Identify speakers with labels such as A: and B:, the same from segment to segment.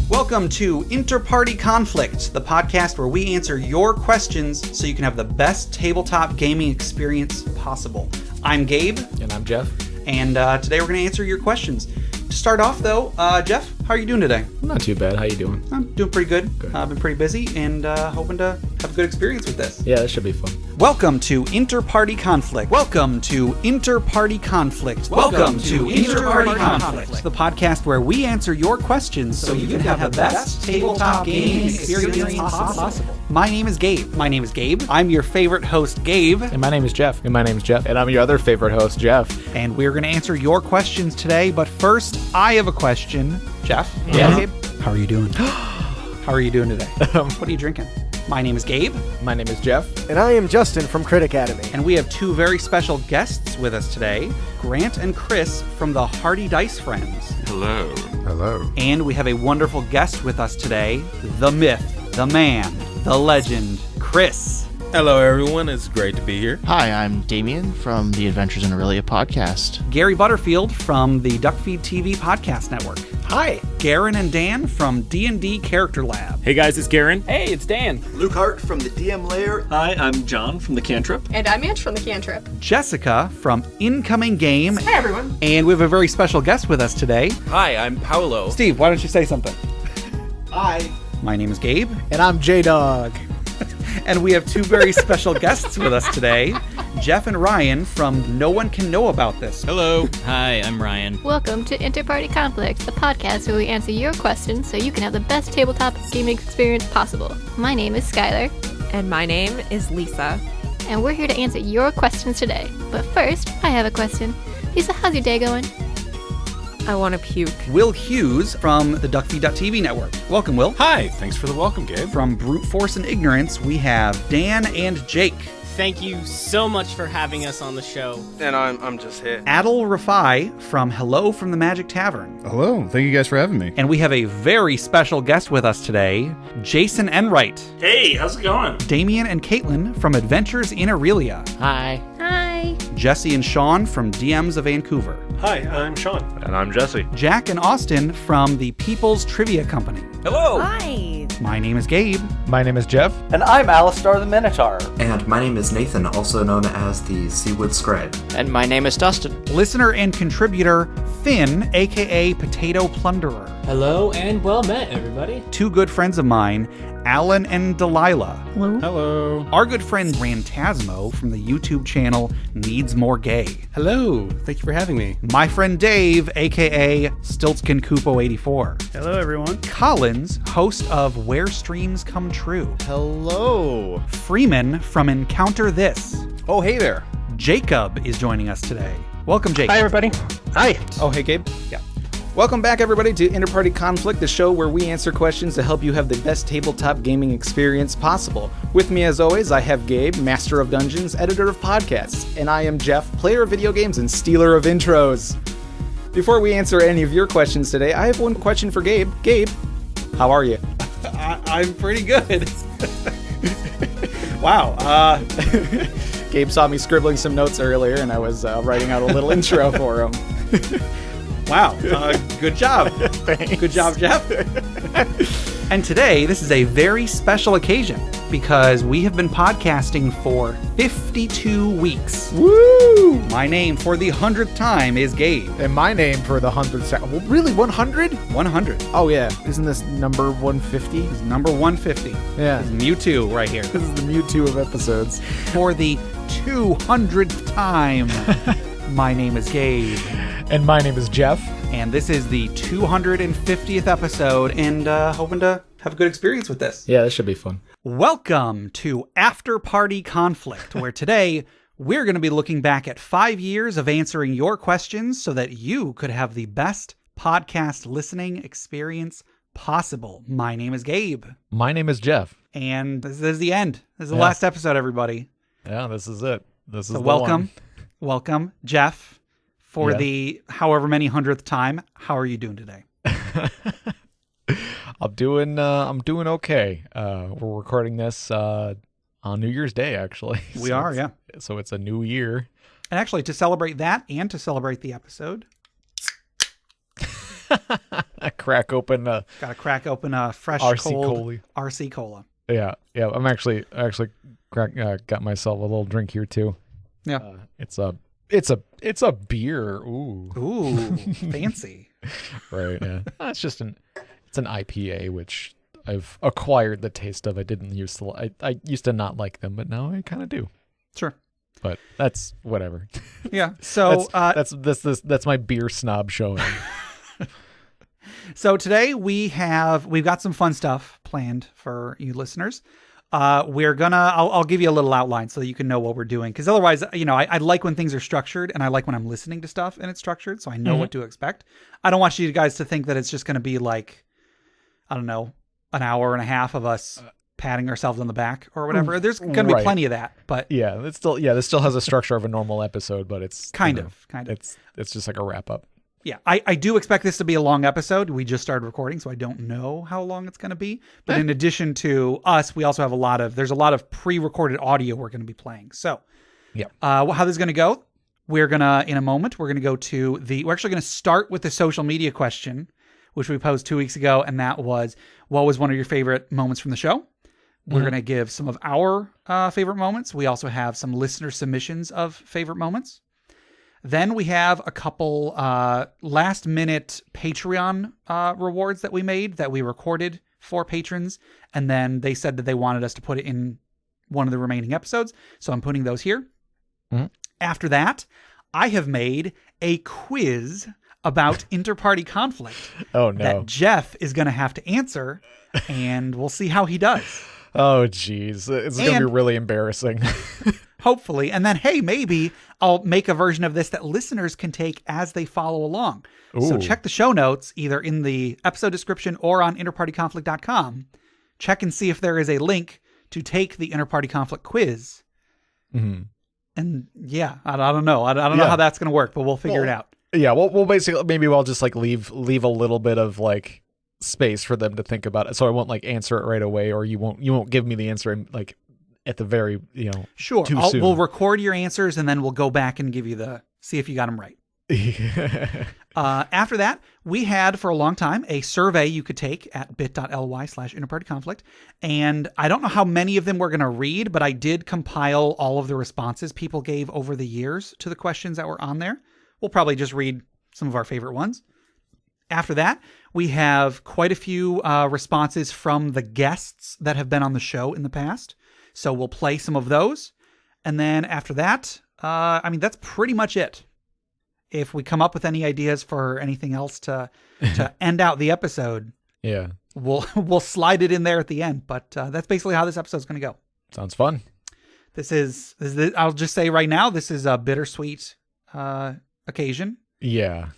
A: Welcome to Inter-Party Conflict, the podcast where we answer your questions so you can have the best tabletop gaming experience possible. I'm Gabe.
B: And I'm Jeff.
A: And today we're going to answer your questions. To start off, though, Jeff, how are you doing today?
B: Not too bad. How you doing?
A: I'm doing pretty good. I've been pretty busy and hoping to have a good experience with this.
B: Yeah, this should be fun.
A: Welcome to Inter-Party Conflict. Welcome to Inter-Party Conflict. Welcome to Inter-Party Conflict, the podcast where we answer your questions so you can have the best tabletop gaming experience possible. My name is Gabe. I'm your favorite host, Gabe.
B: And my name is Jeff. And I'm your other favorite host, Jeff.
A: And we're going to answer your questions today, but first, I have a question. Jeff?
B: Yeah.
A: Gabe? How are you doing? How are you doing today? What are you drinking? My name is Gabe.
B: My name is Jeff.
C: And I am Justin from Crit Academy.
A: And we have two very special guests with us today, Grant and Chris from the Hardy Dice Friends.
D: Hello.
E: Hello.
A: And we have a wonderful guest with us today, the myth, the man, the legend, Chris.
D: Hello, everyone. It's great to be here.
F: Hi, I'm Damien from the Adventures in Aurelia podcast.
A: Gary Butterfield from the Duckfeed TV Podcast Network.
C: Hi.
A: Garen and Dan from D&D Character Lab.
G: Hey guys, it's Garen.
H: Hey, it's Dan.
I: Luke Hart from the DM Lair.
H: Hi, I'm John from the Cantrip.
J: And I'm Ange from the Cantrip.
A: Jessica from Incoming Game.
J: Hey everyone.
A: And we have a very special guest with us today.
G: Hi, I'm Paolo.
A: Steve, why don't you say something?
I: Hi.
A: My name is Gabe.
C: And I'm J-Dog.
A: And we have two very special guests with us today, Jeff and Ryan from No One Can Know About This.
G: Hello.
H: Hi, I'm Ryan.
K: Welcome to Inter-Party Conflict, the podcast where we answer your questions so you can have the best tabletop gaming experience possible. My name is Skylar.
J: And my name is Lisa.
K: And we're here to answer your questions today. But first, I have a question. Lisa, how's your day going?
J: I want to puke.
A: Will Hughes from the Duckfeed.tv network. Welcome, Will.
D: Hi. Thanks for the welcome, Gabe.
A: From Brute Force and Ignorance, we have Dan and Jake.
H: Thank you so much for having us on the show.
I: And I'm just here.
A: Adil Rafai from Hello from the Magic Tavern.
E: Hello. Thank you guys for having me.
A: And we have a very special guest with us today, Jason Enright.
G: Hey, how's it going?
A: Damien and Caitlin from Adventures in Aurelia.
B: Hi.
K: Hi.
A: Jesse and Sean from DMs of Vancouver.
G: Hi, I'm Sean.
D: And I'm Jesse.
A: Jack and Austin from the People's Trivia Company.
G: Hello.
J: Hi.
A: My name is Gabe.
B: My name is Jeff.
H: And I'm Alistar the Minotaur.
L: And my name is Nathan, also known as the Seawood Scribe.
F: And my name is Dustin.
A: Listener and contributor Finn, aka Potato Plunderer.
H: Hello and well met, everybody.
A: Two good friends of mine, Alan and Delilah.
K: Hello.
E: Hello.
A: Our good friend Rantasmo from the YouTube channel Needs More Gay.
G: Hello. Thank you for having me.
A: My friend Dave, aka Stiltskin Koopo 84.
C: Hello, everyone.
A: Collins, host of Where Streams Come True.
C: Hello.
A: Freeman from Encounter This.
C: Oh, hey there.
A: Jacob is joining us today. Welcome, Jacob.
H: Hi, everybody.
C: Hi.
B: Oh, hey, Gabe.
A: Yeah.
B: Welcome back, everybody, to Inter-Party Conflict, the show where we answer questions to help you have the best tabletop gaming experience possible. With me, as always, I have Gabe, Master of Dungeons, Editor of Podcasts, and I am Jeff, Player of Video Games and Stealer of Intros. Before we answer any of your questions today, I have one question for Gabe. Gabe, how are you?
A: I'm pretty good. Wow.
B: Gabe saw me scribbling some notes earlier, and I was writing out a little intro for him.
A: Wow. Good job.
B: Thanks.
A: Good job, Jeff. And today, this is a very special occasion because we have been podcasting for 52 weeks.
B: Woo!
A: My name for the 100th time is Gabe.
C: And my name for the 100th time. Well, really, 100?
A: 100.
C: Oh, yeah. Isn't this number 150?
A: This is number 150.
C: Yeah.
A: This is Mewtwo right here.
C: This is the Mewtwo of episodes.
A: For the 200th time, my name is Gabe.
B: And my name is Jeff.
A: And this is the 250th episode, and hoping to have a good experience with this.
B: Yeah, this should be fun.
A: Welcome to After Party Conflict, where today we're going to be looking back at 5 years of answering your questions so that you could have the best podcast listening experience possible. My name is Gabe.
B: My name is Jeff.
A: And this is the end. This is the last episode, everybody.
B: Yeah, this is it. This is
A: so
B: the
A: welcome.
B: one.
A: Welcome, Jeff. For the however many 100th time, how are you doing today?
B: I'm doing okay. We're recording this on New Year's Day, actually.
A: We are, yeah.
B: So it's a new year.
A: And actually, to celebrate that and to celebrate the episode,
B: Crack open
A: Gotta crack open a fresh,
B: RC
A: cold
B: Cola.
A: RC Cola.
B: Yeah. I'm actually got myself a little drink here too.
A: Yeah.
B: It's a beer.
A: Ooh, fancy.
B: Right. Yeah. It's an IPA, which I've acquired the taste of. I didn't used to. I used to not like them, but now I kind of do.
A: Sure.
B: But that's whatever.
A: Yeah. So
B: that's my beer snob showing.
A: So today we've got some fun stuff planned for you listeners. I'll give you a little outline so that you can know what we're doing. Because otherwise, I like when things are structured, and I like when I'm listening to stuff and it's structured, so I know what to expect. I don't want you guys to think that it's just going to be like, I don't know, an hour and a half of us patting ourselves on the back or whatever. There's going to be plenty of that, but
B: this still has a structure of a normal episode, but it's
A: kind of.
B: It's just like a wrap up.
A: Yeah, I do expect this to be a long episode. We just started recording, so I don't know how long it's going to be. But in addition to us, we also have there's a lot of pre-recorded audio we're going to be playing. So, how this is going to go, in a moment, we're actually going to start with the social media question, which we posed 2 weeks ago. And that was, what was one of your favorite moments from the show? We're going to give some of our favorite moments. We also have some listener submissions of favorite moments. Then we have a couple last-minute Patreon rewards that we made that we recorded for patrons, and then they said that they wanted us to put it in one of the remaining episodes, so I'm putting those here. Mm-hmm. After that, I have made a quiz about interparty conflict that Jeff is going to have to answer, and we'll see how he does.
B: Oh, geez. It's going to be really embarrassing.
A: Hopefully. And then, hey, maybe I'll make a version of this that listeners can take as they follow along. Ooh. So check the show notes, either in the episode description or on interpartyconflict.com. Check and see if there is a link to take the interparty conflict quiz. Mm-hmm. And I don't know. I don't know how that's going to work, but we'll figure it out.
B: Yeah, we'll basically, maybe we'll just like leave a little bit of like space for them to think about it. So I won't like answer it right away, or you won't give me the answer like at the very,
A: sure.
B: Too soon.
A: We'll record your answers and then we'll go back and give you see if you got them right. After that, we had for a long time a survey you could take at bit.ly/interpartyconflict. And I don't know how many of them we're going to read, but I did compile all of the responses people gave over the years to the questions that were on there. We'll probably just read some of our favorite ones. After that, we have quite a few responses from the guests that have been on the show in the past. So we'll play some of those. And then after that, that's pretty much it. If we come up with any ideas for anything else to end out the episode, we'll slide it in there at the end. But that's basically how this episode's going to go.
B: Sounds fun.
A: This is I'll just say right now, this is a bittersweet occasion.
B: Yeah.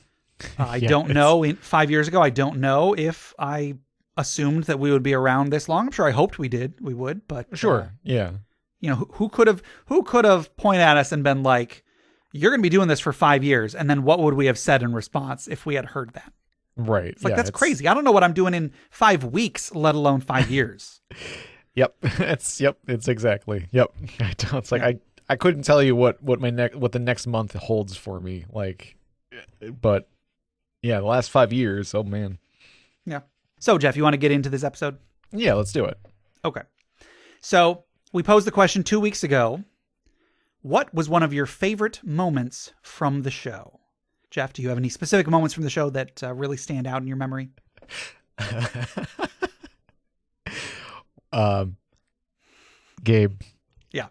A: I don't know. 5 years ago, I don't know if I assumed that we would be around this long. I'm sure I hoped we would, but
B: sure.
A: Who could have pointed at us and been like, you're going to be doing this for 5 years. And then what would we have said in response if we had heard that?
B: Right.
A: It's like, that's crazy. I don't know what I'm doing in 5 weeks, let alone 5 years.
B: Yep. It's exactly. Yep. It's like, I couldn't tell you what the next month holds for me. Like, but the last 5 years. Oh man.
A: Yeah. So Jeff, you want to get into this episode?
B: Yeah, let's do it.
A: Okay. So we posed the question 2 weeks ago. What was one of your favorite moments from the show? Jeff, do you have any specific moments from the show that really stand out in your memory?
B: Gabe.
A: Yeah.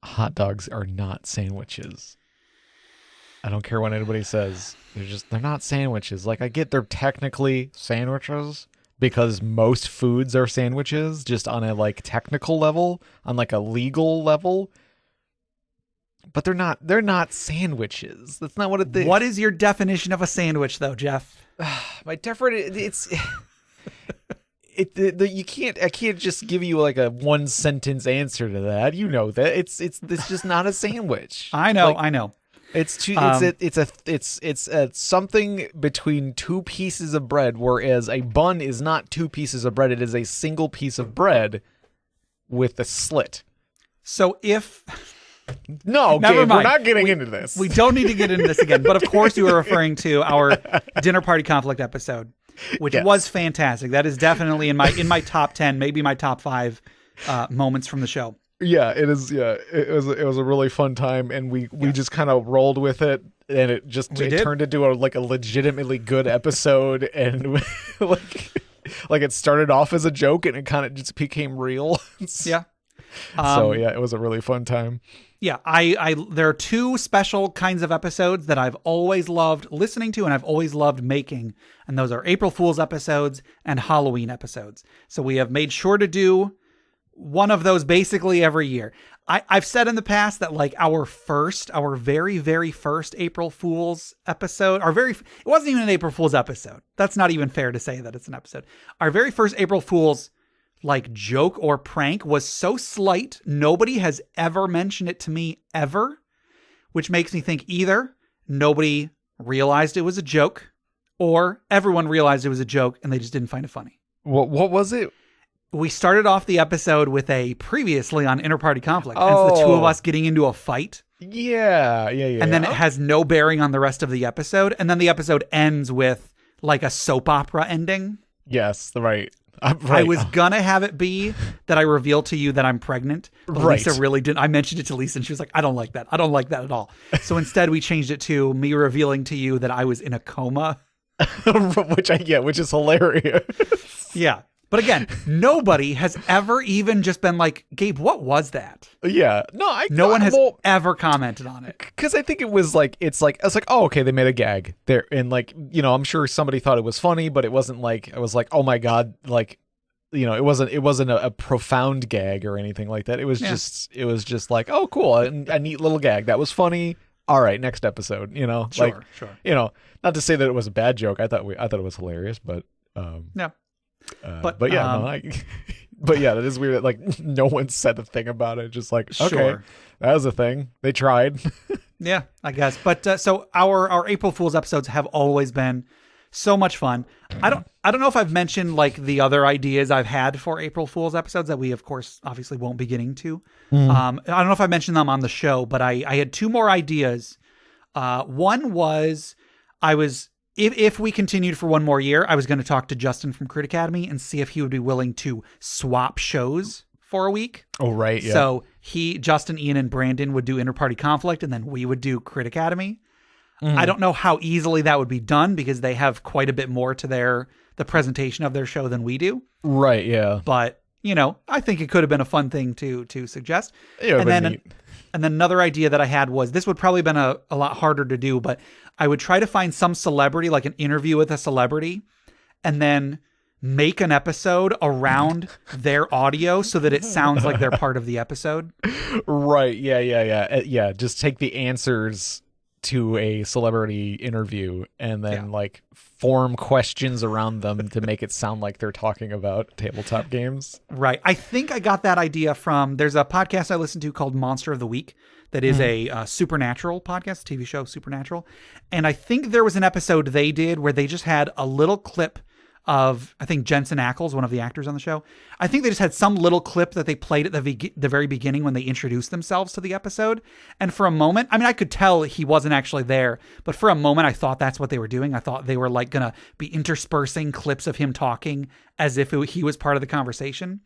B: Hot dogs are not sandwiches. I don't care what anybody says. They're not sandwiches. Like, I get they're technically sandwiches because most foods are sandwiches, just on a like technical level, on like a legal level. But they're not sandwiches. That's not what it is.
A: What is your definition of a sandwich, though, Jeff?
B: My definition, you can't. I can't just give you like a one sentence answer to that. You know that it's just not a sandwich.
A: I know.
B: It's something between two pieces of bread, whereas a bun is not two pieces of bread. It is a single piece of bread with a slit.
A: So if
C: No,
A: Never
C: Gabe,
A: mind.
C: we're not getting into this.
A: We don't need to get into this again. But of course, you were referring to our dinner party conflict episode, which was fantastic. That is definitely in my top 10, maybe my top 5 moments from the show.
C: Yeah, it is. Yeah, it was a really fun time, and we just kind of rolled with it, and it turned into a legitimately good episode, and like it started off as a joke, and it kind of just became real.
A: Yeah.
C: So yeah, it was a really fun time.
A: Yeah, I there are 2 special kinds of episodes that I've always loved listening to and I've always loved making, and those are April Fool's episodes and Halloween episodes. So we have made sure to do one of those basically every year. I've said in the past that like our very, very first April Fool's episode, it wasn't even an April Fool's episode. That's not even fair to say that it's an episode. Our very first April Fool's like joke or prank was so slight, nobody has ever mentioned it to me ever, which makes me think either nobody realized it was a joke or everyone realized it was a joke and they just didn't find it funny.
C: What was it?
A: We started off the episode with a previously on Inter-Party Conflict. And it's the 2 of us getting into a fight.
C: Yeah.
A: And then it has no bearing on the rest of the episode. And then the episode ends with like a soap opera ending.
C: Yes, right.
A: I was gonna have it be that I reveal to you that I'm pregnant, but Lisa really didn't. I mentioned it to Lisa and she was like, I don't like that. I don't like that at all. So instead we changed it to me revealing to you that I was in a coma.
C: which is hilarious.
A: Yeah. But again, nobody has ever even just been like, Gabe, what was that?
C: Yeah.
A: No one has ever commented on it.
C: Because I think it was like, oh, okay, they made a gag there. And like, I'm sure somebody thought it was funny, but it wasn't like, I was like, oh my God, like, it wasn't a profound gag or anything like that. It was just like, oh, cool. A neat little gag. That was funny. All right, next episode,
A: Sure.
C: Not to say that it was a bad joke. I thought it was hilarious, but,
A: yeah.
C: But that is weird. Like no one said a thing about it. Just like, okay, that was a thing. They tried.
A: Yeah, I guess. But so our April Fool's episodes have always been so much fun. I don't know if I've mentioned like the other ideas I've had for April Fool's episodes that we of course obviously won't be getting to. I don't know if I mentioned them on the show, but I had 2 more ideas. One was If we continued for 1 more year, I was going to talk to Justin from Crit Academy and see if he would be willing to swap shows for a week.
C: Oh, right. Yeah.
A: So Justin, Ian, and Brandon would do Inter-Party Conflict, and then we would do Crit Academy. I don't know how easily that would be done because they have quite a bit more to the presentation of their show than we do.
C: Right. Yeah.
A: But, I think it could have been a fun thing to suggest.
C: Yeah,
A: and then another idea that I had was this would probably have been a lot harder to do, but I would try to find some celebrity, like an interview with a celebrity, and then make an episode around their audio so that it sounds like they're part of the episode.
C: Right. Yeah. Yeah. Just take the answers to a celebrity interview and then like form questions around them to make it sound like they're talking about tabletop games.
A: Right. I think I got that idea from, there's a podcast I listen to called Monster of the Week that is a Supernatural podcast, TV show Supernatural. And I think there was an episode they did where they just had a little clip of, I think Jensen Ackles, one of the actors on the show. I think they just had some little clip that they played at the very beginning when they introduced themselves to the episode. And for a moment, I mean, I could tell he wasn't actually there, but for a moment, I thought that's what they were doing. I thought they were like going to be interspersing clips of him talking as if he was part of the conversation,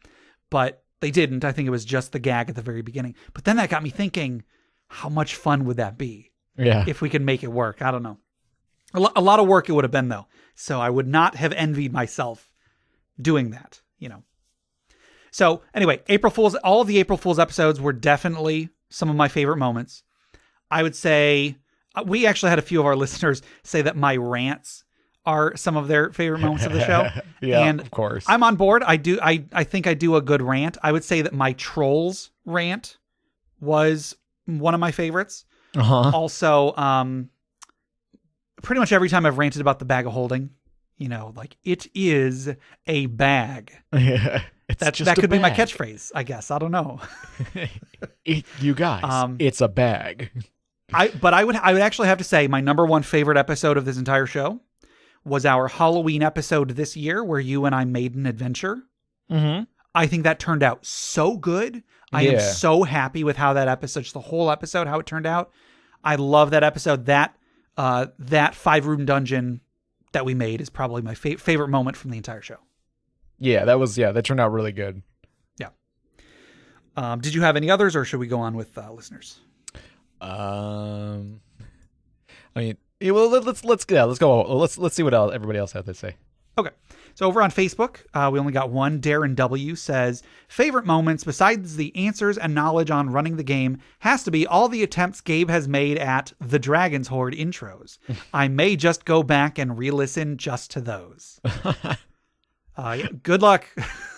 A: but they didn't. I think it was just the gag at the very beginning. But then that got me thinking, how much fun would that be?
C: Yeah.
A: If we could make it work. I don't know. A lot of work it would have been, though. So I would not have envied myself doing that, So anyway, April Fool's, all of the April Fool's episodes were definitely some of my favorite moments. I would say we actually had a few of our listeners say that my rants are some of their favorite moments of the show.
C: Yeah,
A: and
C: of course.
A: I'm on board. I think I do a good rant. I would say that my trolls rant was one of my favorites. Also, pretty much every time I've ranted about the bag of holding, like it is a bag.
C: Yeah,
A: that could be my catchphrase, I guess. I don't know.
C: You guys, it's a bag.
A: But I would actually have to say my number one favorite episode of this entire show was our Halloween episode this year, where you and I made an adventure. I think that turned out so good. I am so happy with how that episode, just the whole episode, how it turned out. I love that episode. That 5-room dungeon that we made is probably my favorite moment from the entire show.
C: Yeah, that turned out really good.
A: Yeah. Did you have any others, or should we go on with listeners?
C: I mean, well, let's go. Let's see what else everybody else had to say.
A: Okay. So over on Facebook, we only got one. Darren W says, favorite moments besides the answers and knowledge on running the game has to be all the attempts Gabe has made at the Dragon's Horde intros. I may just go back and re-listen just to those. Good luck.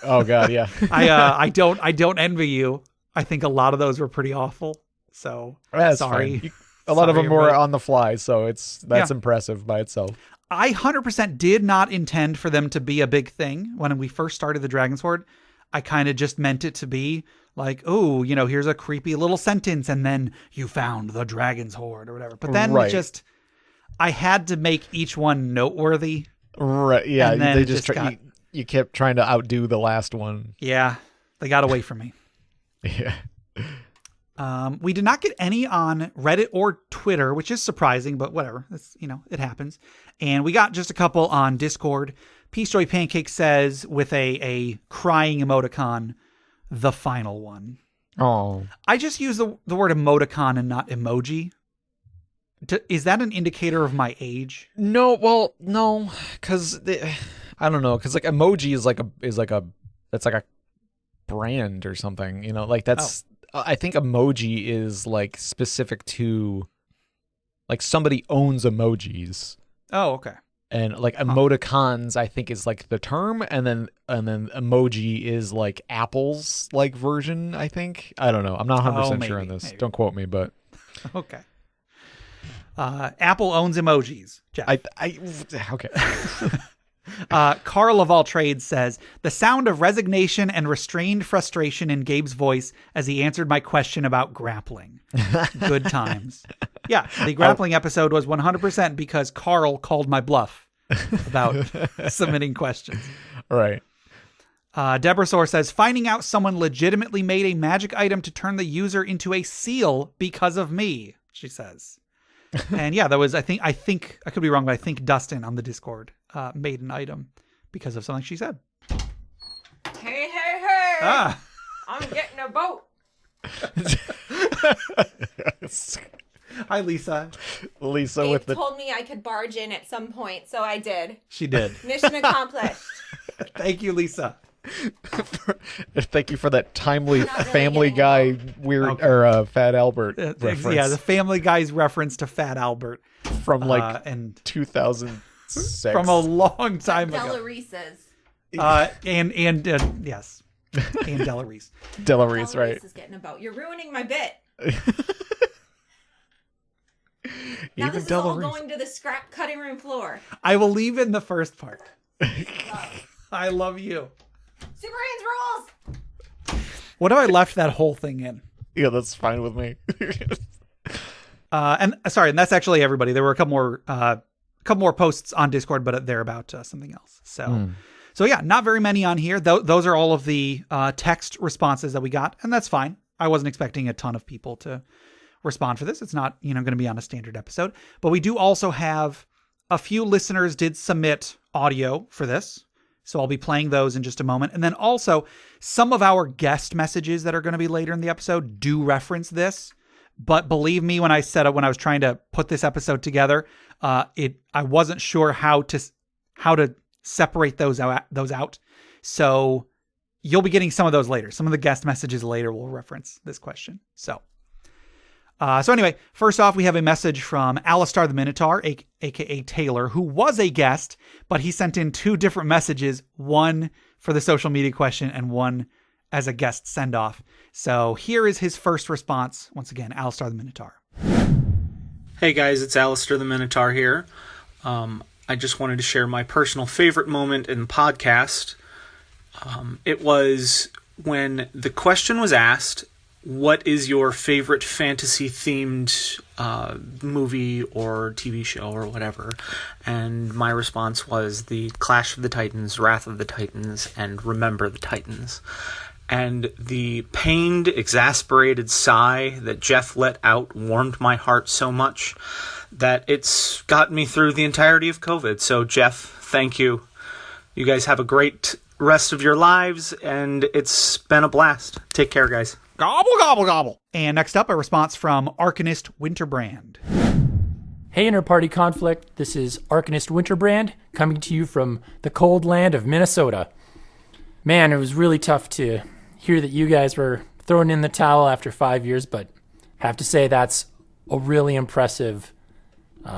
C: Oh God, yeah.
A: I don't envy you. I think a lot of those were pretty awful. So sorry.
C: A lot of them were on the fly, so that's impressive by itself.
A: I 100% did not intend for them to be a big thing when we first started the Dragon's Horde. I kind of just meant it to be like, oh, here's a creepy little sentence, and then you found the Dragon's Horde or whatever. But then I had to make each one noteworthy.
C: Right. Yeah. They just you kept trying to outdo the last one.
A: Yeah. They got away from me.
C: Yeah.
A: We did not get any on Reddit or Twitter, which is surprising, but whatever. It's, it happens. And we got just a couple on Discord. Peace Joy Pancake says with a crying emoticon, the final one.
C: Oh. I
A: just use the word emoticon and not emoji. Is that an indicator of my age?
C: No, because I don't know, because like emoji is like a brand or something, like that's. Oh. I think emoji is like specific to like somebody owns emojis.
A: Oh, okay.
C: And like emoticons, I think is like the term, and then emoji is like Apple's like version. I think I don't know. I'm not 100% sure on this. Maybe. Don't quote me, but
A: okay. Apple owns emojis. Jeff.
C: Okay.
A: Carl of all trades says the sound of resignation and restrained frustration in Gabe's voice as he answered my question about grappling. Good times. Yeah, the grappling episode was 100% because Carl called my bluff about submitting questions.
C: Right.
A: Debrasaur says finding out someone legitimately made a magic item to turn the user into a seal because of me, she says. And yeah, that was I think I could be wrong, but I think Dustin on the Discord made an item because of something she said.
J: Hey! I'm getting a boat.
A: Hi, Lisa.
J: Gabe told me I could barge in at some point, so I did.
A: She did.
J: Mission accomplished.
A: Thank you, Lisa.
C: Thank you for that timely Family Guy weird or Fat Albert reference.
A: Yeah, the Family Guy's reference to Fat Albert
C: from like 2006,
A: from a long time ago.
J: Della Reese's.
A: And yes, and Della Reese.
C: Della Reese, right?
J: Reese is getting a boat. You're ruining my bit.
C: Now
J: this is all going to the scrap cutting room floor.
A: I will leave in the first part. I love you.
J: Super Hands rules.
A: What if I left that whole thing in?
C: Yeah, that's fine with me.
A: And that's actually everybody. There were a couple more posts on Discord, but they're about something else. So yeah, not very many on here. Those are all of the text responses that we got, and that's fine. I wasn't expecting a ton of people to respond for this. It's not going to be on a standard episode, but we do also have a few listeners did submit audio for this. So I'll be playing those in just a moment. And then also some of our guest messages that are going to be later in the episode do reference this. But believe me, when I was trying to put this episode together, I wasn't sure how to separate those out. So you'll be getting some of those later. Some of the guest messages later will reference this question. So anyway, first off, we have a message from Alistar the Minotaur, aka Taylor, who was a guest, but he sent in 2 different messages, one for the social media question and one as a guest send-off. So here is his first response. Once again, Alistar the Minotaur.
M: Hey guys, it's Alistar the Minotaur here. I just wanted to share my personal favorite moment in the podcast. It was when the question was asked, what is your favorite fantasy-themed movie or TV show or whatever? And my response was the Clash of the Titans, Wrath of the Titans, and Remember the Titans. And the pained, exasperated sigh that Jeff let out warmed my heart so much that it's got me through the entirety of COVID. So, Jeff, thank you. You guys have a great rest of your lives, and it's been a blast. Take care, guys.
A: Gobble, gobble, gobble. And next up, a response from Arcanist Winterbrand.
N: Hey, Inter-Party Conflict. This is Arcanist Winterbrand coming to you from the cold land of Minnesota. Man, it was really tough to hear that you guys were throwing in the towel after 5 years, but I have to say that's a really impressive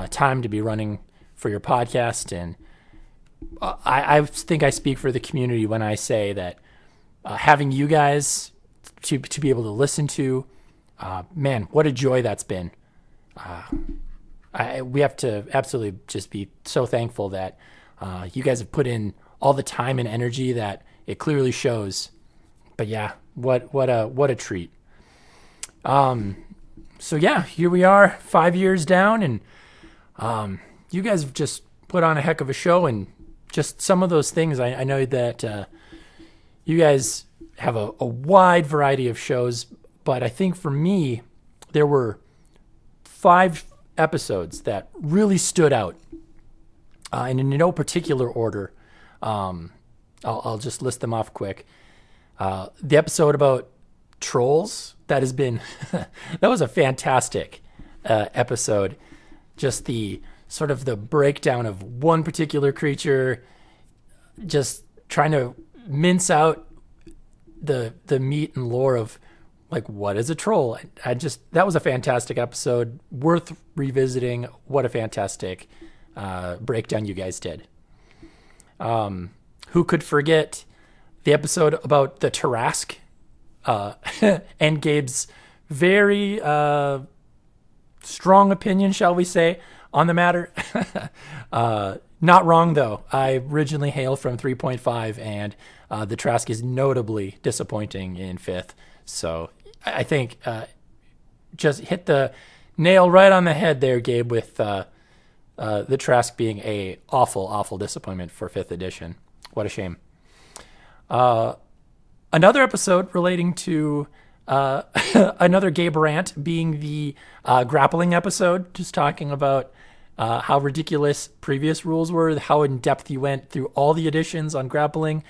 N: time to be running for your podcast. And I think I speak for the community when I say that having you guys to be able to listen to, man, what a joy that's been. We have to absolutely just be so thankful that you guys have put in all the time and energy that it clearly shows. But yeah, what a treat. So yeah, here we are 5 years down, and you guys have just put on a heck of a show, and just some of those things. I know that you guys have a wide variety of shows, but I think for me, there were 5 episodes that really stood out, and in no particular order. I'll just list them off quick. The episode about trolls, that has been that was a fantastic episode. Just the sort of the breakdown of one particular creature, just trying to mince out the meat and lore of like, what is a troll? That was a fantastic episode, worth revisiting. What a fantastic breakdown you guys did. Who could forget the episode about the Tarrasque and Gabe's very strong opinion, shall we say, on the matter. Not wrong, though. I originally hail from 3.5, and the Tarrasque is notably disappointing in 5th. So I think just hit the nail right on the head there, Gabe, with the Tarrasque being a awful disappointment for 5th edition. What a shame. Another episode relating to another Gabe rant being the grappling episode, just talking about how ridiculous previous rules were, how in depth you went through all the editions on grappling.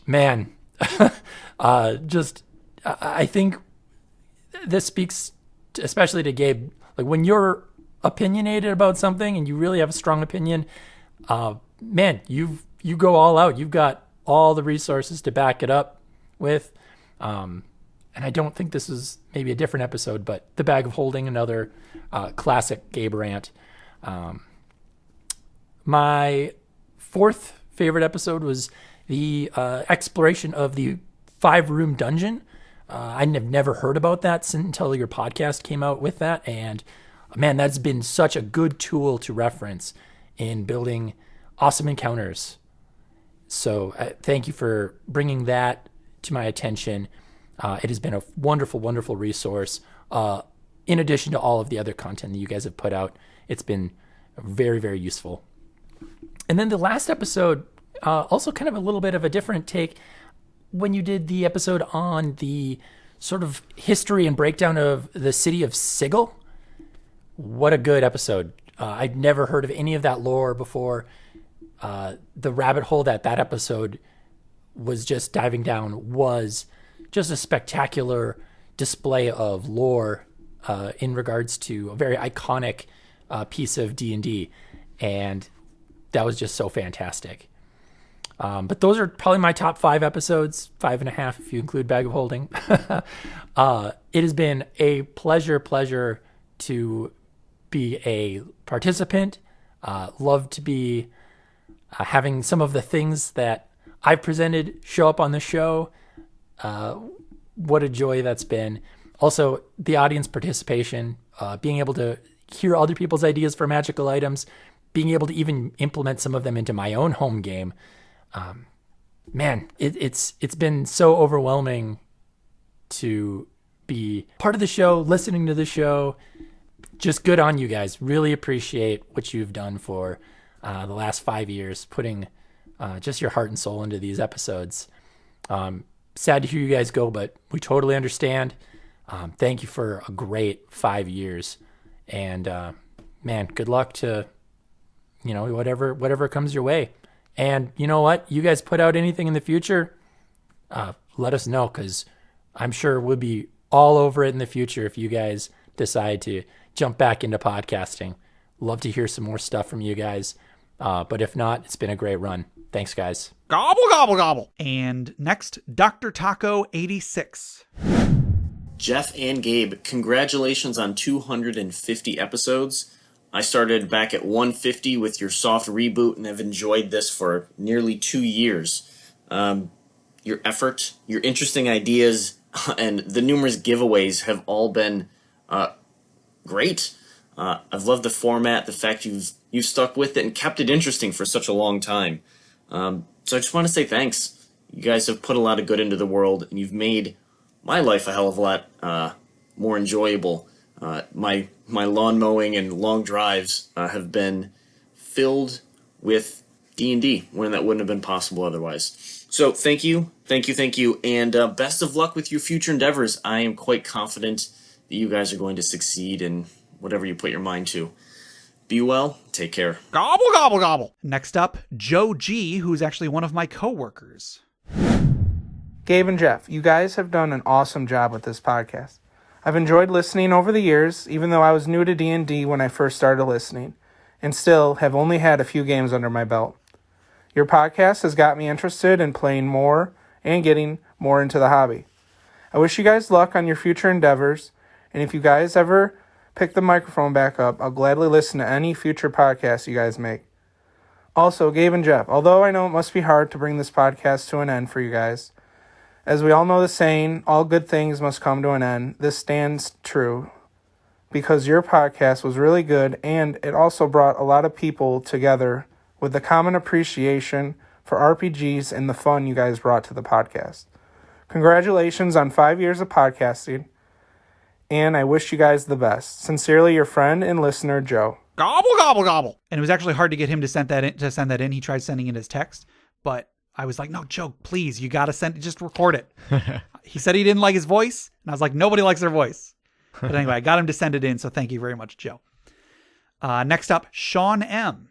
N: Man, I think this speaks especially to Gabe. Like, when you're opinionated about something and you really have a strong opinion, man, you go all out. You've got all the resources to back it up with. And I don't think this is maybe a different episode, but the Bag of Holding, another classic Gabe rant. My 4th favorite episode was the exploration of the 5-room dungeon. I have never heard about that until your podcast came out with that. And man, that's been such a good tool to reference in building awesome encounters. So thank you for bringing that to my attention. It has been a wonderful resource. In addition to all of the other content that you guys have put out, it's been very useful. And then the last episode, also kind of a little bit of a different take, when you did the episode on the sort of history and breakdown of the city of Sigil. What a good episode. I'd never heard of any of that lore before. The rabbit hole that episode was just diving down was just a spectacular display of lore in regards to a very iconic piece of D&D, and that was just so fantastic. But those are probably my top 5 episodes, 5.5 if you include Bag of Holding. It has been a pleasure to be a participant. Love to be having some of the things that I've presented show up on the show. What a joy that's been. Also, the audience participation, being able to hear other people's ideas for magical items, being able to even implement some of them into my own home game. Man, it's been so overwhelming to be part of the show, listening to the show. Just good on you guys. Really appreciate what you've done for the last 5 years, putting just your heart and soul into these episodes. Sad to hear you guys go, but we totally understand. Thank you for a great 5 years. And man, good luck to, whatever comes your way. And you know what? You guys put out anything in the future, let us know, because I'm sure we'll be all over it in the future if you guys decide to jump back into podcasting. Love to hear some more stuff from you guys. But if not, it's been a great run. Thanks, guys.
A: Gobble, gobble, gobble. And next, Dr. Taco 86.
O: Jeff and Gabe, congratulations on 250 episodes. I started back at 150 with your soft reboot and have enjoyed this for nearly 2 years. Your effort, your interesting ideas, and the numerous giveaways have all been great. I've loved the format, the fact you've stuck with it and kept it interesting for such a long time. So I just want to say thanks. You guys have put a lot of good into the world, and you've made my life a hell of a lot more enjoyable. My lawn mowing and long drives have been filled with D&D when that wouldn't have been possible otherwise. So thank you, and best of luck with your future endeavors. I am quite confident that you guys are going to succeed in whatever you put your mind to. Be well, take care.
A: Gobble, gobble, gobble. Next up, Joe G, who's actually one of my coworkers.
B: Gabe and Jeff, you guys have done an awesome job with this podcast. I've enjoyed listening over the years, even though I was new to D&D when I first started listening, and still have only had a few games under my belt. Your podcast has got me interested in playing more and getting more into the hobby. I wish you guys luck on your future endeavors, and if you guys ever pick the microphone back up, I'll gladly listen to any future podcasts you guys make. Also, Gabe and Jeff, although I know it must be hard to bring this podcast to an end for you guys, as we all know the saying, all good things must come to an end, this stands true because your podcast was really good and it also brought a lot of people together with the common appreciation for RPGs and the fun you guys brought to the podcast. Congratulations on 5 years of podcasting, and I wish you guys the best. Sincerely, your friend and listener, Joe.
A: Gobble, gobble, gobble. And it was actually hard to get him to send that in. He tried sending in his text, but I was like, no, Joe, please, you got to just record it. He said he didn't like his voice, and I was like, nobody likes their voice. But anyway, I got him to send it in, so thank you very much, Joe. Next up, Sean M.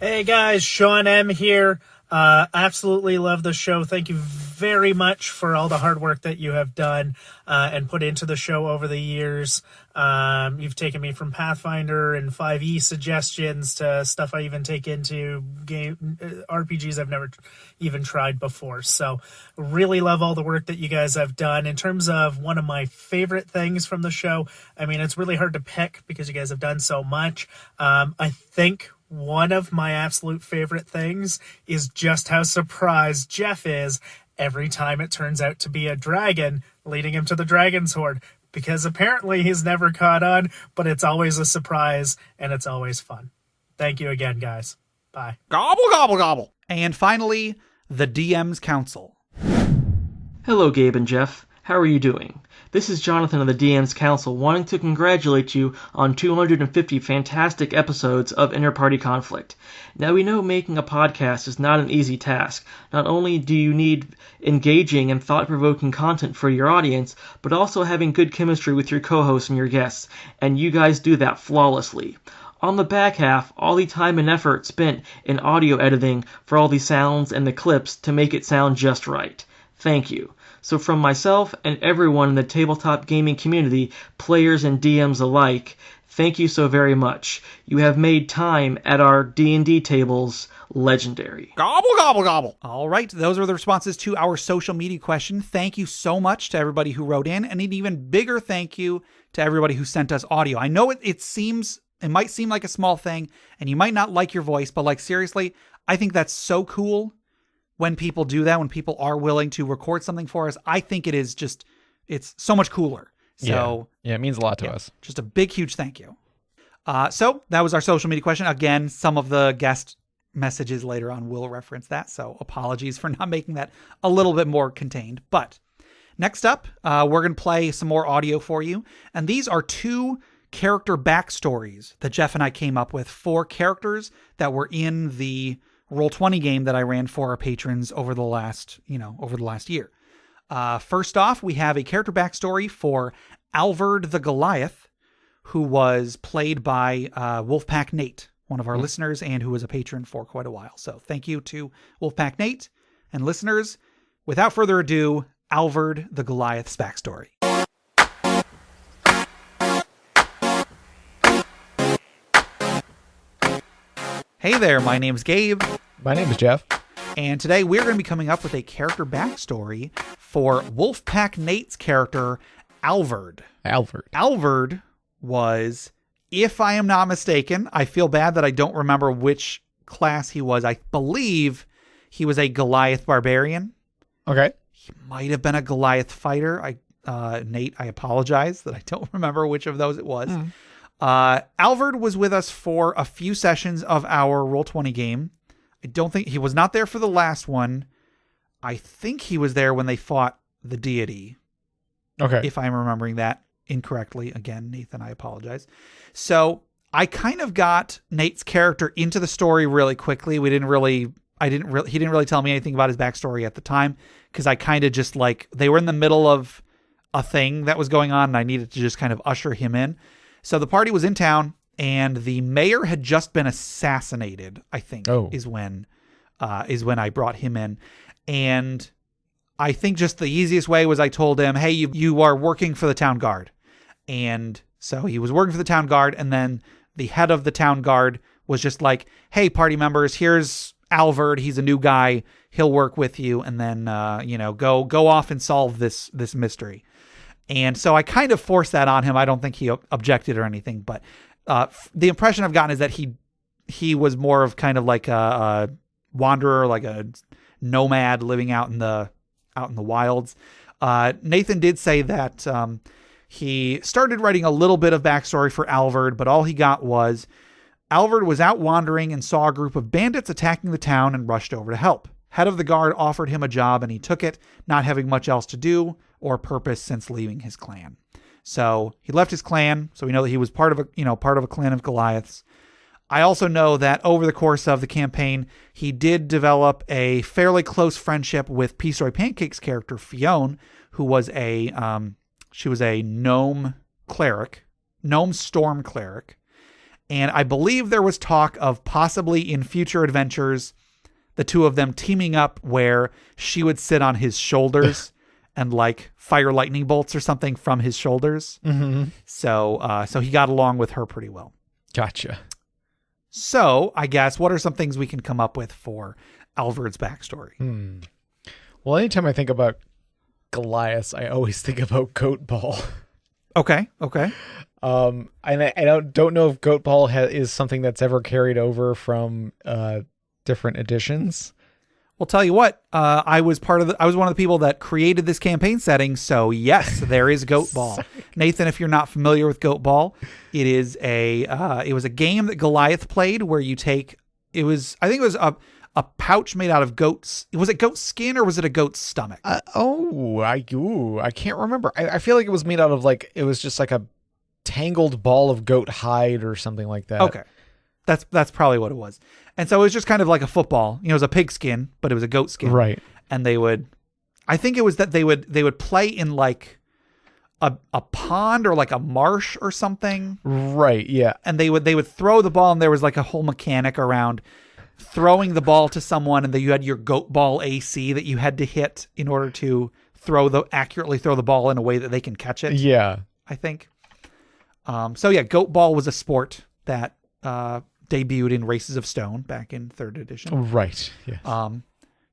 P: Hey guys, Sean M here. Absolutely love the show. Thank you very much for all the hard work that you have done and put into the show over the years. You've taken me from Pathfinder and 5e suggestions to stuff I even take into game RPGs I've never even tried before. So really love all the work that you guys have done. In terms of one of my favorite things from the show, I mean, it's really hard to pick because you guys have done so much. I think one of my absolute favorite things is just how surprised Jeff is every time it turns out to be a dragon leading him to the dragon's hoard, because apparently he's never caught on, but it's always a surprise and it's always fun. Thank you again, guys. Bye.
A: Gobble, gobble, gobble. And finally, the DM's Counsel.
Q: Hello, Gabe and Jeff. How are you doing? This is Jonathan of the DM's Counsel, wanting to congratulate you on 250 fantastic episodes of Inter-Party Conflict. Now, we know making a podcast is not an easy task. Not only do you need engaging and thought-provoking content for your audience, but also having good chemistry with your co-hosts and your guests, and you guys do that flawlessly. On the back half, all the time and effort spent in audio editing for all the sounds and the clips to make it sound just right. Thank you. So from myself and everyone in the tabletop gaming community, players and DMs alike, thank you so very much. You have made time at our D&D tables legendary.
A: Gobble, gobble, gobble. All right, those are the responses to our social media question. Thank you so much to everybody who wrote in, and an even bigger thank you to everybody who sent us audio. I know it might seem like a small thing, and you might not like your voice, but like seriously, I think that's so cool. When people do that, when people are willing to record something for us, I think it's so much cooler. So
C: yeah, it means a lot to us.
A: Just a big, huge thank you. So that was our social media question. Again, some of the guest messages later on will reference that. So apologies for not making that a little bit more contained. But Next up, we're going to play some more audio for you. And these are 2 character backstories that Jeff and I came up with for characters that were in the Roll20 game that I ran for our patrons over the last year. First off, we have a character backstory for Alvard the Goliath, who was played by Wolfpack Nate, one of our listeners, and who was a patron for quite a while. So thank you to Wolfpack Nate and listeners. Without further ado, Alvard the Goliath's backstory. Hey there, my name's Gabe.
C: My name is Jeff.
A: And today we're going to be coming up with a character backstory for Wolfpack Nate's character, Alvard. Alvard was, if I am not mistaken, I feel bad that I don't remember which class he was. I believe he was a Goliath barbarian.
C: Okay.
A: He might have been a Goliath fighter. Nate, I apologize that I don't remember which of those it was. Alvard was with us for a few sessions of our Roll20 game. I don't think he was not there for the last one. I think he was there when they fought the deity.
C: Okay.
A: If I'm remembering that incorrectly. Again, Nathan, I apologize. So I kind of got Nate's character into the story really quickly. He didn't really tell me anything about his backstory at the time, because I kind of just they were in the middle of a thing that was going on and I needed to just kind of usher him in. So the party was in town and the mayor had just been assassinated, I think, is when I brought him in. And I think just the easiest way was I told him, hey, you are working for the town guard. And so he was working for the town guard. And then the head of the town guard was just like, hey, party members, here's Alvard. He's a new guy. He'll work with you. And then, go off and solve this mystery. And so I kind of forced that on him. I don't think he objected or anything, but the impression I've gotten is that he was more of kind of like a wanderer, like a nomad living out in the wilds. Nathan did say that he started writing a little bit of backstory for Alvard, but all he got was Alvard was out wandering and saw a group of bandits attacking the town and rushed over to help. Head of the guard offered him a job and he took it, not having much else to do or purpose since leaving his clan. So he left his clan. So we know that he was part of a clan of Goliaths. I also know that over the course of the campaign, he did develop a fairly close friendship with Peaceroy Pancake's character, Fiona, who was a gnome cleric, gnome storm cleric. And I believe there was talk of possibly in future adventures, the two of them teaming up where she would sit on his shoulders and fire lightning bolts or something from his shoulders.
C: Mm-hmm.
A: So he got along with her pretty well.
C: Gotcha.
A: So I guess what are some things we can come up with for Alvard's backstory?
C: Well, anytime I think about Goliath, I always think about Goat Ball.
A: Okay.
C: And I don't know if Goat Ball is something that's ever carried over from different editions.
A: Well, tell you what, I was one of the people that created this campaign setting. So yes, there is Goat Ball. Nathan, if you're not familiar with Goat Ball, it was a game that Goliath played where I think it was a pouch made out of goats. Was it goat skin or was it a goat's stomach?
C: I can't remember. I feel like it was made out of it was just like a tangled ball of goat hide or something like that.
A: Okay. That's probably what it was. And so it was just kind of like a football. It was a pig skin, but it was a goat skin.
C: Right.
A: And I think it was that they would play in a pond or a marsh or something.
C: Right, yeah.
A: And they would throw the ball and there was a whole mechanic around throwing the ball to someone, and then you had your Goat Ball AC that you had to hit in order to accurately throw the ball in a way that they can catch it.
C: Yeah.
A: I think. So yeah, Goat Ball was a sport that debuted in Races of Stone back in 3rd edition.
C: Right. Yes.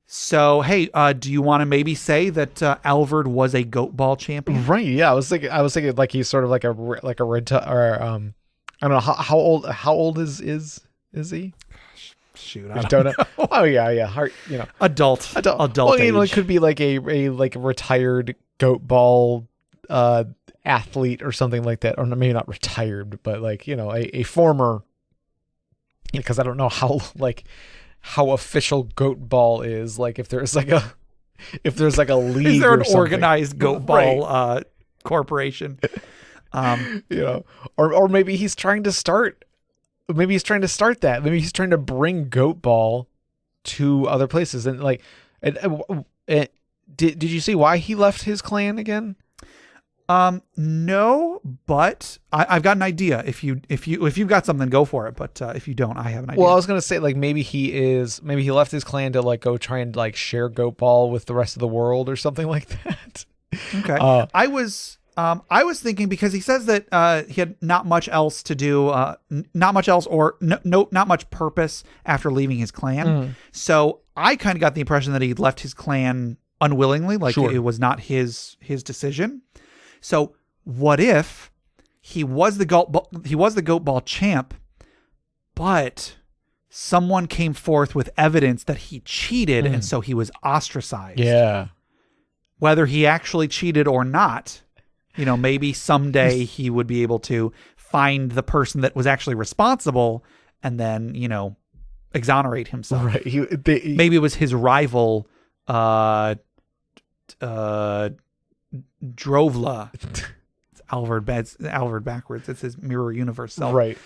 A: So hey, do you want to maybe say that Alvard was a Goat Ball champion?
C: Right. Yeah. I was thinking he's sort of I don't know how old is he?
A: Shoot,
C: I don't know. Oh yeah.
A: Adult.
C: Well,
A: age.
C: It could be a retired Goat Ball athlete or something like that, or maybe not retired, but a former. Because I don't know how official Goat Ball is. If there's if there's like a league.
A: Is there
C: or
A: an
C: something.
A: organized goat ball corporation?
C: Or maybe he's trying to start. Maybe he's trying to start that. Maybe he's trying to bring goat ball to other places. And like, did you see why he left his clan again?
A: No, but I've got an idea. If you've got something, go for it. But if you don't, I have an idea.
C: Well, I was gonna say like maybe he left his clan to like go try and like share goat ball with the rest of the world or something like that.
A: Okay. I was thinking because he says that he had not much else to do, not much else or not much purpose after leaving his clan. So I kind of got the impression that he left his clan unwillingly, like it was not his decision. So what if he was the goat ball champ, but someone came forth with evidence that he cheated, and so he was ostracized.
C: Yeah.
A: Whether he actually cheated or not, maybe someday he would be able to find the person that was actually responsible and then, exonerate himself.
C: Right.
A: Maybe it was his rival, Drovla. It's Alvard backwards. It's his mirror universe self.
C: Right.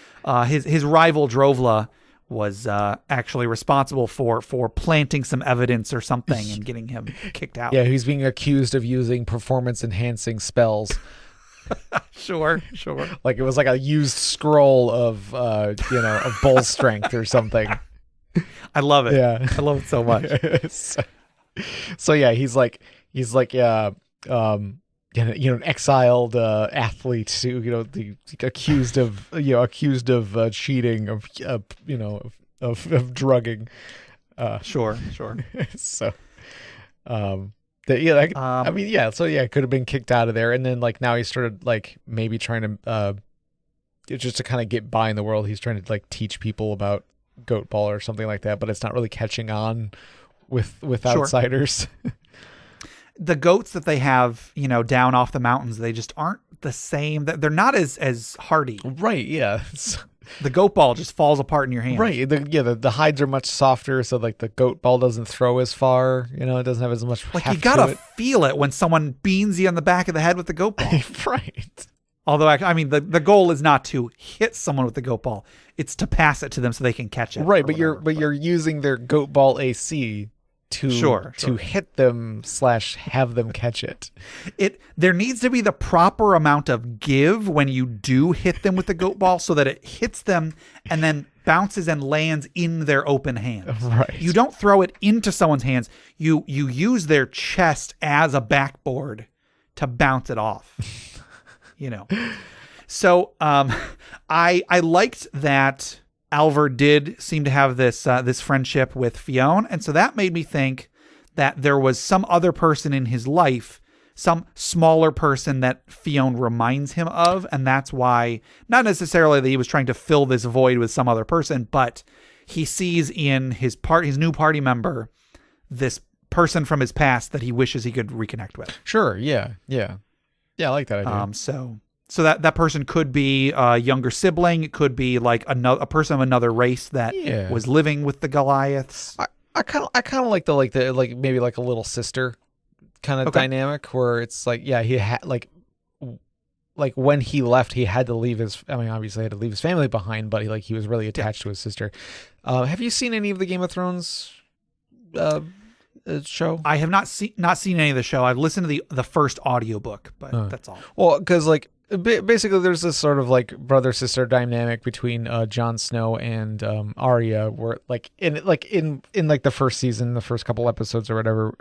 A: His rival Drovla was actually responsible for planting some evidence or something and getting him kicked out.
C: Yeah, he's being accused of using performance enhancing spells.
A: Sure.
C: Like it was like a used scroll of of bull strength or something.
A: I love it.
C: Yeah,
A: I love it so much.
C: So yeah, he's an exiled athlete who accused of cheating of drugging.
A: Sure.
C: So it could have been kicked out of there, and then like now he started like maybe trying to just to kind of get by in the world. He's trying to like teach people about goat ball or something like that, but it's not really catching on with outsiders.
A: The goats that they have, down off the mountains, they just aren't the same. They're not as hardy.
C: Right, yeah.
A: The goat ball just falls apart in your hand.
C: Right. The hides are much softer, so like the goat ball doesn't throw as far. It doesn't have as much
A: like
C: heft
A: you gotta
C: to it.
A: feel it when someone beans you on the back of the head with the goat ball.
C: Right.
A: Although, the goal is not to hit someone with the goat ball. It's to pass it to them so they can catch it.
C: Right, but you're using their goat ball AC to hit them / have them catch it.
A: There needs to be the proper amount of give when you do hit them with the goat ball so that it hits them and then bounces and lands in their open hands.
C: Right.
A: You don't throw it into someone's hands. You use their chest as a backboard to bounce it off. So I liked that Alvar did seem to have this friendship with Fiona, and so that made me think that there was some other person in his life, some smaller person that Fiona reminds him of, and that's why, not necessarily that he was trying to fill this void with some other person, but he sees in his new party member this person from his past that he wishes he could reconnect with.
C: Sure, yeah, I like that idea.
A: So that person could be a younger sibling. It could be like a person of another race that was living with the Goliaths.
C: I kind of like the maybe like a little sister kind of dynamic where it's like he had like when he left he had to leave obviously he had to leave his family behind, but he was really attached to his sister. Have you seen any of the Game of Thrones show?
A: I have not seen any of the show. I've listened to the first audiobook, but that's all.
C: Well, because like basically there's this sort of like brother sister dynamic between Jon Snow and Arya, where like in the first season, the first couple episodes or whatever,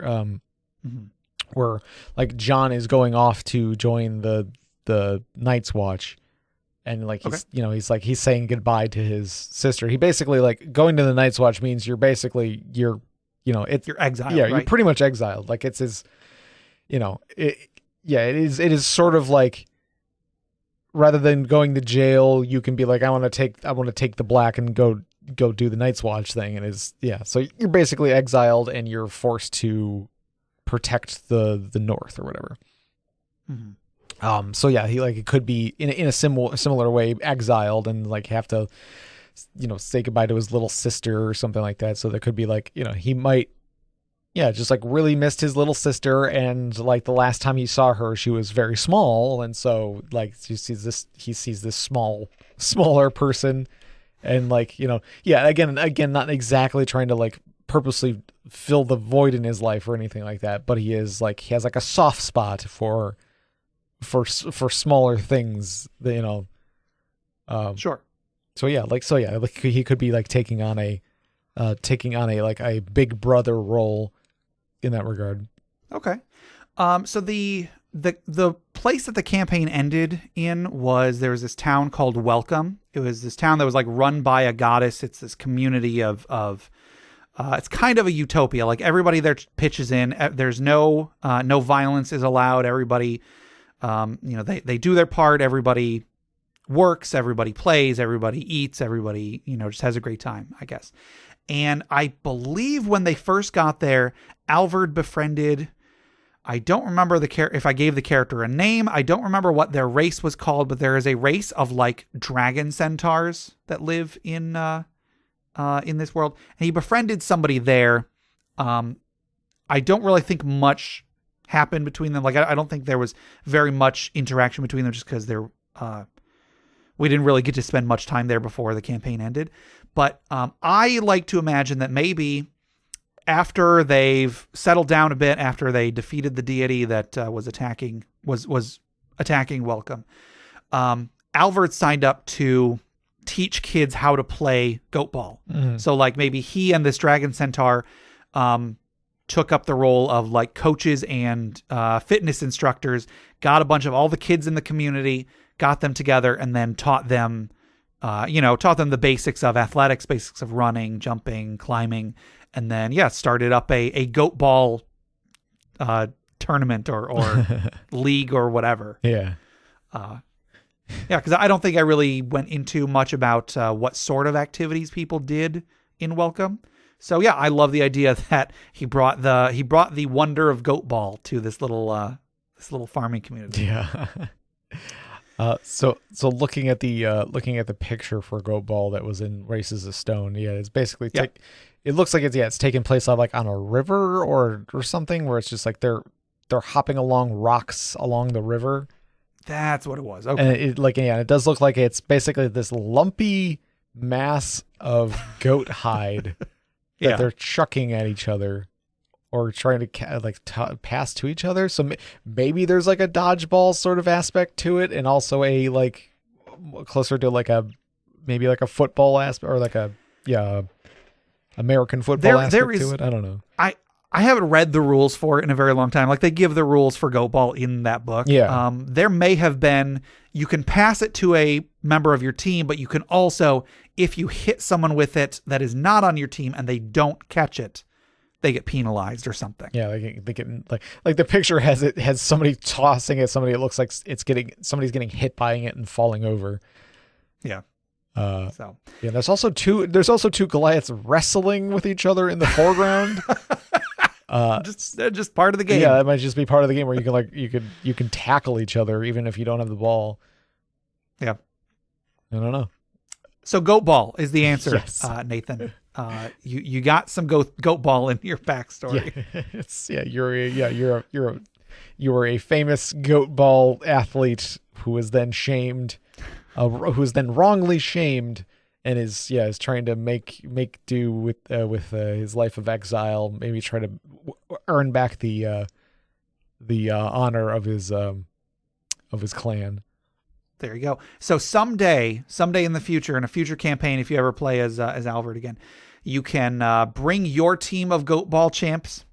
C: where like Jon is going off to join the Night's Watch, and like he's saying goodbye to his sister. He basically like going to the Night's Watch means you're exiled.
A: Yeah,
C: right? You're pretty much exiled. Like it's his, it is sort of like, rather than going to jail, you can be like, I want to take the black and go do the Night's Watch thing. And so you're basically exiled and you're forced to protect the North or whatever. So yeah, he like, it could be in a similar way exiled and like have to, say goodbye to his little sister or something like that. So there could be like, he might yeah, just like really missed his little sister, and like the last time he saw her, she was very small, and so like he sees this smaller person, and like, you know, yeah, again, not exactly trying to like purposely fill the void in his life or anything like that, but he has like a soft spot for smaller things that, you know.
A: Sure.
C: So yeah, like he could be like taking on a like a big brother role in that regard.
A: Okay. So the place that the campaign ended in was, there was this town called Welcome. It was this town that was like run by a goddess. It's this community of it's kind of a utopia. Like everybody there pitches in. There's no violence is allowed. Everybody, they do their part. Everybody works. Everybody plays. Everybody eats. Everybody, just has a great time, I guess. And I believe when they first got there, Alvard befriended, I don't remember if I gave the character a name. I don't remember what their race was called, but there is a race of like dragon centaurs that live in this world. And he befriended somebody there. I don't really think much happened between them. Like, I don't think there was very much interaction between them, just because we didn't really get to spend much time there before the campaign ended. But I like to imagine that maybe after they've settled down a bit, after they defeated the deity that was attacking Welcome, Alvard signed up to teach kids how to play goat ball. Mm-hmm. So like maybe he and this dragon centaur took up the role of like coaches and fitness instructors, got a bunch of all the kids in the community, got them together, and then taught them the basics of athletics, basics of running, jumping, climbing, and then, started up a goat ball tournament or league or whatever.
C: Yeah.
A: Because I don't think I really went into much about what sort of activities people did in Welcome. So yeah, I love the idea that he brought the wonder of goat ball to this little farming community.
C: Yeah. So looking at the picture for goat ball that was in Races of Stone, it's basically it looks like it's taking place on a river or something, where it's just like they're hopping along rocks along the river.
A: That's what it was. Okay.
C: And it does look like it's basically this lumpy mass of goat hide that they're chucking at each other or trying to pass to each other. So maybe there's like a dodgeball sort of aspect to it, and also a like closer to maybe a football aspect, or like a American football aspect to it. I don't know.
A: I haven't read the rules for it in a very long time. Like, they give the rules for goat ball in that book.
C: Yeah.
A: There may have been, you can pass it to a member of your team, but you can also, if you hit someone with it that is not on your team and they don't catch it, they get penalized or something.
C: Yeah, they get like the picture has somebody tossing at somebody. It looks like somebody's getting hit by it and falling over.
A: Yeah.
C: There's also two Goliaths wrestling with each other in the foreground.
A: Just part of the game.
C: Yeah, that might just be part of the game where you can tackle each other even if you don't have the ball.
A: Yeah. I
C: don't know.
A: So goat ball is the answer,
C: yes.
A: Nathan. You got some goat ball in your backstory.
C: You were a famous goat ball athlete who was then shamed, who was then wrongly shamed, and is trying to make do with his life of exile. Maybe try to earn back the honor of his clan.
A: There you go. So someday in the future, in a future campaign, if you ever play as Alvard again, you can bring your team of goat ball champs,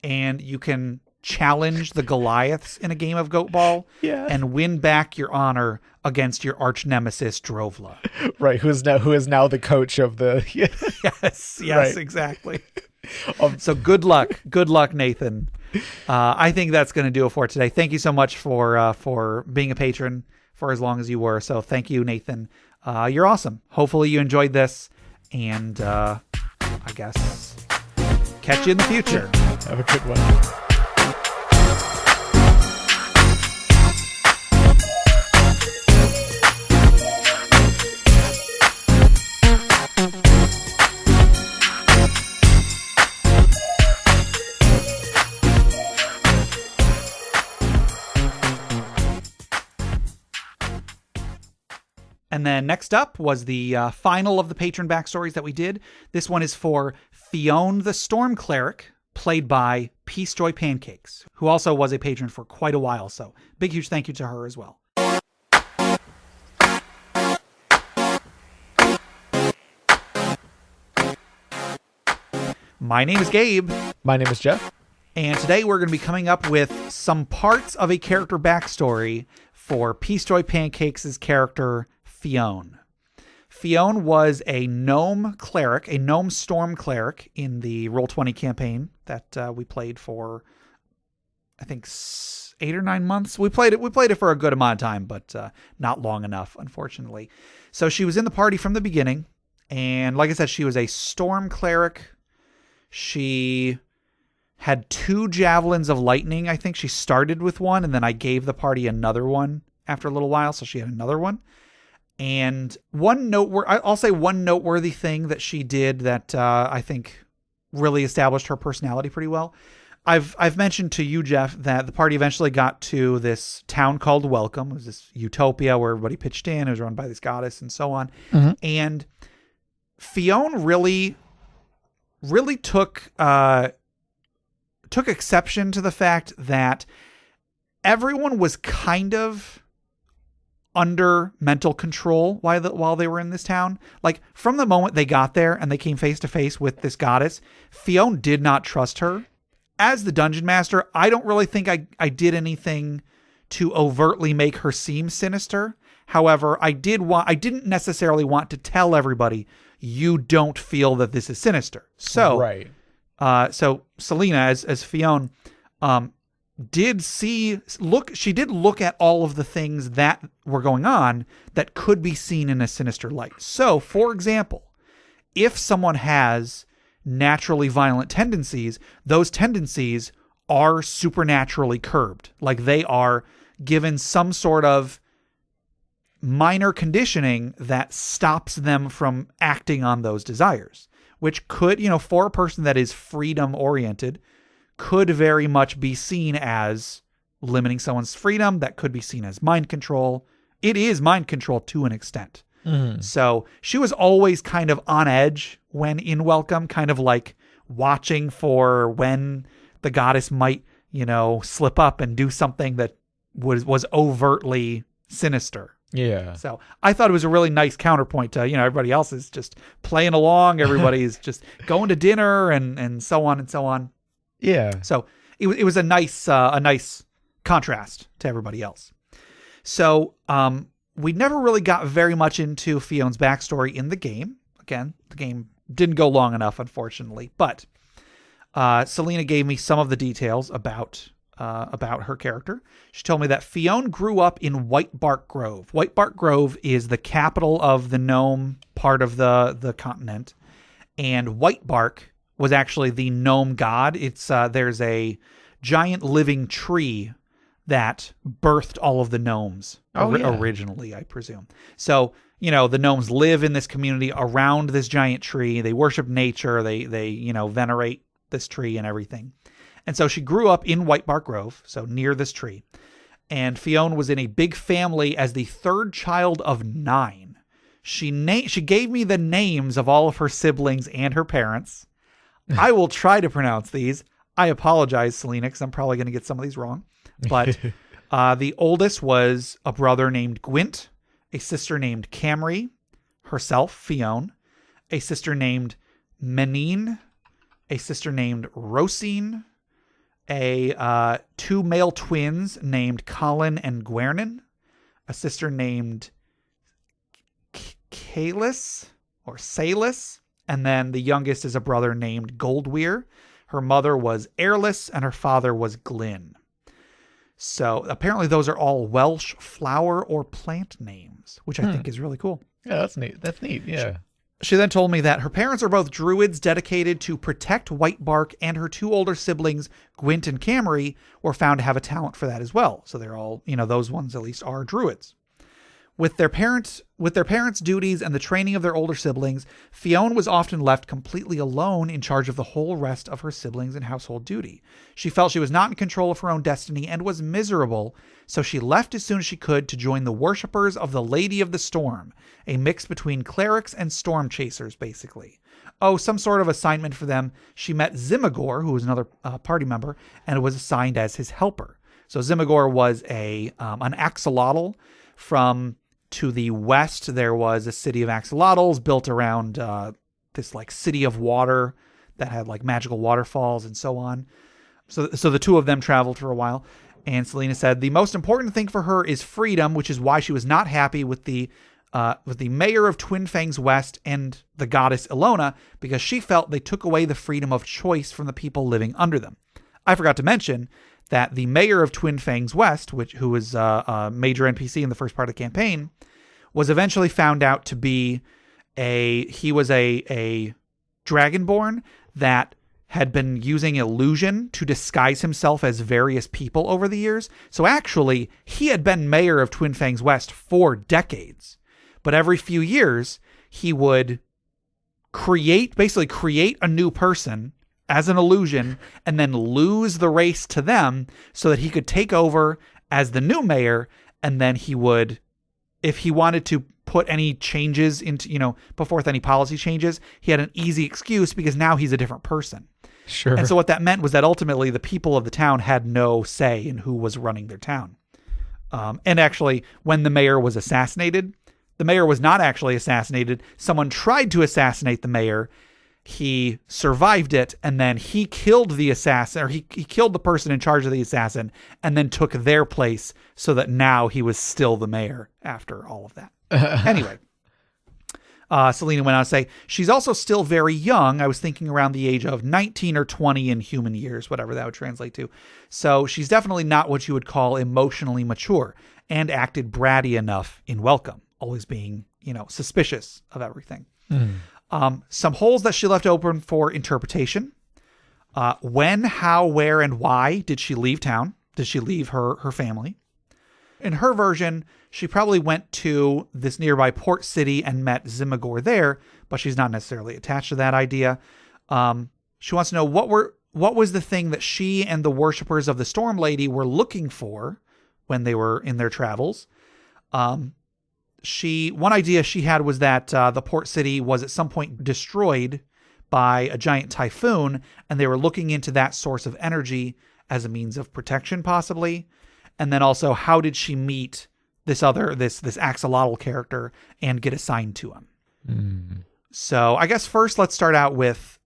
A: and you can challenge the Goliaths in a game of goat ball, and win back your honor against your arch nemesis Drovla.
C: Right, who is now the coach of the
A: Yes, right. Exactly. So good luck, Nathan. I think that's going to do it for today. Thank you so much for being a patron for as long as you were. So thank you, Nathan. You're awesome. Hopefully you enjoyed this, and I guess catch you in the future.
C: Have a good one.
A: And then next up was the final of the patron backstories that we did. This one is for Fiona the Storm Cleric, played by Peace Joy Pancakes, who also was a patron for quite a while. So big, huge thank you to her as well. My name is Gabe.
C: My name is Jeff.
A: And today we're going to be coming up with some parts of a character backstory for Peace Joy Pancakes' character, Fiona. Fiona was a gnome cleric, a gnome storm cleric in the Roll20 campaign that we played for, I think, 8 or 9 months. We played it for a good amount of time, but not long enough, unfortunately. So she was in the party from the beginning, and like I said, she was a storm cleric. She had 2 javelins of lightning. I think she started with one, and then I gave the party another one after a little while, so she had another one. And I'll say one noteworthy thing that she did that I think really established her personality pretty well. I've mentioned to you, Jeff, that the party eventually got to this town called Welcome. It was this utopia where everybody pitched in. It was run by this goddess and so on.
C: Mm-hmm.
A: And Fiona really took exception to the fact that everyone was kind of under mental control while they were in this town. Like, from the moment they got there and they came face to face with this goddess, Fiona did not trust her. As the dungeon master, I don't really think I did anything to overtly make her seem sinister. However, I didn't necessarily want to tell everybody, you don't feel that this is sinister. So,
C: right.
A: So Selena, as Fiona, she did look at all of the things that were going on that could be seen in a sinister light. So, for example, if someone has naturally violent tendencies, those tendencies are supernaturally curbed. Like, they are given some sort of minor conditioning that stops them from acting on those desires, which could, for a person that is freedom oriented, could very much be seen as limiting someone's freedom. That could be seen as mind control. It is mind control to an extent.
C: Mm-hmm.
A: So she was always kind of on edge when in Welcome, kind of like watching for when the goddess might, slip up and do something that was overtly sinister.
C: Yeah.
A: So I thought it was a really nice counterpoint to, everybody else is just playing along. Everybody's just going to dinner and so on and so on.
C: Yeah.
A: So it was a nice contrast to everybody else. So we never really got very much into Fiona's backstory in the game. Again, the game didn't go long enough, unfortunately. But Selena gave me some of the details about her character. She told me that Fiona grew up in White Bark Grove. White Bark Grove is the capital of the gnome part of the continent. And White Bark was actually the gnome god. It's there's a giant living tree that birthed all of the gnomes originally, I presume. So, the gnomes live in this community around this giant tree. They worship nature. They venerate this tree and everything. And so she grew up in White Bark Grove, so near this tree. And Fiona was in a big family as the 3rd child of 9. She gave me the names of all of her siblings and her parents. I will try to pronounce these. I apologize, Selena, because I'm probably going to get some of these wrong. But the oldest was a brother named Gwent, a sister named Camry, herself, Fiona, a sister named Menine, a sister named Rosine, 2 male twins named Colin and Gwernan, a sister named Kalis or Salis, and then the youngest is a brother named Goldweir. Her mother was Airless and her father was Glyn. So apparently those are all Welsh flower or plant names, which I think is really cool.
C: Yeah, that's neat. That's neat. Yeah.
A: She then told me that her parents are both druids dedicated to protect White Bark, and her 2 older siblings, Gwent and Camry, were found to have a talent for that as well. So they're all, those ones at least are druids. With their parents' duties and the training of their older siblings, Fiona was often left completely alone in charge of the whole rest of her siblings and household duty. She felt she was not in control of her own destiny and was miserable, so she left as soon as she could to join the worshippers of the Lady of the Storm, a mix between clerics and storm chasers, basically. Oh, some sort of assignment for them. She met Zimagor, who was another party member, and was assigned as his helper. So Zimagor was an axolotl. From to the west, there was a city of axolotls built around this like city of water that had like magical waterfalls and so on. So the two of them traveled for a while. And Selena said the most important thing for her is freedom, which is why she was not happy with the mayor of Twin Fangs West and the goddess Ilona, because she felt they took away the freedom of choice from the people living under them. I forgot to mention that the mayor of Twin Fangs West, who was a major NPC in the first part of the campaign, was eventually found out to be a dragonborn that had been using illusion to disguise himself as various people over the years. So actually, he had been mayor of Twin Fangs West for decades. But every few years, he would create a new person as an illusion and then lose the race to them so that he could take over as the new mayor. And then he would, if he wanted to put any changes into, put forth any policy changes, he had an easy excuse because now he's a different person.
C: Sure.
A: And so what that meant was that ultimately the people of the town had no say in who was running their town. And actually, when the mayor was assassinated, the mayor was not actually assassinated. Someone tried to assassinate the mayor. He survived it, and then he killed the assassin, or he killed the person in charge of the assassin, and then took their place so that now he was still the mayor after all of that. Anyway. Selena went on to say, she's also still very young. I was thinking around the age of 19 or 20 in human years, whatever that would translate to. So she's definitely not what you would call emotionally mature, and acted bratty enough in Welcome, always being, suspicious of everything. Some holes that she left open for interpretation. When, how, where, and why did she leave town? Did she leave her family? In her version, she probably went to this nearby port city and met Zimagor there, but she's not necessarily attached to that idea. She wants to know what was the thing that she and the worshippers of the Storm Lady were looking for when they were in their travels. One idea she had was that the port city was at some point destroyed by a giant typhoon, and they were looking into that source of energy as a means of protection, possibly. And then also, how did she meet this axolotl character and get assigned to him? So I guess first let's start out with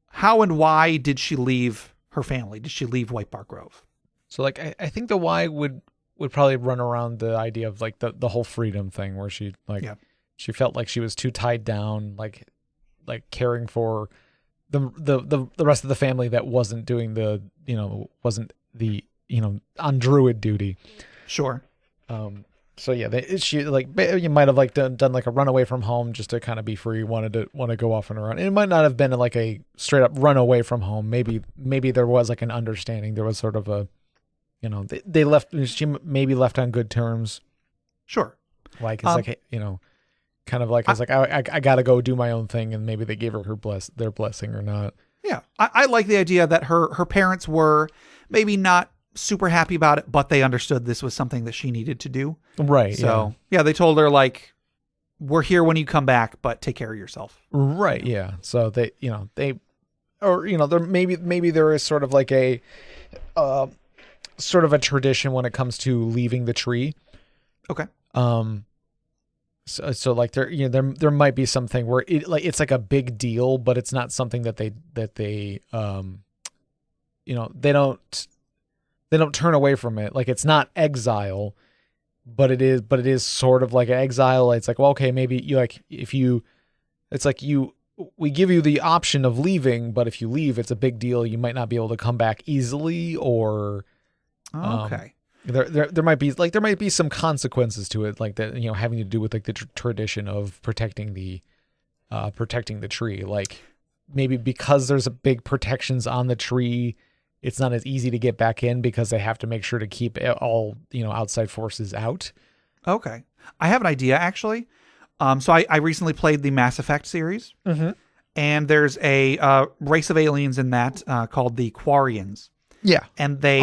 A: how and why did she leave her family? Did she leave White Bark Grove?
C: So I think the why would probably run around the idea of the whole freedom thing, where she she felt like she was too tied down, like caring for the rest of the family that wasn't doing wasn't on druid duty.
A: Sure.
C: So yeah, she you might have done like a run away from home just to kind of be free. Want to go off on her own. It might not have been like a straight up run away from home. Maybe there was like an understanding. There was sort of a, they left. She maybe left on good terms.
A: Sure.
C: Like it's kind of like I got to go do my own thing, and maybe they gave her their blessing or not.
A: Yeah, I like the idea that her parents were maybe not super happy about it, but they understood this was something that she needed to do.
C: Right.
A: So yeah, they told her we're here when you come back, but take care of yourself.
C: Right. Yeah. So there maybe there is sort of like a sort of a tradition when it comes to leaving the tree.
A: Okay.
C: So like there might be something where it's like a big deal, but it's not something that they they don't turn away from it. Like it's not exile, but it is sort of like exile. It's like, well, okay, maybe we give you the option of leaving, but if you leave, it's a big deal. You might not be able to come back easily, or
A: okay.
C: There might be some consequences to it, like that, having to do with like the tradition of protecting the tree. Like maybe because there's a big protections on the tree, it's not as easy to get back in because they have to make sure to keep all outside forces out.
A: Okay, I have an idea actually. So I recently played the Mass Effect series, and there's a race of aliens in that called the Quarians.
C: Yeah,
A: and they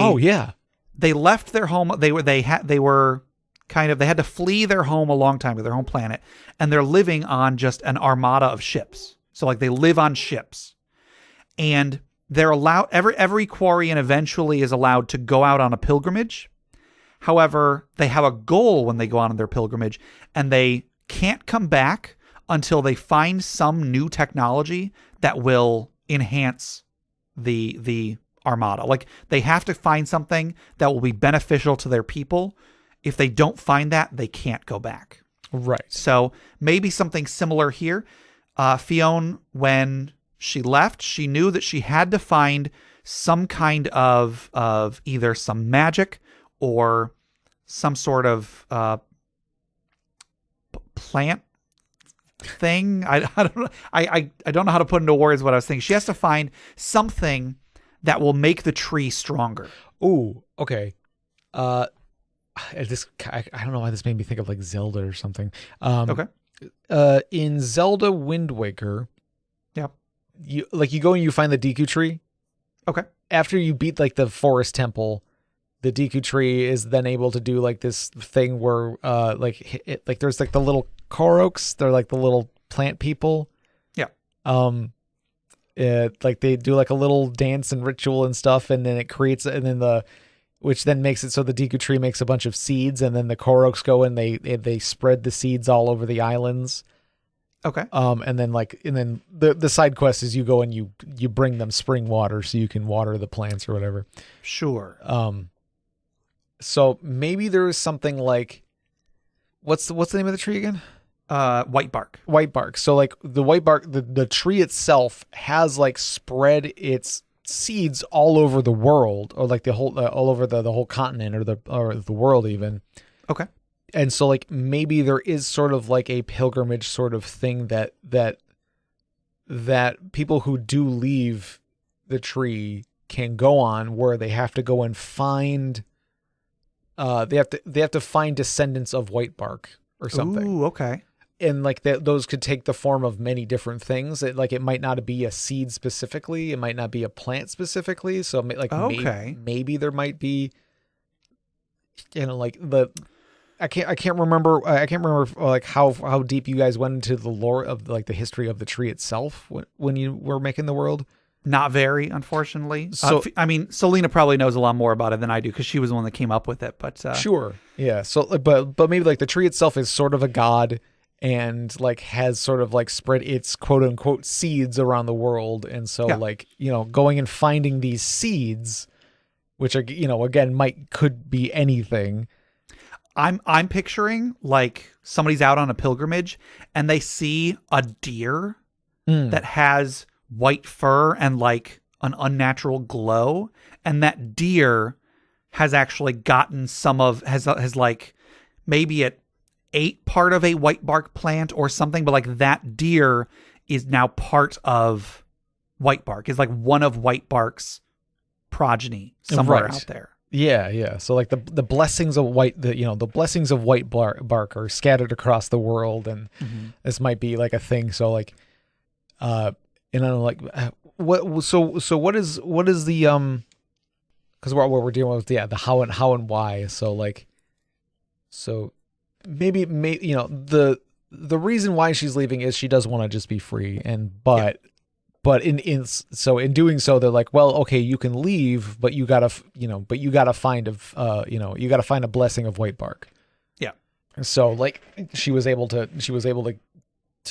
A: they left their home. They had to flee their home a long time ago, their home planet, and they're living on just an armada of ships. So like they live on ships, and they're allowed every Quarian eventually is allowed to go out on a pilgrimage. However, they have a goal when they go on their pilgrimage, and they can't come back until they find some new technology that will enhance the armada. Like they have to find something that will be beneficial to their people. If they don't find that, they can't go back.
C: Right.
A: So maybe something similar here. Fiona, when she left, she knew that she had to find some kind of either some magic or some sort of plant thing. I don't know. I don't know how to put into words what I was thinking. She has to find something that will make the tree stronger.
C: Ooh, okay. I don't know why this made me think of like Zelda or something.
A: Okay.
C: In Zelda Wind Waker,
A: yeah,
C: you go and you find the Deku tree.
A: Okay.
C: After you beat like the forest temple, the Deku tree is then able to do like this thing where like there's like the little Koroks, they're like the little plant people.
A: Yeah.
C: Like they do like a little dance and ritual and stuff, and then it creates, and then which then makes it so the Deku tree makes a bunch of seeds, and then the Koroks go and they spread the seeds all over the islands.
A: Okay.
C: And then the side quest is you go and you bring them spring water so you can water the plants or whatever.
A: Sure.
C: So maybe there is something like, what's the name of the tree again?
A: White bark.
C: White bark. So like the white bark, the tree itself has like spread its seeds all over the world, or like the whole all over the whole continent or the world even.
A: Okay.
C: And so like maybe there is sort of like a pilgrimage sort of thing that people who do leave the tree can go on, where they have to go and find they have to find descendants of white bark or something.
A: Ooh, okay.
C: And like those could take the form of many different things. It might not be a seed specifically. It might not be a plant specifically. So like maybe there might be, like I can't remember like how deep you guys went into the lore of like the history of the tree itself when you were making the world.
A: Not very, unfortunately.
C: So
A: I mean, Selena probably knows a lot more about it than I do because she was the one that came up with it. But
C: sure, yeah. So but maybe like the tree itself is sort of a god, and like has sort of like spread its quote unquote seeds around the world. And so like, going and finding these seeds, which are, again, could be anything.
A: I'm picturing like somebody's out on a pilgrimage and they see a deer that has white fur and like an unnatural glow. And that deer has actually gotten has like maybe it ate part of a white bark plant or something, but like that deer is now part of white bark, is like one of white bark's progeny somewhere out there.
C: Yeah. So like the blessings of white bark are scattered across the world, and this might be like a thing. So like, what is the because what we're dealing with the how and why. So maybe the reason why she's leaving is she does want to just be free, but in doing so they're like, well, okay, you can leave, but you gotta find a blessing of white bark.
A: Yeah.
C: So like she was able to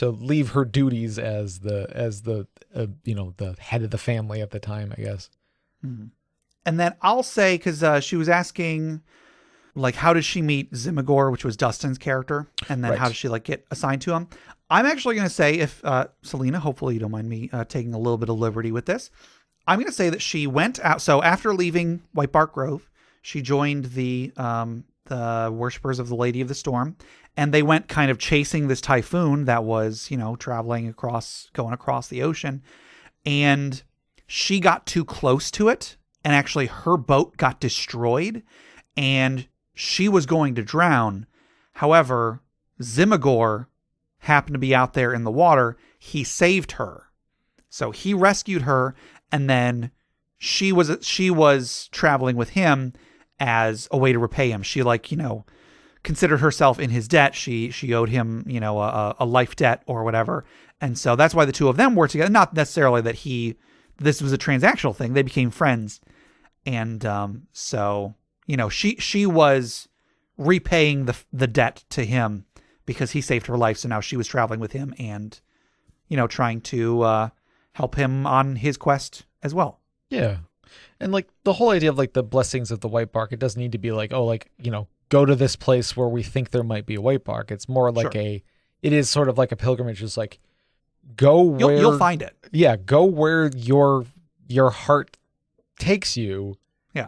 C: leave her duties as the the head of the family at the time, I guess.
A: Mm-hmm. And then I'll say, because she was asking, like, how did she meet Zimagor, which was Dustin's character, and then how did she like get assigned to him? I'm actually going to say, if Selena, hopefully you don't mind me taking a little bit of liberty with this, I'm going to say that she went out. So after leaving White Bark Grove, she joined the Worshippers of the Lady of the Storm, and they went kind of chasing this typhoon that was, going across the ocean, and she got too close to it, and actually her boat got destroyed, and she was going to drown. However, Zimagor happened to be out there in the water. He saved her. So he rescued her, and then she was traveling with him, as a way to repay him. She considered herself in his debt. She owed him, a life debt or whatever. And so that's why the two of them were together. Not necessarily that this was a transactional thing. They became friends. And so, she was repaying the debt to him because he saved her life. So now she was traveling with him and, trying to help him on his quest as well.
C: Yeah. And the whole idea of the blessings of the white bark, it doesn't need to be go to this place where we think there might be a white bark. It's more like it is sort of like a pilgrimage. It's go where
A: you'll find it.
C: Yeah. Go where your heart takes you.
A: Yeah.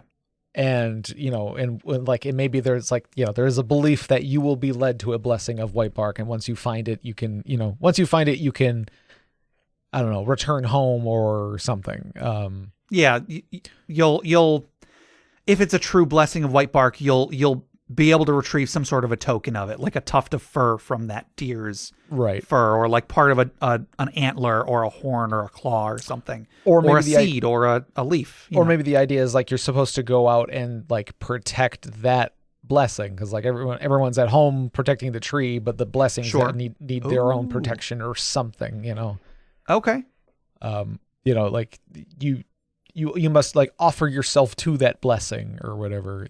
C: And, and maybe there's there is a belief that you will be led to a blessing of white bark. And once you find it, you can, I don't know, return home or something.
A: Yeah. You'll, if it's a true blessing of white bark, you'll be able to retrieve some sort of a token of it, like a tuft of fur from that deer's fur, or part of an antler or a horn or a claw or something, or a seed or a leaf.
C: Or maybe the idea is you're supposed to go out and protect that blessing, because everyone's at home protecting the tree, but the blessings that need their own protection or something.
A: Okay.
C: You must offer yourself to that blessing or whatever,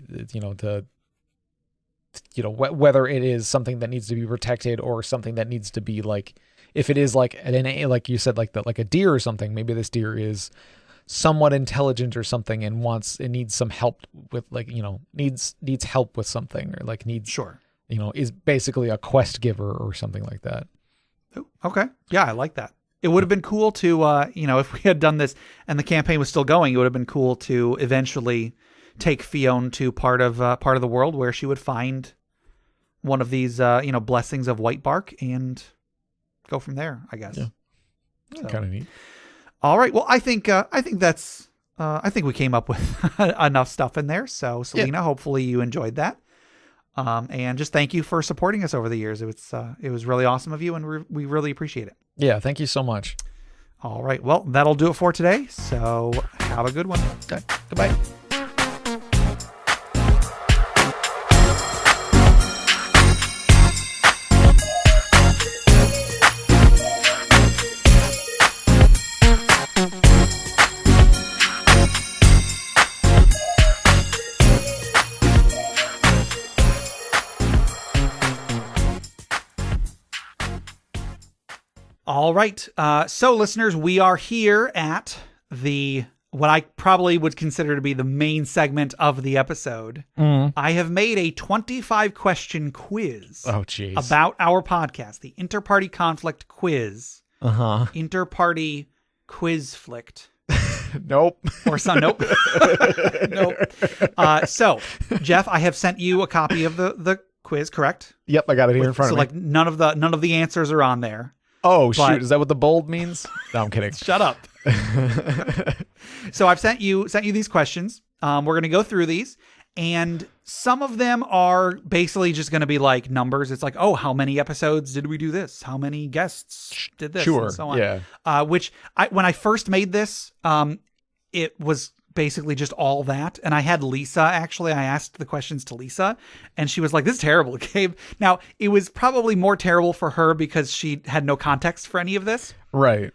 C: whether it is something that needs to be protected or something that needs to be if it is like you said, like a deer or something, maybe this deer is somewhat intelligent or something and needs some help with needs help with something, or is basically a quest giver or something like that.
A: Okay. Yeah, I like that. It would have been cool to, if we had done this and the campaign was still going, it would have been cool to eventually take Fiona to part of the world where she would find one of these, blessings of white bark and go from there, I guess.
C: Yeah.
A: So,
C: kind of neat.
A: All right. Well, I think that's, I think we came up with enough stuff in there. So Selena, hopefully you enjoyed that. And just thank you for supporting us over the years. It was really awesome of you, and we really appreciate it.
C: Yeah, thank you so much.
A: All right, well, that'll do it for today. So have a good one.
C: Okay, goodbye.
A: All right. So listeners, we are here at what I probably would consider to be the main segment of the episode. I have made a 25 question quiz about our podcast, the Interparty Conflict Quiz. Interparty Quiz Flicked.
C: Nope.
A: Or some, nope. Nope. So, Jeff, I have sent you a copy of the quiz, correct?
C: Yep, I got it here in front of me.
A: So none of the answers are on there.
C: Oh, shoot. Is that what the bold means? No, I'm kidding.
A: Shut up. So I've sent you these questions. We're going to go through these, and some of them are basically just going to be numbers. It's how many episodes did we do this? How many guests did this?
C: Sure.
A: And so on.
C: Yeah.
A: Which when I first made this, it was basically just all that. And I had Lisa, actually, I asked the questions to Lisa, and she was like, this is terrible, Gabe. Now, it was probably more terrible for her because she had no context for any of this.
C: Right.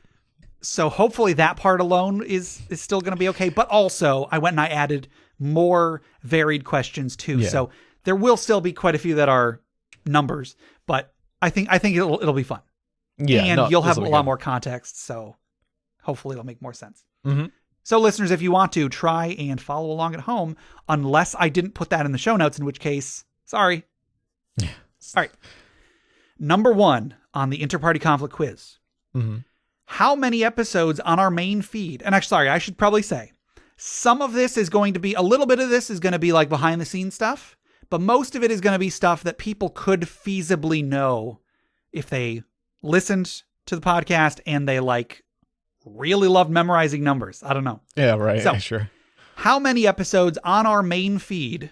A: So hopefully that part alone is still going to be okay. But also, I went and I added more varied questions too. Yeah. So there will still be quite a few that are numbers, but I think it'll be fun.
C: Yeah.
A: And you'll have a lot more context. So hopefully it'll make more sense.
C: Mm-hmm.
A: So listeners, if you want to try and follow along at home, unless I didn't put that in the show notes, in which case, sorry.
C: Yeah.
A: All right. Number 1 on the Interparty Conflict Quiz.
C: Mm-hmm.
A: How many episodes on our main feed? And actually, sorry, I should probably say, some of this is going to be, a little bit of this is going to be behind the scenes stuff, but most of it is going to be stuff that people could feasibly know if they listened to the podcast and they really loved memorizing numbers. I don't know.
C: Yeah, right.
A: So,
C: sure.
A: How many episodes on our main feed,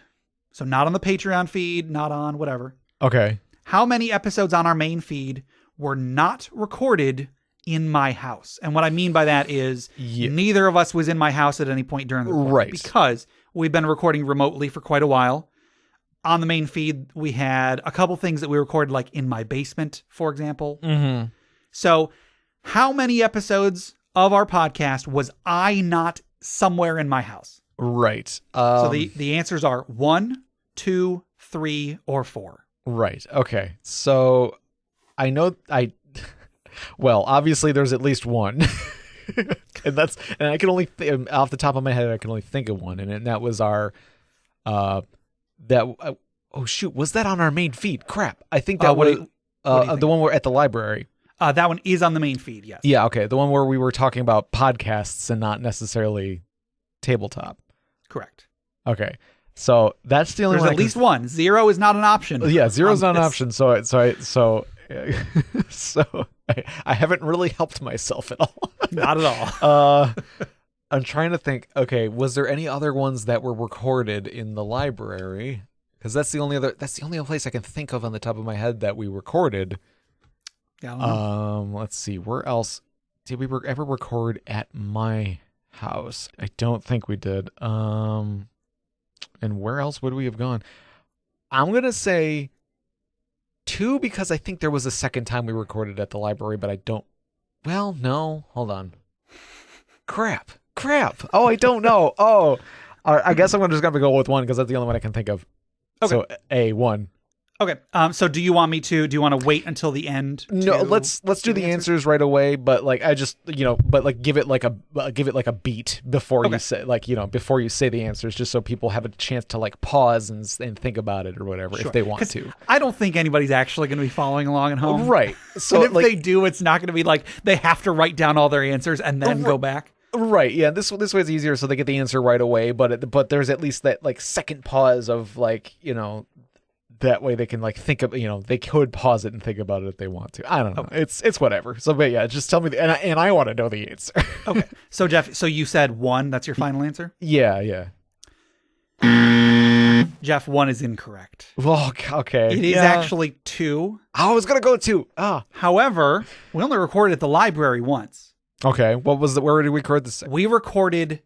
A: so not on the Patreon feed, not on whatever.
C: Okay.
A: How many episodes on our main feed were not recorded in my house? And what I mean by that is neither of us was in my house at any point during the recording.
C: Right.
A: Because we've been recording remotely for quite a while. On the main feed, we had a couple things that we recorded, like in my basement, for example.
C: Mm-hmm.
A: So how many episodes of our podcast was I not somewhere in my house?
C: Right.
A: So the answers are 1, 2, 3, or 4.
C: Right. Okay. So I know well, obviously there's at least one. and I can only off the top of my head I can only think of one, and that was our oh shoot, was that on our main feed? Crap. I think that was the one we're at the library.
A: That one is on the main feed, yes.
C: Yeah, okay. The one where we were talking about podcasts and not necessarily tabletop.
A: Correct.
C: Okay. So that's the only
A: There's
C: one.
A: At least one. 0 is not an option.
C: Yeah, 0 is not an option. So I haven't really helped myself at all.
A: Not at all.
C: I'm trying to think. Okay, was there any other ones that were recorded in the library? Because that's the only other place I can think of on the top of my head that we recorded.
A: Yeah.
C: Let's see. Where else did we ever record at my house? I don't think we did. And where else would we have gone? I'm gonna say 2 because I think there was a second time we recorded at the library, but I don't. Well, no. Hold on. Crap. Oh, I don't know. Oh, I guess I'm just gonna go with 1 because that's the only one I can think of.
A: Okay.
C: So A1.
A: Okay. So do you want to wait until the end?
C: No, let's do the answers right away. But like, I just, give it like a beat before you say, before you say the answers, just so people have a chance to like pause and think about it or whatever if they want to.
A: I don't think anybody's actually going to be following along at home.
C: Right.
A: So if they do, it's not going to be like they have to write down all their answers and then go back.
C: Right. Yeah. This way is easier, so they get the answer right away. But there's at least that like second pause of that way they can like think of, they could pause it and think about it if they want to. I don't know. Okay. It's whatever. So, but yeah, just tell me and I want to know the answer.
A: Okay. So Jeff, you said 1, that's your final answer?
C: Yeah.
A: Jeff, 1 is incorrect.
C: Well, okay.
A: It is actually 2.
C: I was going to go 2.
A: However, we only recorded at the library once.
C: Okay. Where did we record this?
A: We recorded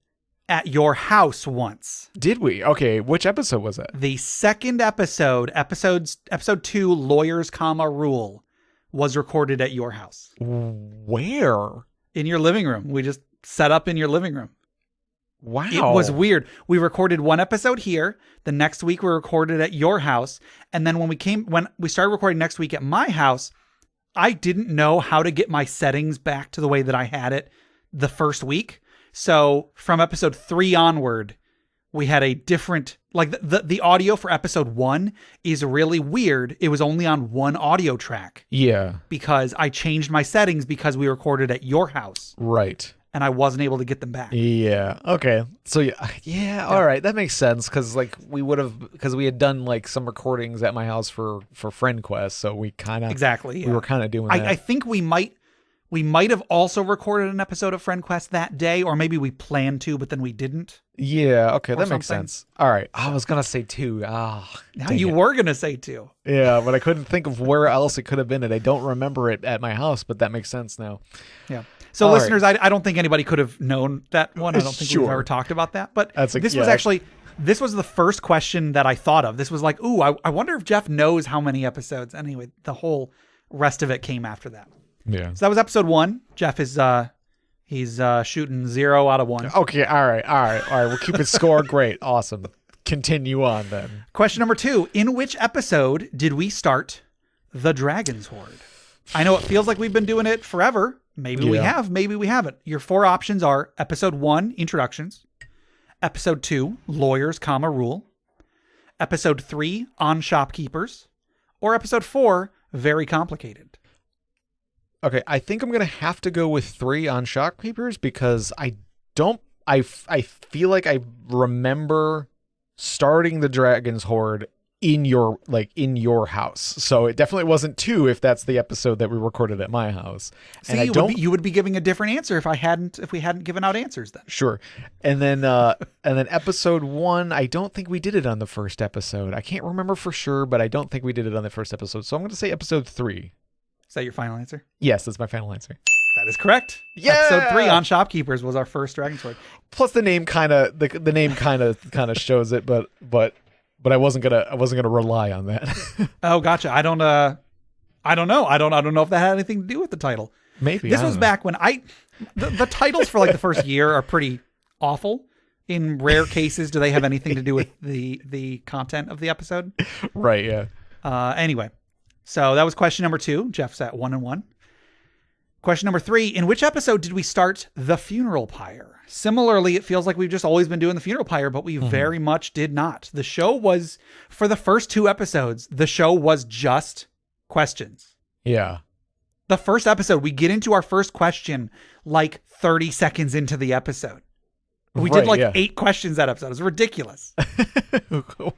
A: at your house once.
C: Did we? Okay. Which episode was it?
A: The second episode 2, Lawyers, Rule, was recorded at your house.
C: Where?
A: In your living room. We just set up in your living room.
C: Wow.
A: It was weird. We recorded one episode here. The next week we recorded at your house. And then when we started recording next week at my house, I didn't know how to get my settings back to the way that I had it the first week. So from episode 3 onward, we had a different, like the audio for episode 1 is really weird. It was only on one audio track.
C: Yeah.
A: Because I changed my settings because we recorded at your house.
C: Right.
A: And I wasn't able to get them back.
C: Yeah. Okay. So yeah. All right. That makes sense. Cause we had done like some recordings at my house for FriendQuest. So we kind of,
A: exactly. Yeah.
C: We were kind of doing that.
A: I think we might have also recorded an episode of FriendQuest that day, or maybe we planned to, but then we didn't.
C: Yeah, okay, that makes sense. All right, I was going to say 2.
A: Now you were going to say 2.
C: Yeah, but I couldn't think of where else it could have been, and I don't remember it at my house, but that makes sense now.
A: Yeah. So all listeners, right. I don't think anybody could have known that one. I don't think we've ever talked about that. But this was the first question that I thought of. This was like, ooh, I wonder if Jeff knows how many episodes. Anyway, the whole rest of it came after that.
C: Yeah.
A: So that was episode 1. Jeff is he's shooting 0 out of 1.
C: Okay. All right. We'll keep it score. Great. Awesome. Continue on then.
A: Question number 2. In which episode did we start the Dragon's Horde? I know it feels like we've been doing it forever. Maybe we have, maybe we haven't. Your 4 options are episode 1, introductions. Episode 2, lawyers, rule. Episode 3, on shopkeepers. Or episode 4, very complicated.
C: Okay, I think I'm going to have to go with 3 on shopkeepers because I feel like I remember starting the Dragon's Horde in your house. So it definitely wasn't 2 if that's the episode that we recorded at my house.
A: See,
C: and
A: you would be giving a different answer if we hadn't given out answers then.
C: Sure. And then episode 1, I don't think we did it on the first episode. I can't remember for sure, but I don't think we did it on the first episode. So I'm going to say episode 3.
A: Is that your final answer?
C: Yes, that's my final answer.
A: That is correct.
C: Yeah!
A: Episode 3 on Shopkeepers was our first Dragon Sword.
C: Plus the name kind of the name kind of shows it, but I wasn't gonna rely on that.
A: Oh, gotcha. I don't know. I don't know if that had anything to do with the title.
C: Maybe
A: this was back when the titles for like the first year are pretty awful. In rare cases, do they have anything to do with the content of the episode?
C: Right. Yeah.
A: Anyway, so that was question number 2. Jeff's at 1-1. Question number 3. In which episode did we start the funeral pyre? Similarly, it feels like we've just always been doing the funeral pyre, but we very much did not. The show was, for the first 2 episodes, the show was just questions.
C: Yeah.
A: The first episode, we get into our first question like 30 seconds into the episode. We did 8 questions that episode. It was ridiculous.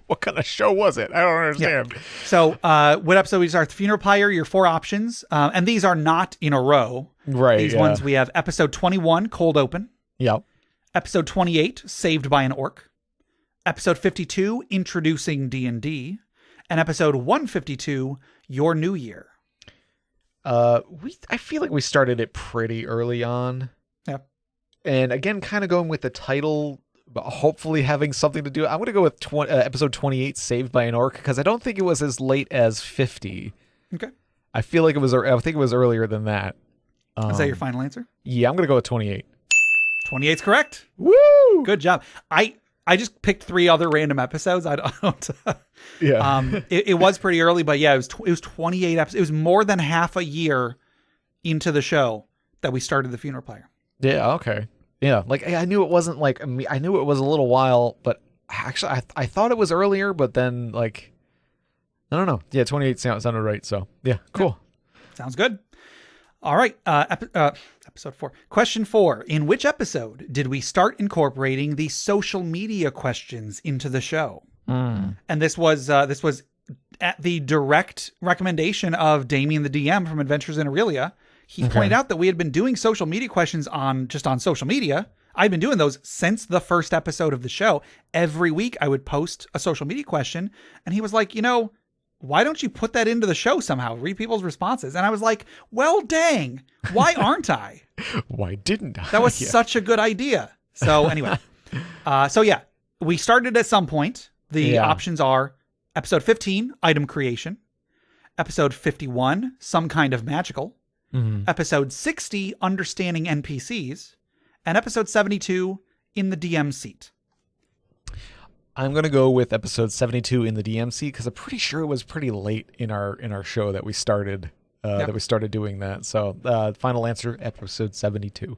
C: What kind of show was it? I don't understand.
A: Yeah. So what episode we start? The funeral pyre, your 4 options. And these are not in a row.
C: Right.
A: These ones we have episode 21, Cold Open.
C: Yep.
A: Episode 28, Saved by an Orc. Episode 52, Introducing D&D. And episode 152, Your New Year.
C: I feel like we started it pretty early on.
A: Yeah.
C: And again, kind of going with the title, but hopefully having something to do. I'm going to go with episode 28, Saved by an Orc, because I don't think it was as late as 50.
A: Okay.
C: I feel like I think it was earlier than that.
A: Is that your final answer?
C: Yeah, I'm going to go with 28.
A: 28's correct.
C: Woo!
A: Good job. I just picked 3 other random episodes. I don't.
C: Yeah.
A: It was pretty early, but yeah, it was 28 episodes. It was more than half a year into the show that we started the funeral pyre.
C: Yeah. Okay. Yeah. Like I knew it wasn't like I knew it was a little while, but actually I thought it was earlier, but then like I don't know. Yeah, 28 sounded right. So yeah, cool.
A: Yeah. Sounds good. All right. Episode 4. Question 4. In which episode did we start incorporating the social media questions into the show? And this was at the direct recommendation of Damien the DM from Adventures in Aurelia. He pointed out that we had been doing social media questions on social media. I'd been doing those since the first episode of the show. Every week I would post a social media question, and he was like, why don't you put that into the show somehow? Read people's responses. And I was like, well, dang, why aren't I?
C: Why didn't I?
A: That was such a good idea. So anyway, we started at some point. The options are episode 15, item creation. Episode 51, some kind of magical. Episode 60, understanding NPCs. And episode 72, in the DM seat.
C: I'm going to go with episode 72 in the DMC because I'm pretty sure it was pretty late in our show that we started doing that. So final answer, episode 72.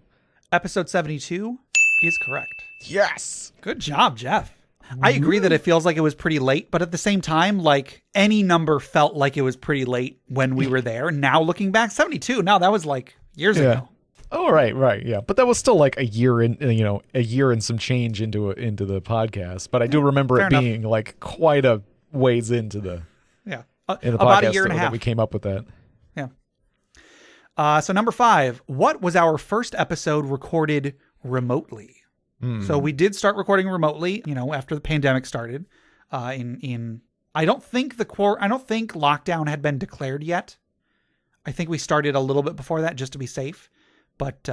A: Episode 72 is correct.
C: Yes.
A: Good job, Jeff. I agree that it feels like it was pretty late, but at the same time, like any number felt like it was pretty late when we were there. Now looking back, 72, now that was like years ago.
C: Oh, right, yeah. But that was still like a year and some change into the podcast. But I do remember it being like quite a ways into the
A: about a year and a half
C: that we came up with that.
A: Yeah. So number 5, what was our first episode recorded remotely? So we did start recording remotely, after the pandemic started. I don't think lockdown had been declared yet. I think we started a little bit before that just to be safe. But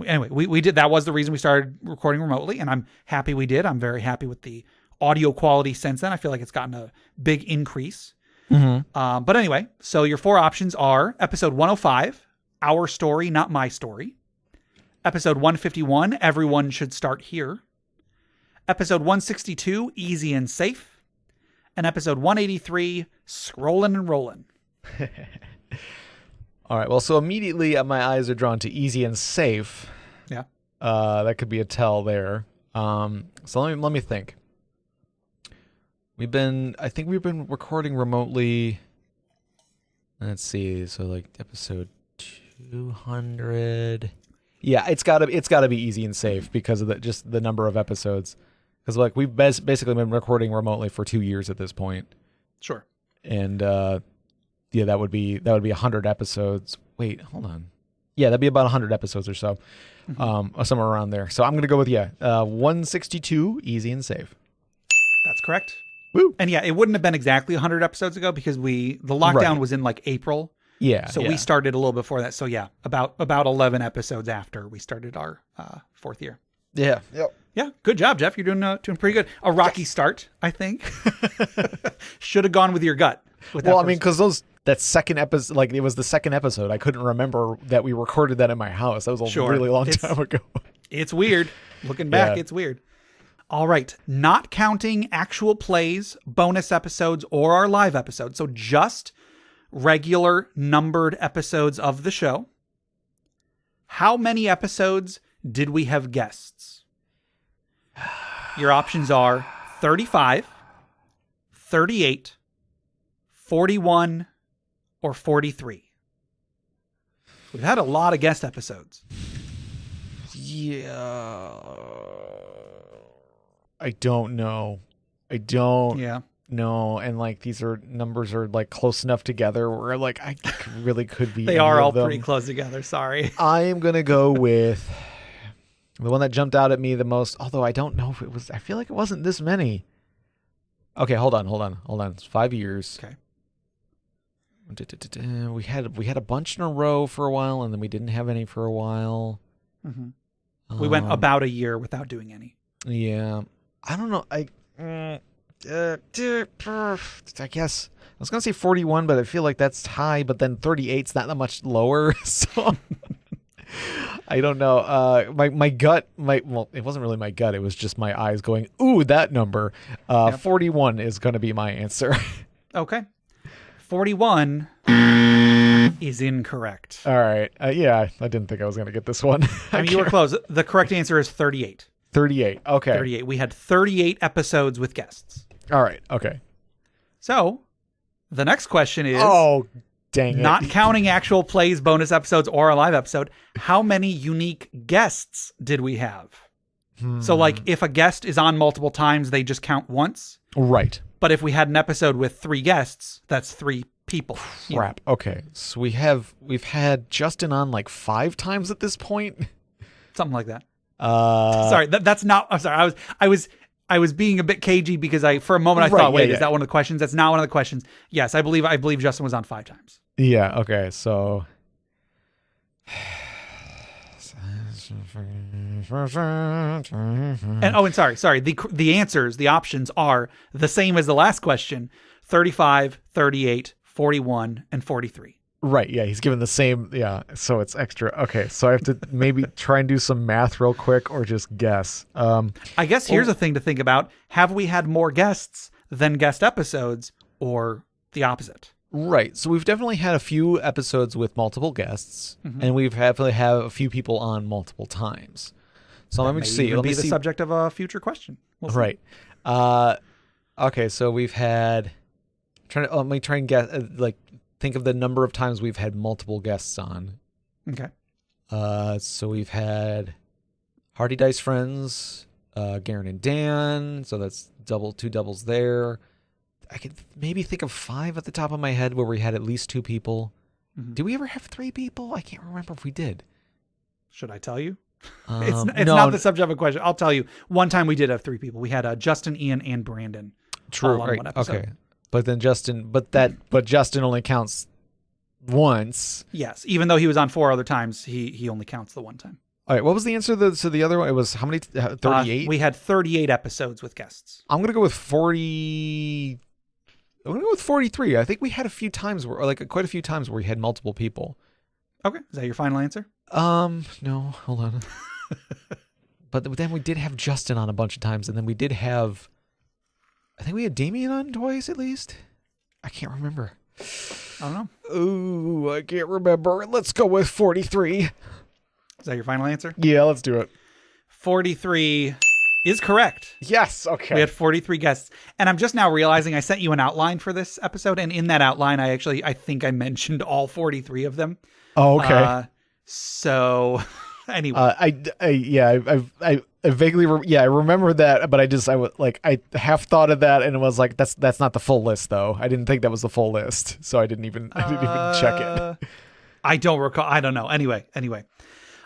A: anyway, we did. That was the reason we started recording remotely, and I'm happy we did. I'm very happy with the audio quality since then. I feel like it's gotten a big increase. But anyway, so your 4 options are episode 105, Our Story, Not My Story. Episode 151, Everyone Should Start Here. Episode 162, Easy and Safe. And episode 183, Scrollin' and Rollin'.
C: All right. Well, so immediately my eyes are drawn to easy and safe.
A: Yeah.
C: That could be a tell there. So let me think. I think we've been recording remotely. Let's see. So like episode 200. Yeah, it's gotta be easy and safe because of just the number of episodes. Because like we've basically been recording remotely for 2 years at this point.
A: Sure.
C: And that would be 100 episodes. Wait, hold on. Yeah, that'd be about 100 episodes or so, or somewhere around there. So I'm gonna go with 162, easy and safe.
A: That's correct.
C: Woo!
A: And yeah, it wouldn't have been exactly 100 episodes ago because the lockdown was in like April.
C: Yeah.
A: So we started a little before that. So yeah, about 11 episodes after we started our 4th year.
C: Yeah. Yep.
A: Yeah. Good job, Jeff. You're doing pretty good. A rocky start, I think. Should have gone with your gut.
C: Well, I mean, because that second episode, like it was the second episode. I couldn't remember that we recorded that in my house. That was a really long time ago.
A: It's weird. Looking back, it's weird. All right. Not counting actual plays, bonus episodes, or our live episodes. So just regular numbered episodes of the show. How many episodes did we have guests? Your options are 35, 38, 41, or 43. We've had a lot of guest episodes.
C: Yeah. I don't know. I don't know. And like these numbers are like close enough together where like I really could be.
A: They are all pretty close together. Sorry.
C: I am going to go with the one that jumped out at me the most, although I don't know if it was, I feel like it wasn't this many. Okay, hold on. It's 5 years.
A: Okay.
C: We had a bunch in a row for a while, and then we didn't have any for a while.
A: Mm-hmm. We went about a year without doing any.
C: Yeah. I don't know. I guess I was going to say 41, but I feel like that's high, but then 38's not that much lower. So I don't know. My gut, well, it wasn't really my gut. It was just my eyes going, ooh, that number. 41 is going to be my answer.
A: Okay. 41 is incorrect.
C: All right. Yeah, I didn't think I was going to get this one.
A: I mean, you were close. The correct answer is 38.
C: 38. Okay.
A: 38. We had 38 episodes with guests.
C: All right. Okay.
A: So the next question is,
C: oh, dang it.
A: Not counting actual plays, bonus episodes, or a live episode, how many unique guests did we have? So like if a guest is on multiple times, they just count once.
C: Right.
A: But if we had an episode with 3 guests, that's 3 people.
C: Crap. Okay. So we've had Justin on like 5 times at this point.
A: Something like that. Sorry, that's not. I'm sorry. I was being a bit cagey because for a moment I thought, wait, is that one of the questions? That's not one of the questions. Yes, I believe Justin was on 5 times.
C: Yeah. Okay. So.
A: And sorry. The answers, the options are the same as the last question: 35, 38, 41, and 43.
C: Right, yeah, he's given the same, so it's extra. Okay, so I have to maybe try and do some math real quick or just guess.
A: I guess here's a thing to think about. Have we had more guests than guest episodes, or the opposite?
C: Right, so we've definitely had a few episodes with multiple guests, and we've definitely had a few people on multiple times. So let me see.
A: Let me see the subject of a future question.
C: Right. Okay, so we've had... let me try and guess, think of the number of times we've had multiple guests on.
A: Okay.
C: So we've had Hardy Dice Friends, Garen and Dan. So that's 2 doubles there. I could maybe think of 5 at the top of my head where we had at least 2 people. Mm-hmm. Did we ever have 3 people? I can't remember if we did.
A: Should I tell you? It's not the subject of a question. I'll tell you. One time we did have 3 people. We had Justin, Ian, and Brandon.
C: True.
A: All on one episode.
C: Okay. But then Justin only counts once.
A: Yes, even though he was on 4 other times, he only counts the one time.
C: All right, what was the answer to the other one? It was how many? 38?
A: We had 38 episodes with guests.
C: I'm going to go with 40. I'm going to go with 43. I think we had a few times quite a few times where we had multiple people.
A: Okay, is that your final answer?
C: No, hold on. But then we did have Justin on a bunch of times, and then we did have, I think we had Damien on twice at least. I can't remember.
A: I don't know.
C: Ooh, I can't remember. Let's go with 43.
A: Is that your final answer?
C: Yeah, let's do it.
A: 43 is correct.
C: Yes, okay.
A: We had 43 guests. And I'm just now realizing I sent you an outline for this episode, and in that outline I think I mentioned all 43 of them.
C: Oh, okay.
A: So anyway.
C: I vaguely I remember that, but I half thought of that, and it was like that's not the full list though. I didn't think that was the full list, so I didn't even check it.
A: I don't recall. I don't know. Anyway.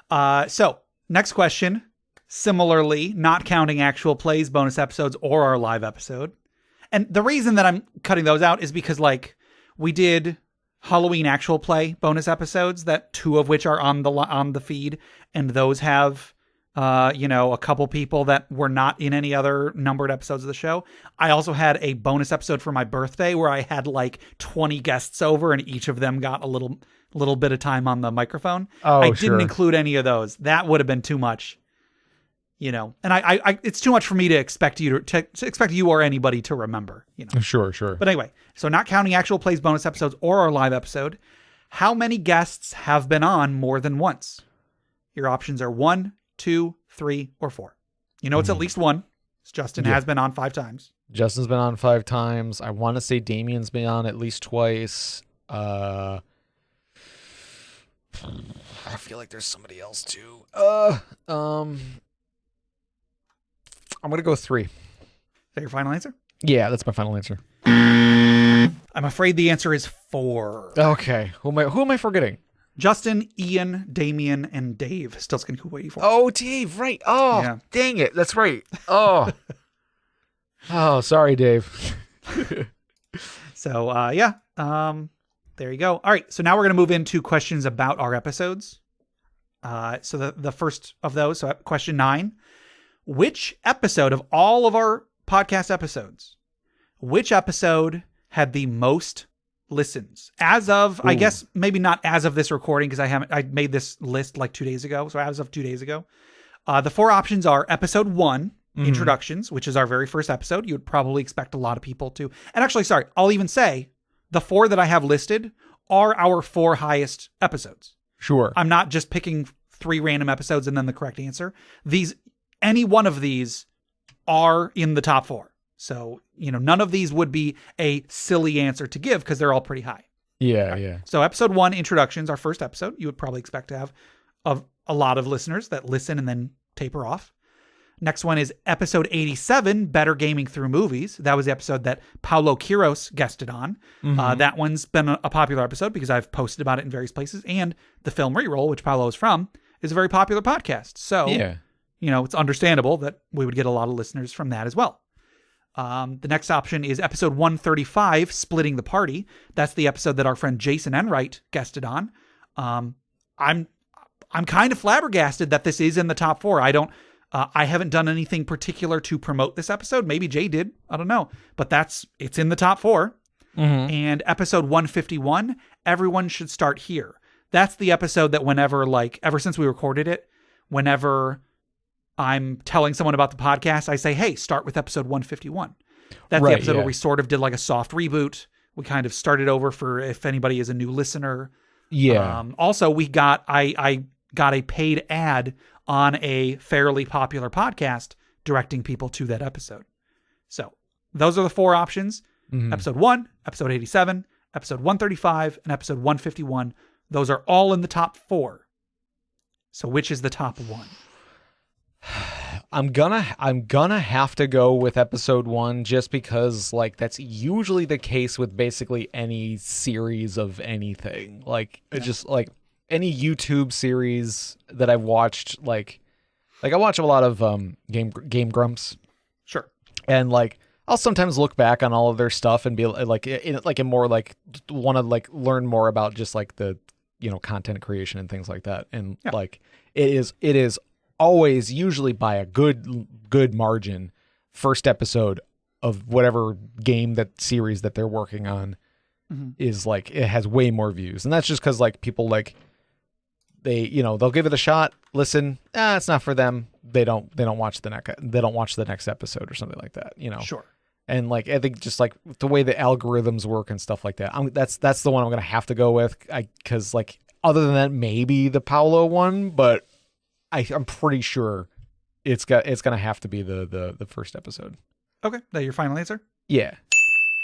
A: So next question. Similarly, not counting actual plays, bonus episodes, or our live episode. And the reason that I'm cutting those out is because we did Halloween actual play bonus episodes, that 2 of which are on the feed, and those have a couple people that were not in any other numbered episodes of the show. I also had a bonus episode for my birthday where I had like 20 guests over, and each of them got a little bit of time on the microphone. I didn't include any of those. That would have been too much. And I it's too much for me to expect you to expect you or anybody to remember.
C: Sure.
A: But anyway, so not counting actual plays bonus episodes or our live episode, how many guests have been on more than once? Your options are 1, 2, 3, or 4. It's at least 1. Justin has been on 5 times.
C: Justin's been on 5 times. I want to say Damien's been on at least twice. I feel like there's somebody else too. I'm going to go 3.
A: Is that your final answer?
C: Yeah, that's my final answer.
A: I'm afraid the answer is 4.
C: Okay. Who am I forgetting?
A: Justin, Ian, Damien, and Dave. Still going to wait for.
C: Oh, Dave, right. Oh, yeah. Dang it. That's right. Oh. Oh, sorry, Dave.
A: So, there you go. All right. So now we're going to move into questions about our episodes. So the first of those, so question 9. Which episode of all of our podcast episodes, which episode had the most listens? As of, I guess, maybe not as of this recording, because I made this list like 2 days ago. So as of 2 days ago, the 4 options are episode 1, introductions, which is our very first episode. You would probably expect a lot of people to, and actually, sorry, I'll even say the 4 that I have listed are our 4 highest episodes.
C: Sure.
A: I'm not just picking 3 random episodes and then the correct answer. Any one of these are in the top 4. So, none of these would be a silly answer to give because they're all pretty high.
C: Yeah, yeah.
A: So episode 1, introductions, our first episode, you would probably expect to have a lot of listeners that listen and then taper off. Next one is episode 87, Better Gaming Through Movies. That was the episode that Paulo Quiros guested on. That one's been a popular episode because I've posted about it in various places. And the Film Reroll, which Paulo is from, is a very popular podcast. So, it's understandable that we would get a lot of listeners from that as well. The next option is episode 135, Splitting the Party. That's the episode that our friend Jason Enright guested on. I'm kind of flabbergasted that this is in the top 4. I haven't done anything particular to promote this episode. Maybe Jay did. I don't know. But it's in the top 4. And episode 151, Everyone Should Start Here. That's the episode that whenever, ever since we recorded it, whenever I'm telling someone about the podcast, I say, hey, start with episode 151. That's the episode where we sort of did like a soft reboot. We kind of started over for if anybody is a new listener.
C: Yeah.
A: Also, I got a paid ad on a fairly popular podcast directing people to that episode. So those are the 4 options. Episode 1, episode 87, episode 135, and episode 151. Those are all in the top 4. So which is the top 1?
C: I'm gonna have to go with episode 1 just because that's usually the case with basically any series of anything. Just any YouTube series that I've watched, I watch a lot of Game Grumps.
A: Sure.
C: And I'll sometimes look back on all of their stuff and be want to learn more about just the content creation and things like that. And it is always usually by a good margin first episode of whatever game that series that they're working on is it has way more views. And that's just because people they'll give it a shot, listen, it's not for them. They don't watch the next episode or something like that,
A: Sure.
C: And I think just the way the algorithms work and stuff like that, that's the one I'm going to have to go with. Cause other than that, maybe the Paulo one, but I'm pretty sure it's going to have to be the first episode.
A: Okay. That your final answer?
C: Yeah.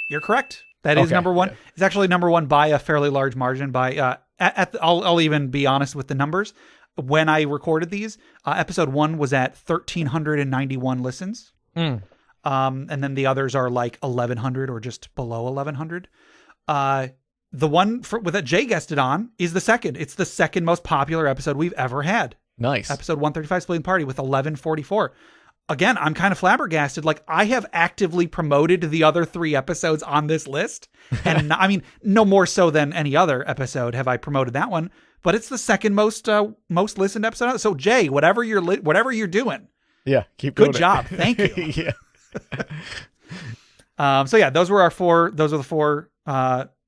A: You're correct. That is number 1. Yeah. It's actually number 1 by a fairly large margin by, I'll even be honest with the numbers. When I recorded these, episode 1 was at 1,391 listens. And then the others are 1,100 or just below 1,100. The one that Jay guested on is the second. It's the second most popular episode we've ever had.
C: Nice.
A: Episode 135, Splitting Party, with 1144. again, I'm kind of flabbergasted. Like, I have actively promoted the other 3 episodes on this list. And I mean, no more so than any other episode have I promoted that one, but it's the second most listened episode. So Jay, whatever you're doing.
C: Yeah. Keep
A: good job. Thank you.
C: Yeah.
A: So yeah, those are the 4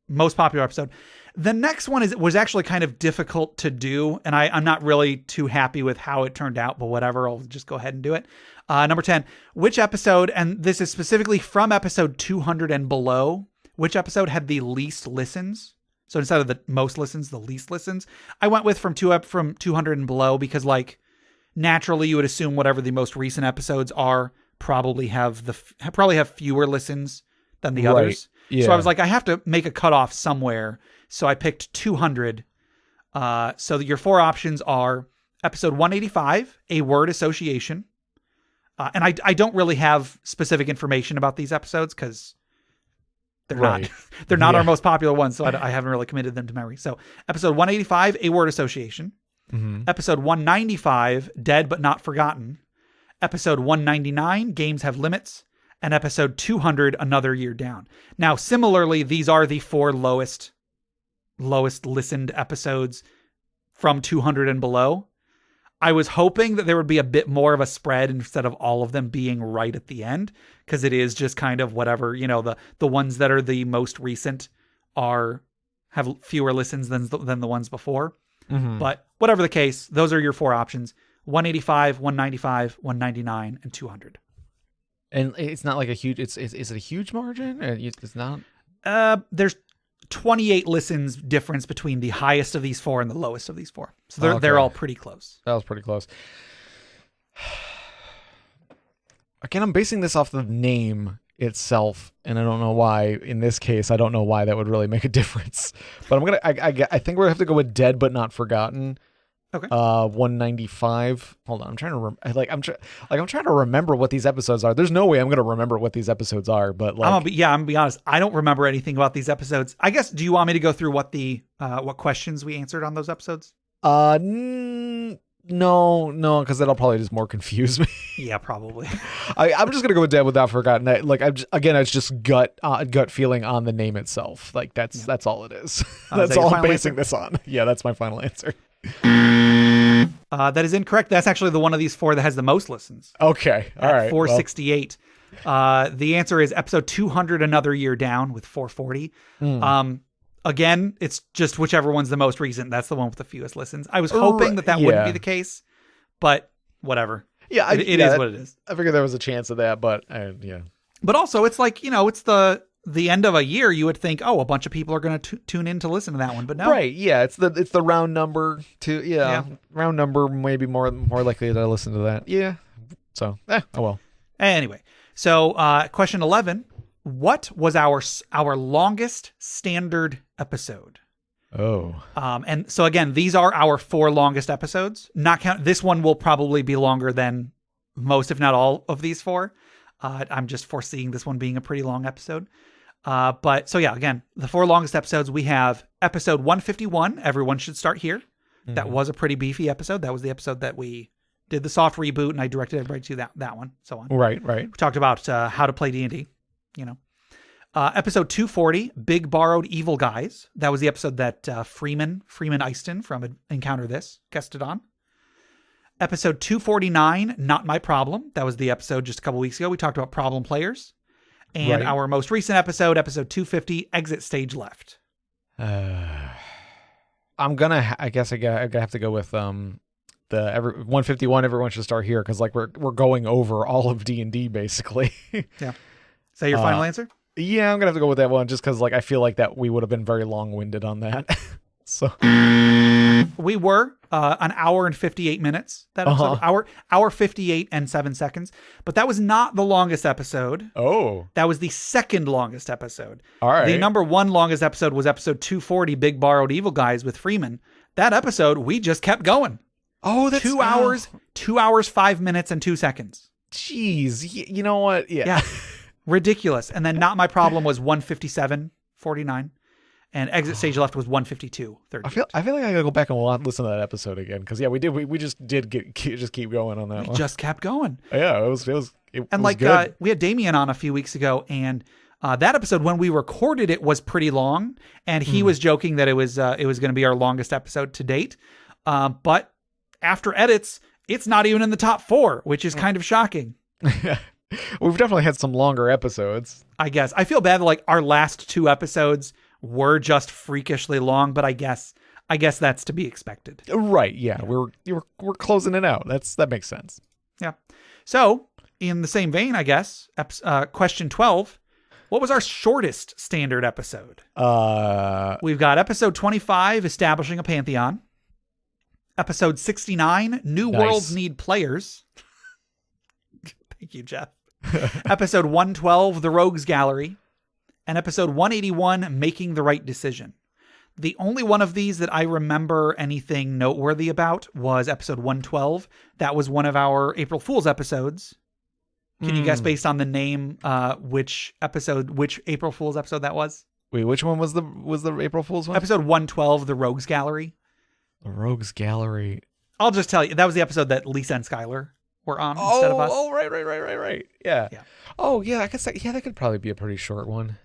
A: most popular episode. The next one was actually kind of difficult to do, and I'm not really too happy with how it turned out, but whatever, I'll just go ahead and do it. Number 10, which episode, and this is specifically from episode 200 and below, which episode had the least listens? So instead of the most listens, the least listens. I went with from 200 and below because, like, naturally you would assume whatever the most recent episodes are probably have fewer listens than the others.
C: Yeah.
A: So I was like, I have to make a cutoff somewhere. So I picked 200. So your 4 options are episode 185, a word association. And I don't really have specific information about these episodes because they're not our most popular ones. So I haven't really committed them to memory. So episode 185, a word association.
C: Mm-hmm.
A: Episode 195, dead but not forgotten. Episode 199, games have limits. And episode 200, another year down. Now, similarly, these are the 4 lowest listened episodes from 200 and below. I was hoping that there would be a bit more of a spread instead of all of them being right at the end, because it is just kind of whatever, the ones that are the most recent have fewer listens than the ones before.
C: Mm-hmm.
A: But whatever the case, those are your 4 options: 185, 195, 199, and 200.
C: And it's not like a huge. Is it a huge margin? It's not.
A: There's 28 listens difference between the highest of these 4 and the lowest of these 4. So they're all pretty close.
C: That was pretty close. Again, I'm basing this off the name itself, and I don't know why. In this case, I don't know why that would really make a difference. But I think we're gonna have to go with dead but not forgotten.
A: Okay.
C: 195. Hold on, I'm trying to I'm trying to remember what these episodes are. There's no way I'm gonna remember what these episodes are, but like,
A: I'm gonna be honest. I don't remember anything about these episodes. I guess. Do you want me to go through what questions we answered on those episodes?
C: No, because that'll probably just more confuse me.
A: Yeah, probably.
C: I'm just gonna go with dead without forgotten. It's just gut feeling on the name itself. Like that's all it is. That's all I'm basing this on. Yeah, that's my final answer.
A: That is incorrect. That's actually the one of these 4 that has the most listens.
C: Okay. All right.
A: 468. The answer is episode 200, another year down, with 440. Again, it's just whichever one's the most recent. That's the one with the fewest listens. I was hoping that wouldn't be the case, but whatever.
C: Yeah,
A: it is what it is.
C: I figured there was a chance of that, but yeah.
A: But also, it's like, it's the end of a year. You would think, a bunch of people are going to tune in to listen to that one, but no.
C: Right? Yeah, it's the round number to round number, maybe more likely to listen to that. Yeah. So oh well.
A: Anyway, so question 11: what was our longest standard episode?
C: Oh.
A: And so again, these are our 4 longest episodes. Not count this one will probably be longer than most, if not all, of these 4. I'm just foreseeing this one being a pretty long episode. But so yeah, again, the 4 longest episodes, we have episode 151. Everyone should start here. Mm-hmm. That was a pretty beefy episode. That was the episode that we did the soft reboot, and I directed everybody to that one. So on.
C: Right.
A: We talked about how to play D&D. Episode 240, Big Borrowed Evil Guys. That was the episode that Freeman Easton from Encounter This guested on. Episode 249, Not My Problem. That was the episode just a couple weeks ago. We talked about problem players. And our most recent episode 250, Exit Stage Left.
C: I'm gonna. I guess I gotta have to go with the 151. Everyone should start here because like we're going over all of D&D basically.
A: Yeah. Is that your final answer?
C: Yeah, I'm gonna have to go with that one just because like I feel like that we would have been very long-winded on that. So
A: we were an hour and 58 minutes. That episode, hour 58 and 7 seconds. But that was not the longest episode.
C: Oh,
A: that was the second longest episode.
C: All right.
A: The number 1 longest episode was episode 240, Big Borrowed Evil Guys with Freeman. That episode we just kept going.
C: Oh, that's
A: 2 hours, 2 hours, 5 minutes, and 2 seconds.
C: Jeez, you know what? Yeah.
A: Ridiculous. And then Not My Problem was 157:49. and exit stage left was 152.38.
C: I feel like I gotta go back and listen to that episode again because we did we just did just keep going on that one.
A: Just kept going.
C: Yeah, it was good.
A: We had Damien on a few weeks ago, and that episode when we recorded it was pretty long, and he was joking that it was going to be our longest episode to date, but after edits, it's not even in the top 4, which is kind of shocking.
C: We've definitely had some longer episodes.
A: I guess I feel bad that like our last 2 episodes were just freakishly long, but I guess that's to be expected.
C: Right? Yeah, we're closing it out. That makes sense.
A: Yeah. So in the same vein, I guess, question 12. What was our shortest standard episode? We've got episode 25, Establishing a Pantheon. Episode 69, New Worlds Need Players. Thank you, Jeff. Episode 112, The Rogues Gallery. And episode 181, Making the Right Decision. The only one of these that I remember anything noteworthy about was episode 112. That was one of our April Fool's episodes. Can you guess based on the name which April Fool's episode that was?
C: Wait, which one was the April Fool's one?
A: Episode 112, The Rogues Gallery.
C: The Rogues Gallery.
A: I'll just tell you, that was the episode that Lisa and Skylar were on instead of us.
C: Oh, right. Yeah. Oh, yeah, I guess that could probably be a pretty short one.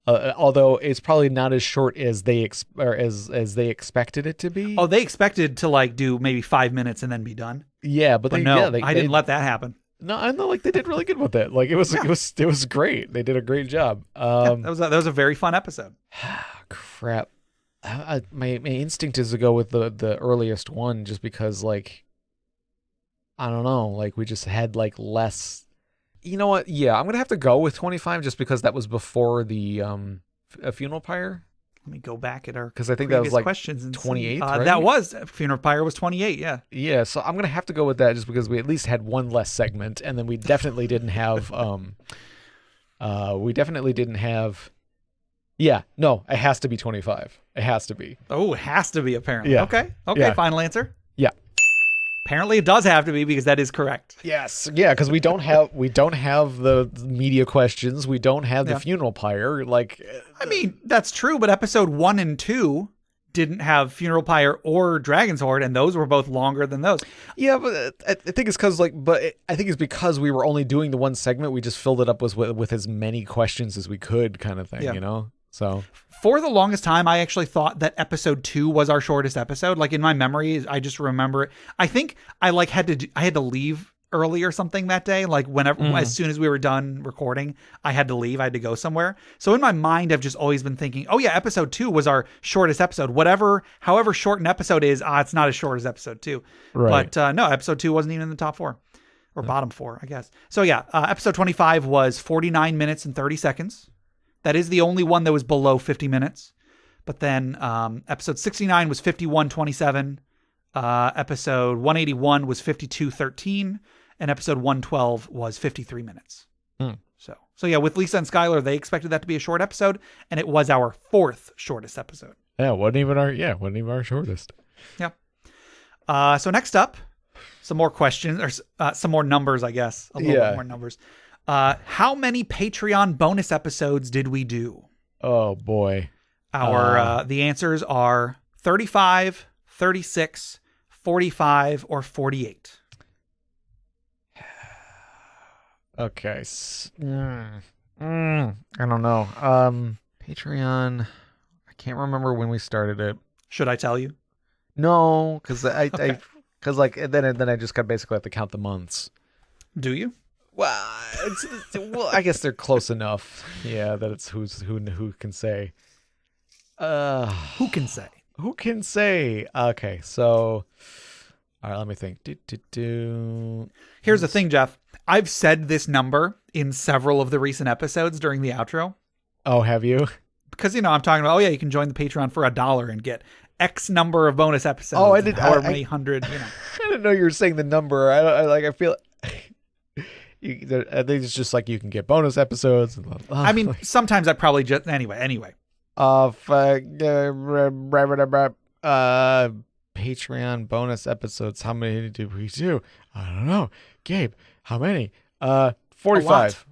C: Although it's probably not as short as they they expected it to be.
A: Oh, they expected to like do maybe 5 minutes and then be done.
C: Yeah, but
A: I didn't let that happen.
C: No, I know, like they did really good with it. Like it was great. They did a great job.
A: That was a very fun episode.
C: Crap. My instinct is to go with the earliest one just because like I don't know, like we just had like less. You know what? Yeah, I'm gonna have to go with 25 just because that was before the a funeral pyre.
A: Let me go back at our
C: because I think that was like
A: questions and
C: 28. Right?
A: That was funeral pyre was 28. Yeah.
C: Yeah, so I'm gonna have to go with that just because we at least had one less segment, and then we definitely didn't have Yeah, no, it has to be 25. It has to be.
A: Oh, it has to be apparently.
C: Yeah.
A: Okay.
C: Yeah.
A: Final answer.
C: Yeah.
A: Apparently, it does have to be because that is correct.
C: Yes, yeah, because we don't have the media questions. We don't have the funeral pyre. Like,
A: I mean, that's true, but episode 1 and 2 didn't have funeral pyre or Dragon's Horde, and those were both longer than those.
C: Yeah, but I think it's because I think it's because we were only doing the one segment. We just filled it up with as many questions as we could, kind of thing. You know, so.
A: For the longest time, I actually thought that episode 2 was our shortest episode. Like in my memory, I just remember it. I think I had to leave early or something that day. Like as soon as we were done recording, I had to leave. I had to go somewhere. So in my mind, I've just always been thinking, oh yeah, episode 2 was our shortest episode. However short an episode is, it's not as short as episode 2.
C: Right.
A: But no, episode 2 wasn't even in the top 4 or bottom 4, I guess. So yeah, episode 25 was 49 minutes and 30 seconds. That is the only one that was below 50 minutes. But then episode 69 was 51:27. Episode 181 was 52:13. And episode 112 was 53 minutes. So yeah, with Lisa and Skylar, they expected that to be a short episode. And it was our 4th shortest episode.
C: Yeah, wasn't even our shortest.
A: Yeah. So next up, some more questions, or some more numbers, I guess. A little bit more numbers. How many Patreon bonus episodes did we do?
C: Oh boy.
A: The answers are 35, 36, 45, or 48.
C: Okay. I don't know. Patreon. I can't remember when we started it.
A: Should I tell you?
C: No, because because then I just basically have to count the months.
A: Do you?
C: Well, I guess they're close enough. Yeah, that it's who can say.
A: Who can say?
C: Who can say? Okay, so all right, let me think.
A: Here's the thing, Jeff. I've said this number in several of the recent episodes during the outro.
C: Oh, have you?
A: Because I'm talking about. Oh yeah, you can join the Patreon for $1 and get X number of bonus episodes.
C: Oh, I did.
A: However many hundred.
C: I didn't know you were saying the number. I feel. I think it's just like you can get bonus episodes.
A: I mean, sometimes I probably just anyway.
C: Patreon bonus episodes. How many did we do? I don't know. Gabe, how many? 45.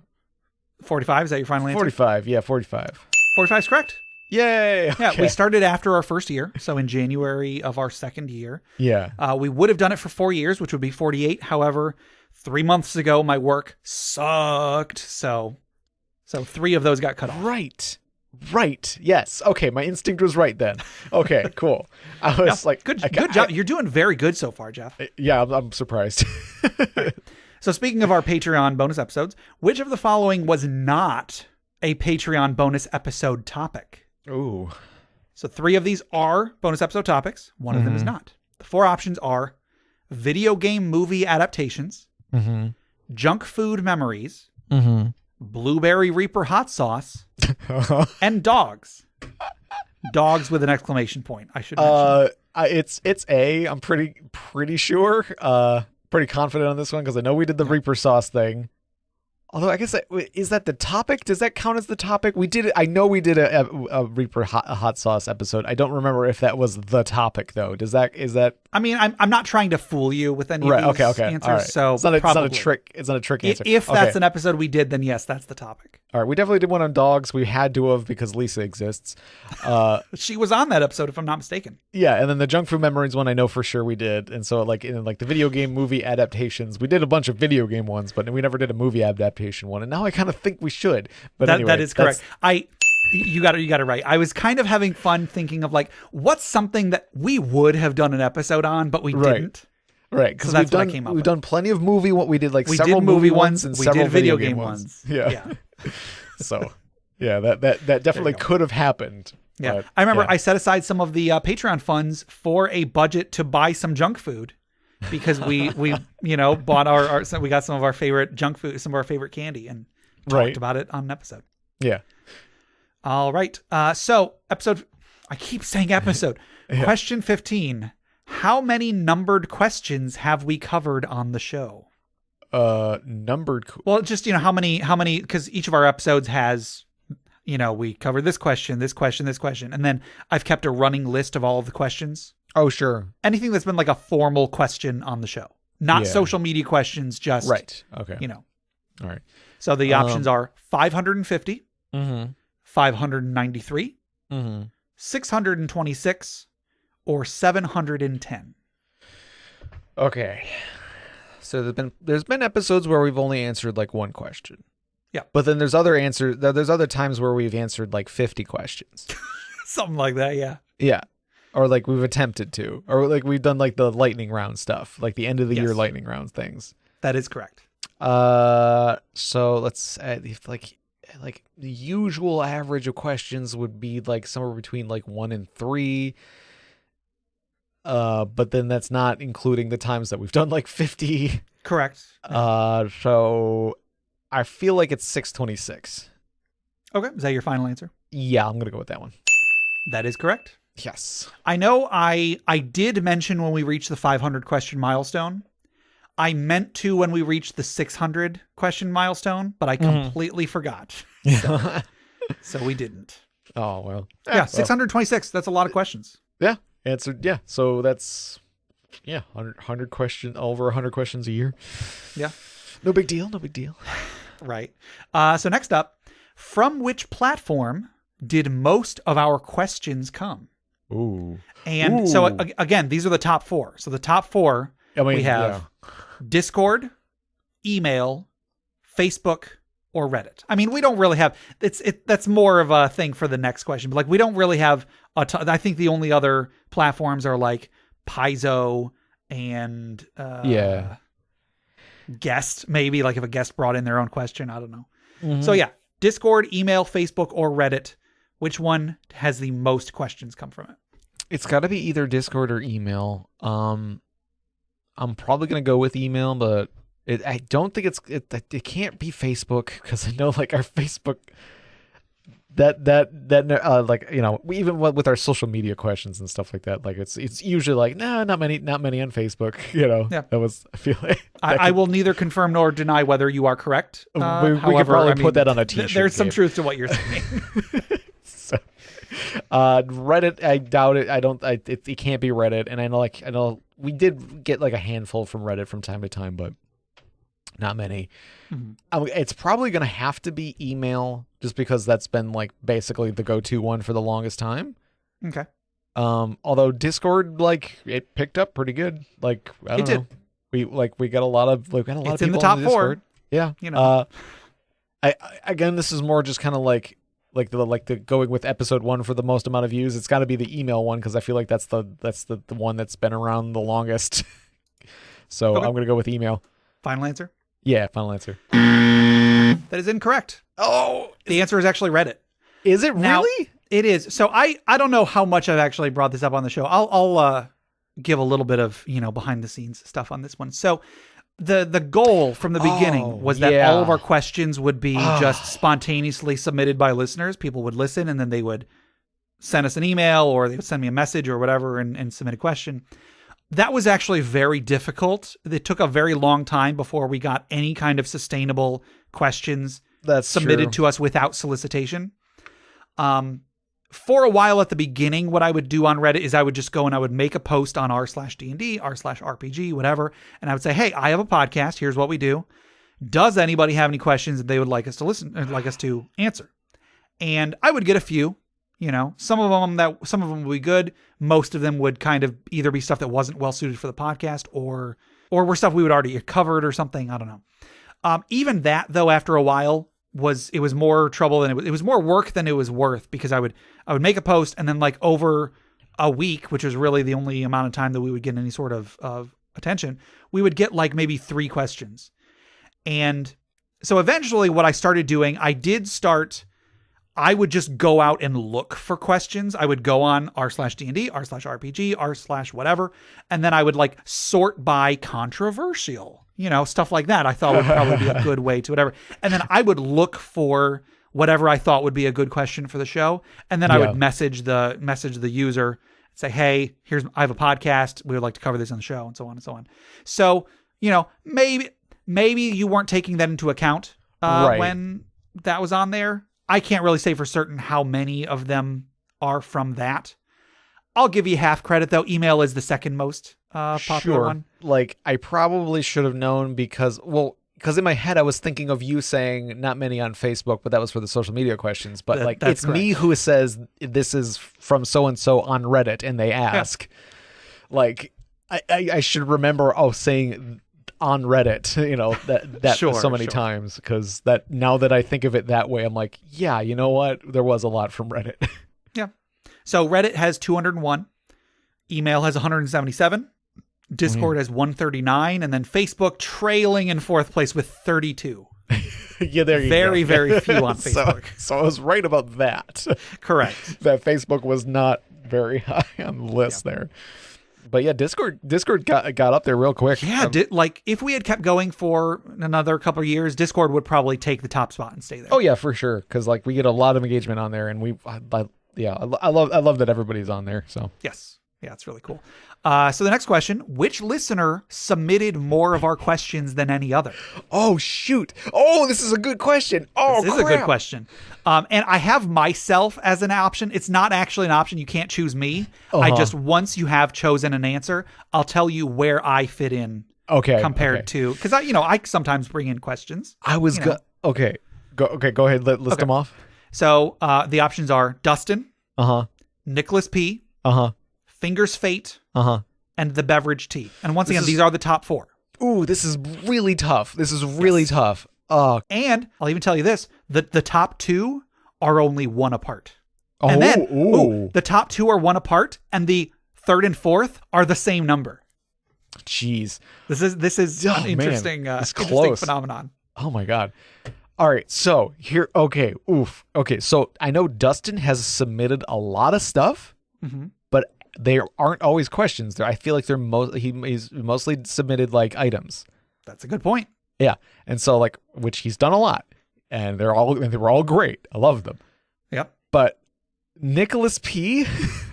A: 45, is that your final answer?
C: 45, yeah, 45.
A: 45 is correct.
C: Yay!
A: Yeah,
C: Okay.
A: we started after our first year, so in January of our second year.
C: Yeah.
A: We would have done it for 4 years, which would be 48. However, 3 months ago, my work sucked, so 3 of those got cut off.
C: Right. Yes. Okay, my instinct was right then. Okay, cool. I was like,
A: good job. You're doing very good so far, Jeff.
C: Yeah, I'm surprised.
A: So speaking of our Patreon bonus episodes, which of the following was not a Patreon bonus episode topic?
C: Ooh.
A: So 3 of these are bonus episode topics. 1 of them is not. The 4 options are video game movie adaptations, junk food memories, Blueberry Reaper hot sauce, and dogs. Dogs with an exclamation point, I should mention.
C: It's A. I'm pretty sure. Pretty confident on this one because I know we did the Reaper sauce thing. Although I guess is that the topic? Does that count as the topic? We did it. I know we did a Reaper hot sauce episode. I don't remember if that was the topic though. Is that?
A: I mean, I'm not trying to fool you with any of these answers.
C: All right.
A: So
C: it's not
A: probably.
C: a trick. It's not a trick answer.
A: If that's an episode we did, then yes, that's the topic.
C: All right, we definitely did one on dogs. We had to have because Lisa exists.
A: She was on that episode, if I'm not mistaken.
C: Yeah, and then the junk food memories one, I know for sure we did. And so, like in the video game movie adaptations, we did a bunch of video game ones, but we never did a movie adaptation one. And now I kind of think we should. But anyway,
A: that is correct. You got it right. I was kind of having fun thinking of like what's something that we would have done an episode on, but we didn't.
C: Right, because we've done plenty of movie. What we did several
A: did
C: movie ones and several
A: did video game ones.
C: Yeah. So, yeah, that definitely could have happened.
A: Yeah,
C: but,
A: I remember I set aside some of the Patreon funds for a budget to buy some junk food because we bought we got some of our favorite junk food, some of our favorite candy, and talked about it on an episode.
C: Yeah.
A: All right. So episode. I keep saying episode. Question 15. How many numbered questions have we covered on the show?
C: Numbered.
A: Well, just, how many, because each of our episodes has, we cover this question. And then I've kept a running list of all of the questions.
C: Oh, sure.
A: Anything that's been like a formal question on the show, not social media questions, just,
C: Okay. All right.
A: So the options are 550, 593, 626, or 710.
C: Okay. So there's been episodes where we've only answered like one question.
A: Yeah.
C: But then there's other times where we've answered like 50 questions.
A: Something like that, yeah.
C: Yeah. Or like we've attempted to. Or like we've done like the lightning round stuff, like the end of the year lightning round things.
A: That is correct.
C: So let's like the usual average of questions would be like somewhere between like 1 and 3. But then that's not including the times that we've done like 50.
A: Correct.
C: So I feel like it's 626.
A: Okay. Is that your final answer?
C: Yeah, I'm going to go with that one.
A: That is correct.
C: Yes.
A: I know I did mention when we reached the 500 question milestone. I meant to when we reached the 600 question milestone, but I completely forgot. So we didn't.
C: Oh, well.
A: Yeah, 626. That's a lot of questions.
C: Yeah. Answered. Yeah. So that's 100 questions, over 100 questions a year.
A: Yeah.
C: No big deal.
A: Right. So next up, from which platform did most of our questions come?
C: Ooh.
A: And so again, these are the top 4. So the top 4 we have Discord, email, Facebook, or Reddit. I mean, we don't really have that's more of a thing for the next question, but like we don't really have I think the only other platforms are like Paizo and guest, maybe like if a guest brought in their own question, I don't know. So yeah, Discord, email, Facebook, or Reddit. Which one has the most questions come from it?
C: It's got to be either Discord or email. I'm probably going to go with email, but I don't think it can't be Facebook because I know like our Facebook that like we even with our social media questions and stuff like that, like it's usually like not many on Facebook. That was I feel like
A: I will neither confirm nor deny whether you are correct.
C: We could probably put that on a t-shirt.
A: There's some truth to what you're saying.
C: So, Reddit, I doubt it. It can't be Reddit, and I know we did get like a handful from Reddit from time to time, but Not many. It's probably going to have to be email, just because that's been like basically the go-to one for the longest time.
A: Okay.
C: Although Discord, like, it picked up pretty good. Like, I don't know. We got a lot of
A: It's
C: people
A: in the top
C: on
A: 4.
C: Discord. Yeah.
A: You know.
C: I again, this is more just kind of like the going with episode 1 for the most amount of views. It's got to be the email one, because I feel like that's the one that's been around the longest. So
A: Okay.
C: I'm gonna go with email.
A: Final answer?
C: Yeah, final answer.
A: That is incorrect.
C: Oh,
A: the answer is actually Reddit.
C: Is it
A: Now,
C: really?
A: It is. So I don't know how much I've actually brought this up on the show. I'll give a little bit of, behind the scenes stuff on this one. So the goal from the beginning was that all of our questions would be just spontaneously submitted by listeners. People would listen, and then they would send us an email, or they would send me a message or whatever and submit a question. That was actually very difficult. It took a very long time before we got any kind of sustainable questions submitted to us without solicitation. For a while at the beginning, what I would do on Reddit is I would just go and I would make a post on r/D&D, r/RPG, whatever. And I would say, hey, I have a podcast. Here's what we do. Does anybody have any questions that they would like us to listen, or like us to answer? And I would get a few. Some of them would be good. Most of them would kind of either be stuff that wasn't well suited for the podcast, or were stuff we would already covered or something. I don't know. Even that, though, after a while, it was more trouble than it was more work than it was worth, because I would make a post, and then like over a week, which was really the only amount of time that we would get any sort of attention, we would get like maybe 3 questions. And so eventually what I started doing, I would just go out and look for questions. I would go on r/D&D, r/RPG, r/whatever. And then I would like sort by controversial, stuff like that. I thought would probably be a good way to whatever. And then I would look for whatever I thought would be a good question for the show. And then I would message the user, say, hey, I have a podcast. We would like to cover this on the show, and so on and so on. So, maybe you weren't taking that into account when that was on there. I can't really say for certain how many of them are from that. I'll give you half credit, though. Email is the second most popular one.
C: Like, I probably should have known because in my head I was thinking of you saying not many on Facebook, but that was for the social media questions. But it's correct. Me who says this is from so-and-so on Reddit, and they ask. Yeah. Like, I should remember saying on Reddit, that so many times, because that now that I think of it that way, I'm like, yeah, you know what? There was a lot from Reddit.
A: Yeah. So Reddit has 201, email has 177, Discord has 139, and then Facebook trailing in 4th place with 32.
C: Yeah, there you go.
A: Very, very few on Facebook.
C: So I was right about that.
A: Correct.
C: That Facebook was not very high on the list there. But yeah, Discord got up there real quick.
A: Yeah, if we had kept going for another couple of years, Discord would probably take the top spot and stay there.
C: Oh yeah, for sure, because like we get a lot of engagement on there, and I love that everybody's on there. So
A: yes, yeah, it's really cool. So the next question: which listener submitted more of our questions than any other?
C: Oh shoot! Oh, this is a good question. Oh,
A: this is a good question. And I have myself as an option. It's not actually an option. You can't choose me. I just, once you have chosen an answer, I'll tell you where I fit in.
C: Okay.
A: Compared to, because I sometimes bring in questions.
C: I was okay. Go ahead. List them off.
A: So the options are Dustin. Nicholas P. Fingers Fate. And the Beverage Tea. And once again, these are the top 4.
C: Ooh, this is really tough. Tough.
A: And I'll even tell you this: the top 2 are only 1 apart. And then the top 2 are 1 apart, and the 3rd and 4th are the same number.
C: Jeez,
A: this is an interesting phenomenon.
C: Oh my god! All right, so here, okay, so I know Dustin has submitted a lot of stuff, but they aren't always questions. I feel like he's mostly submitted like items.
A: That's a good point.
C: Yeah, and so like, which he's done a lot, and they were all great. I love them.
A: Yep.
C: But Nicholas P.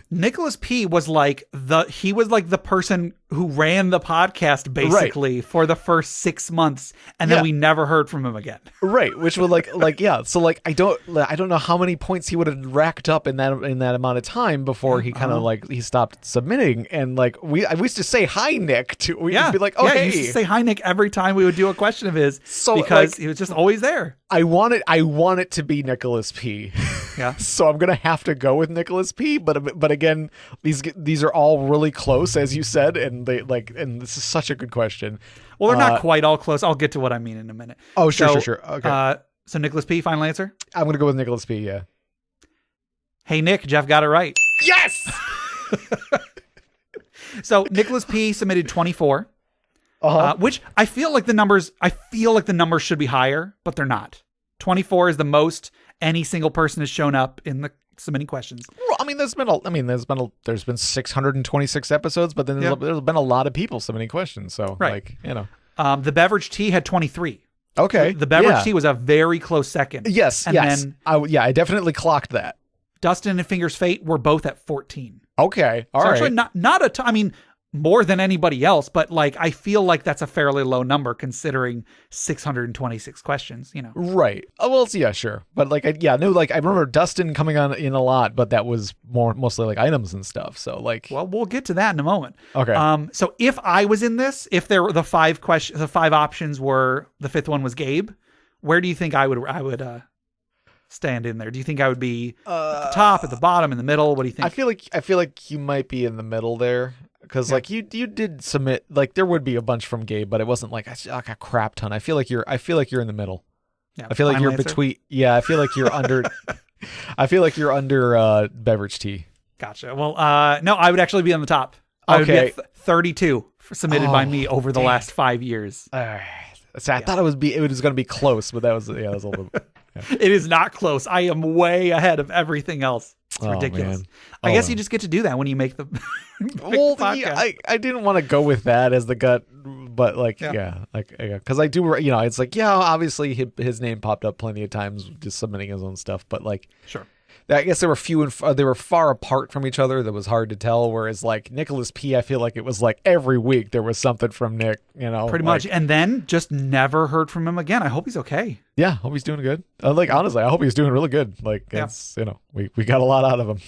A: was like the person who ran the podcast basically for the first 6 months, and then we never heard from him again.
C: Right, which would yeah. So like I don't know how many points he would have racked up in that amount of time before he kind of he stopped submitting, and like we used to say hi Nick to we'd be like, oh hey,
A: you used to say hi Nick every time we would do a question of his, because he was just always there.
C: I want it to be Nicholas P.
A: Yeah.
C: So I'm gonna have to go with Nicholas P. But again, these are all really close, as you said, and and this is such a good question.
A: Well, they're not quite all close. I'll get to what I mean in a minute.
C: Oh, sure. Okay.
A: So Nicholas P. Final answer.
C: I'm gonna go with Nicholas P. Yeah.
A: Hey Nick, Jeff got it right.
C: Yes.
A: So Nicholas P. submitted 24. Which I feel like the numbers should be higher, but they're not. 24 is the most any single person has shown up in the submitting questions.
C: Well, I mean, there's been 626 episodes, but then there's been a lot of people submitting questions. So
A: the beverage tea had 23.
C: Okay.
A: So the beverage tea was a very close second.
C: Yes.
A: And then
C: I definitely clocked that.
A: Dustin and Fingers Fate were both at 14.
C: Okay. All right.
A: Actually not a ton. I mean, more than anybody else, but like I feel like that's a fairly low number considering 626 questions,
C: Right. Oh, well, yeah, sure. But I remember Dustin coming on in a lot, but that was mostly like items and stuff. So
A: well, we'll get to that in a moment.
C: Okay.
A: So if I was in this, if there were the 5 options were, the 5th one was Gabe, where do you think I would stand in there? Do you think I would be at the top, at the bottom, in the middle? What do you think?
C: I feel like you might be in the middle there. Because you did submit, there would be a bunch from Gabe, but it wasn't like a crap ton. I feel like you're in the middle.
A: Yeah,
C: I feel like you're between. Yeah, I feel like you're under. I feel like you're under beverage tea.
A: Gotcha. Well, no, I would actually be on the top. I would be at 32 submitted by me over the last 5 years.
C: So I thought it was going to be close, but that was a little. Yeah.
A: It is not close. I am way ahead of everything else. It's ridiculous.
C: Man.
A: I guess you just get to do that when you make the.
C: I didn't want to go with that as the gut, but because I do, it's obviously his name popped up plenty of times just submitting his own stuff, but
A: sure.
C: I guess they were far apart from each other. That was hard to tell. Whereas Nicholas P, I feel like it was every week there was something from Nick,
A: pretty much. And then just never heard from him again. I hope he's okay.
C: Yeah. Hope he's doing good. Honestly, I hope he's doing really good. It's, we got a lot out of him.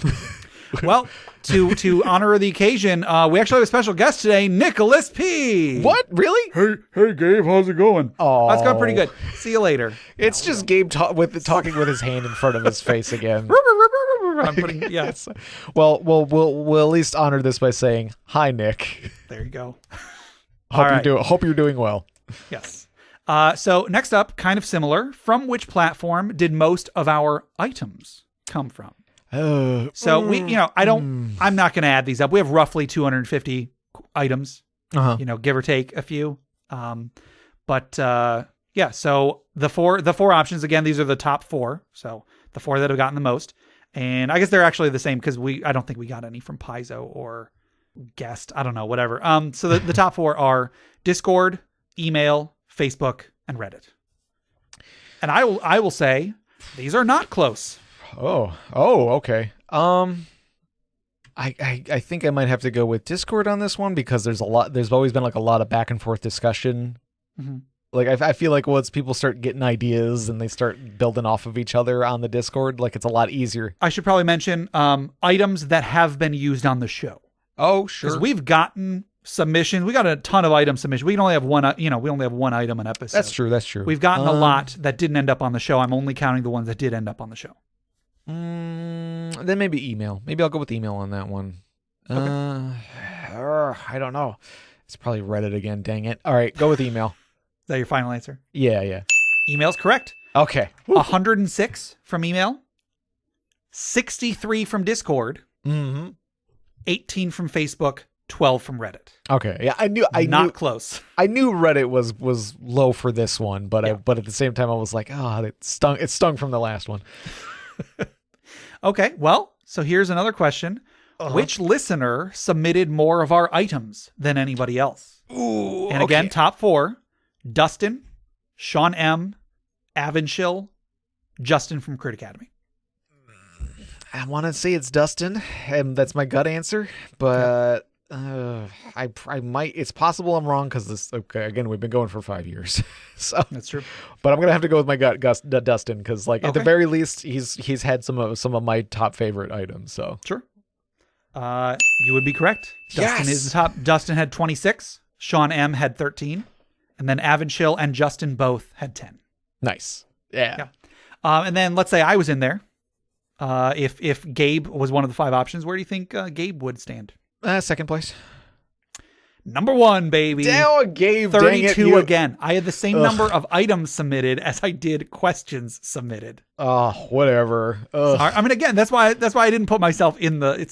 A: Well, to honor the occasion, we actually have a special guest today, Nicholas P.
C: What? Really?
A: Hey, Gabe, how's it going?
C: Oh,
A: that's going pretty good. See you later.
C: It's just Gabe talking with his hand in front of his face again.
A: I'm putting yes.
C: Well, we'll at least honor this by saying hi, Nick.
A: There you go.
C: Hope you're doing well.
A: Yes. So next up, kind of similar. From which platform did most of our items come from? So we, I'm not going to add these up. We have roughly 250 items, give or take a few. So the four options, again, these are the top 4. So the 4 that have gotten the most, and I guess they're actually the same because I don't think we got any from Paizo or Guest. I don't know, whatever. So the top 4 are Discord, email, Facebook, and Reddit. And I will say these are not close.
C: Oh, okay. I think I might have to go with Discord on this one because there's always been a lot of back and forth discussion.
A: Mm-hmm.
C: I feel like once people start getting ideas and they start building off of each other on the Discord, it's a lot easier.
A: I should probably mention items that have been used on the show.
C: Oh, sure.
A: Because we've gotten submissions. We got a ton of item submissions. We can only have one. We only have one item an episode.
C: That's true.
A: We've gotten a lot that didn't end up on the show. I'm only counting the ones that did end up on the show.
C: Then maybe email. Maybe I'll go with email on that one. Okay. I don't know. It's probably Reddit again. Dang it. All right, go with email.
A: Is that your final answer?
C: Yeah.
A: Email's correct.
C: Okay.
A: 106 from email, 63 from Discord, 18 from Facebook, 12 from Reddit.
C: Okay. Yeah, I knew
A: close.
C: I knew Reddit was low for this one, but but at the same time I was like, it stung from the last one.
A: Okay, well, so here's another question. Which listener submitted more of our items than anybody else?
C: Ooh,
A: and again, top 4, Dustin, Sean M, Avinshill, Justin from Crit Academy.
C: I want to say it's Dustin, and that's my gut answer, but I might. It's possible I'm wrong because this. Okay, again, we've been going for 5 years, so
A: that's true.
C: But I'm gonna have to go with my gut, Dustin, because like at the very least, he's had some of my top favorite items. So
A: sure. You would be correct. Dustin is the top. Dustin had 26. Sean M had 13, and then Avonchill and Justin both had 10.
C: Nice. Yeah.
A: And then let's say I was in there. If Gabe was one of the 5 options, where do you think Gabe would stand?
C: Second place.
A: Number 1, baby.
C: Damn, Gabe.
A: 32 again. I had the same number of items submitted as I did questions submitted.
C: Oh, whatever.
A: I mean, again, that's why I didn't put myself in the.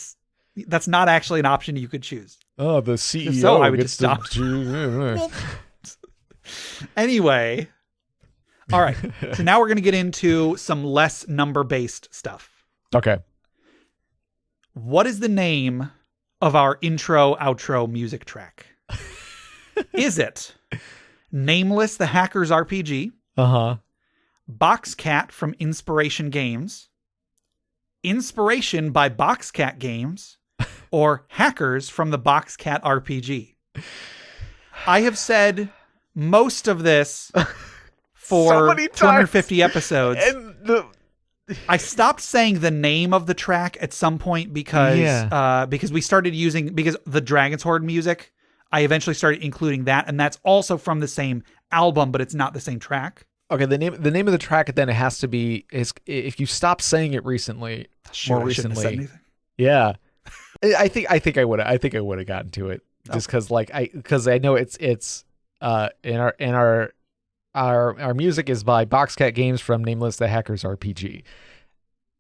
A: That's not actually an option you could choose.
C: Oh, the CEO.
A: If so, I would just stop. Anyway. All right. So now we're going to get into some less number-based stuff.
C: Okay.
A: What is the name of our intro, outro music track? Is it Nameless the Hacker's RPG?
C: Uh-huh.
A: Boxcat from Inspiration Games? Inspiration by Boxcat Games? Or Hackers from the Boxcat RPG? I have said most of this for 250 episodes.
C: And
A: I stopped saying the name of the track at some point because we started using, because the Dragon's Horde music, I eventually started including that, and that's also from the same album, but it's not the same track.
C: Okay, the name of the track then it has to be is if you stop saying it recently, more recently. Yeah. I think I would have gotten to it just because I know it's in our music is by Boxcat Games from Nameless the Hacker's RPG.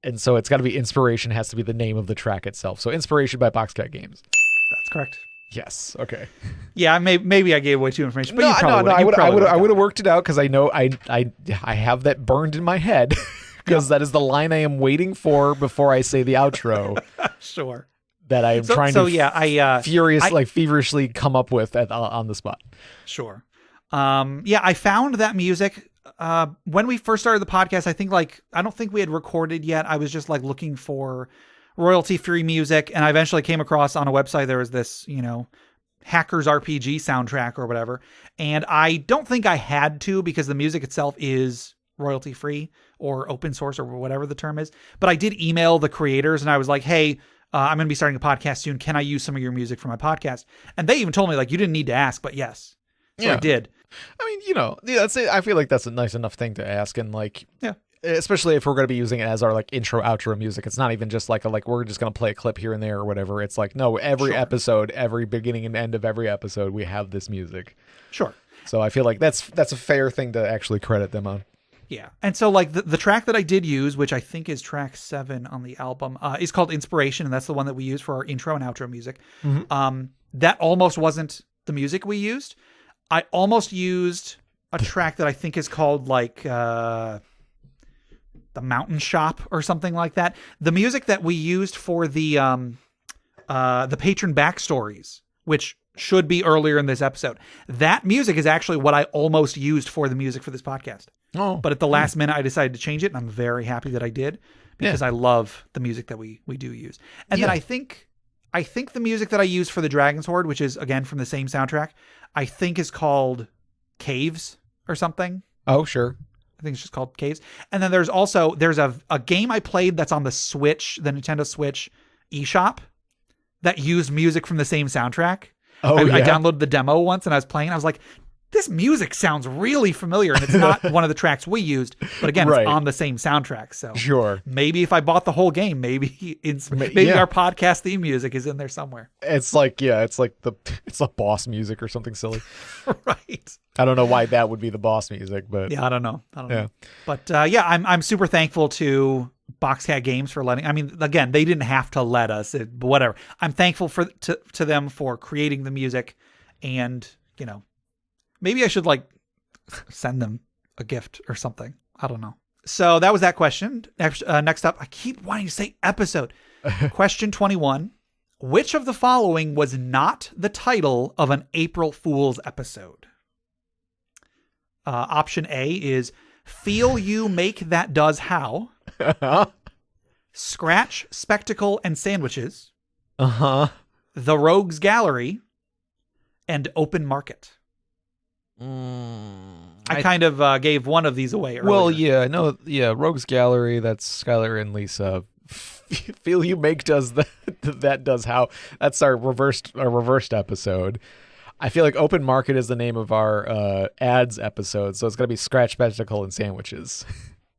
C: And so it's got to be Inspiration has to be the name of the track itself. So Inspiration by Boxcat Games.
A: That's correct.
C: Yes. Okay.
A: Yeah, maybe I gave away too information, but
C: I would have worked it out because I know I have that burned in my head because that is the line I am waiting for before I say the outro.
A: Sure.
C: That I am trying to feverishly come up with on the spot.
A: Sure. I found that music when we first started the podcast. I don't think we had recorded yet. I was just looking for royalty-free music, and I eventually came across on a website there was this, Hackers RPG soundtrack or whatever, and I don't think I had to because the music itself is royalty-free or open source or whatever the term is. But I did email the creators, and I was like, hey, I'm going to be starting a podcast soon. Can I use some of your music for my podcast? And they even told me you didn't need to ask, but yes. So I did.
C: I mean, that's it. I feel like that's a nice enough thing to ask, and especially if we're going to be using it as our intro outro music. It's not even just we're just going to play a clip here and there or whatever. It's no, every episode, every beginning and end of every episode, we have this music.
A: Sure.
C: So I feel like that's a fair thing to actually credit them on.
A: Yeah. And so the track that I did use, which I think is track 7 on the album, is called Inspiration, and that's the one that we use for our intro and outro music.
C: Mm-hmm.
A: That almost wasn't the music we used. I almost used a track that I think is called The Mountain Shop or something like that. The music that we used for the patron backstories, which should be earlier in this episode. That music is actually what I almost used for the music for this podcast.
C: Oh.
A: But at the last minute, I decided to change it, and I'm very happy that I did because I love the music that we do use. And then I think the music that I use for the Dragon's Horde, which is again from the same soundtrack, I think is called Caves or something.
C: Oh, sure.
A: I think it's just called Caves. And then there's a game I played that's on the Switch, the Nintendo Switch eShop, that used music from the same soundtrack. I downloaded the demo once and I was playing. I was like, this music sounds really familiar, and it's not one of the tracks we used, but again, it's on the same soundtrack. So
C: sure,
A: maybe if I bought the whole game, maybe our podcast theme music is in there somewhere.
C: It's it's the boss music or something silly,
A: right?
C: I don't know why that would be the boss music, but
A: I don't know. But I'm super thankful to Boxcat Games for letting. I mean, again, they didn't have to let us. But whatever. I'm thankful to them for creating the music, and maybe I should send them a gift or something. I don't know. So that was that question. Next up, I keep wanting to say episode. Question 21. Which of the following was not the title of an April Fool's episode? Option A is Feel You Make That Does How. Scratch, Spectacle, and Sandwiches.
C: Uh-huh.
A: The Rogues Gallery. and Open Market. I kind of gave one of these away earlier.
C: Well, Rogues Gallery, that's Skylar and Lisa. Feel You Make does that does how. That's our reversed episode. I feel like Open Market is the name of our ads episode, so it's going to be Scratch, Spectacle, and Sandwiches.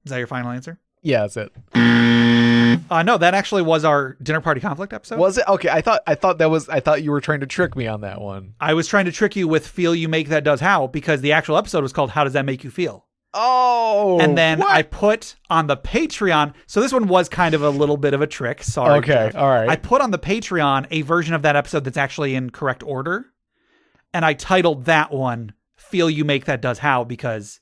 A: Is that your final answer?
C: Yeah, that's it.
A: No, that actually was our Dinner Party Conflict episode.
C: Was it? Okay, I thought you were trying to trick me on that one.
A: I was trying to trick you with Feel You Make That Does How, because the actual episode was called How Does That Make You Feel?
C: Oh,
A: and then
C: what?
A: I put on the Patreon. So this one was kind of a little bit of a trick. Sorry.
C: Okay,
A: Jeff.
C: all right.
A: I put on the Patreon a version of that episode that's actually in correct order, and I titled that one "Feel You Make That Does How" because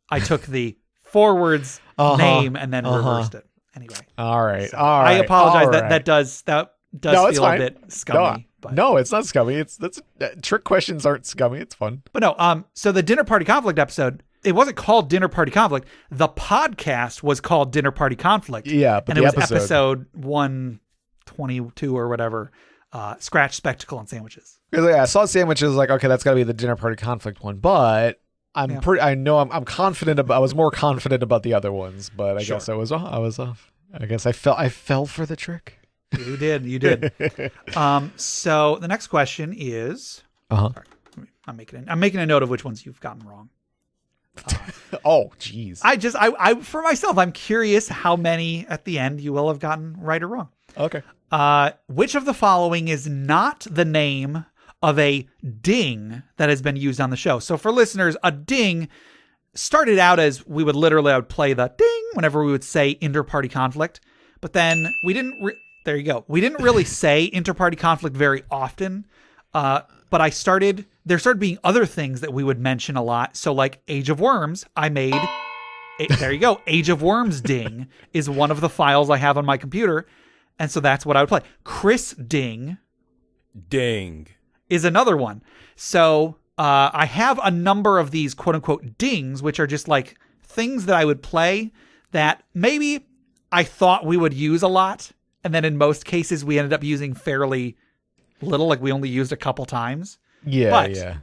A: I took the forwards name and then reversed it. Anyway.
C: All right.
A: So
C: all right.
A: I apologize.
C: All right.
A: That does feel a bit scummy.
C: No, it's not scummy. That's trick questions aren't scummy. It's fun.
A: But no. So the Dinner Party Conflict episode, it wasn't called Dinner Party Conflict. The podcast was called Dinner Party Conflict.
C: Yeah, but
A: and it was episode 122 or whatever. Scratch, Spectacle, and Sandwiches.
C: I saw Sandwiches, like, okay, that's got to be the Dinner Party Conflict one, but I'm confident about. I was more confident about the other ones, but I guess I was off. I guess I fell for the trick.
A: You did. So the next question is. Sorry, I'm making a note of which ones you've gotten wrong.
C: Oh, geez.
A: I for myself, I'm curious how many at the end you will have gotten right or wrong.
C: Okay.
A: Which of the following is not the name of a ding that has been used on the show? So for listeners, a ding started out as I would play the ding whenever we would say inter-party conflict, but then we didn't. There you go. We didn't really say inter-party conflict very often, but there started being other things that we would mention a lot. So like Age of Worms, I made. There you go. Age of Worms ding is one of the files I have on my computer. And so that's what I would play. Chris Ding is another one. So I have a number of these quote unquote dings, which are just like things that I would play that maybe I thought we would use a lot. And then in most cases we ended up using fairly little, like we only used a couple times.
C: Yeah.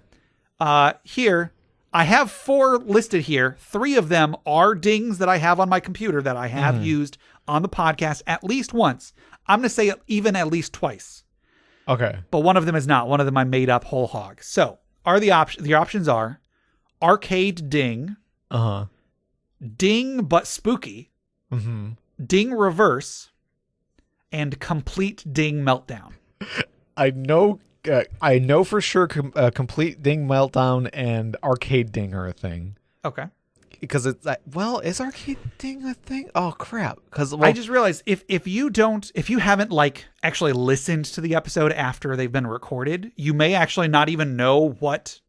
A: Here, I have 4 listed here. 3 of them are dings that I have on my computer that I have used on the podcast at least once. I'm going to say even at least twice.
C: Okay.
A: But one of them is not. One of them I made up whole hog. So the options are arcade ding, ding but spooky, ding reverse, and complete ding meltdown.
C: I know for sure complete ding meltdown and arcade ding are a thing.
A: Okay.
C: Because it's like, well, is arcade ding a thing? Oh crap! Because
A: I just realized if you haven't like actually listened to the episode after they've been recorded, you may actually not even know what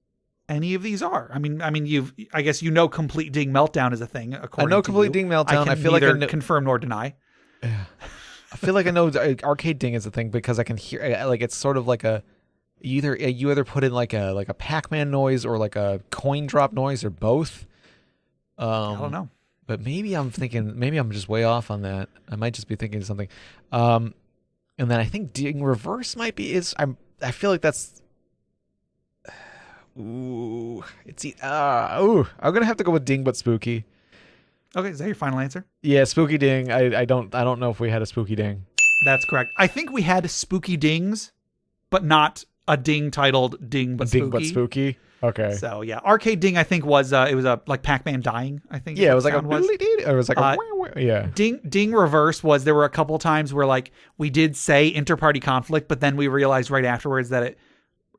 A: any of these are. I mean, I guess you know complete ding meltdown is a thing.
C: I know complete ding meltdown.
A: I feel like I confirm nor deny.
C: I feel like I know arcade ding is a thing because I can hear like it's sort of like you either put in like a Pac-Man noise or like a coin drop noise or both.
A: I don't know,
C: but maybe I'm just way off on that. I might just be thinking something. And then I think ding reverse might be I feel like that's. I'm gonna have to go with ding but spooky.
A: Okay, is that your final answer?
C: Yeah, spooky ding. I don't know if we had a spooky ding.
A: That's correct. I think we had spooky dings, but not a ding titled ding but spooky.
C: Ding but spooky. Okay.
A: So yeah, arcade ding I think was it was a like Pac-Man dying. I think.
C: Yeah, it was like it was like yeah.
A: Ding reverse was there were a couple times where like we did say inter-party conflict, but then we realized right afterwards that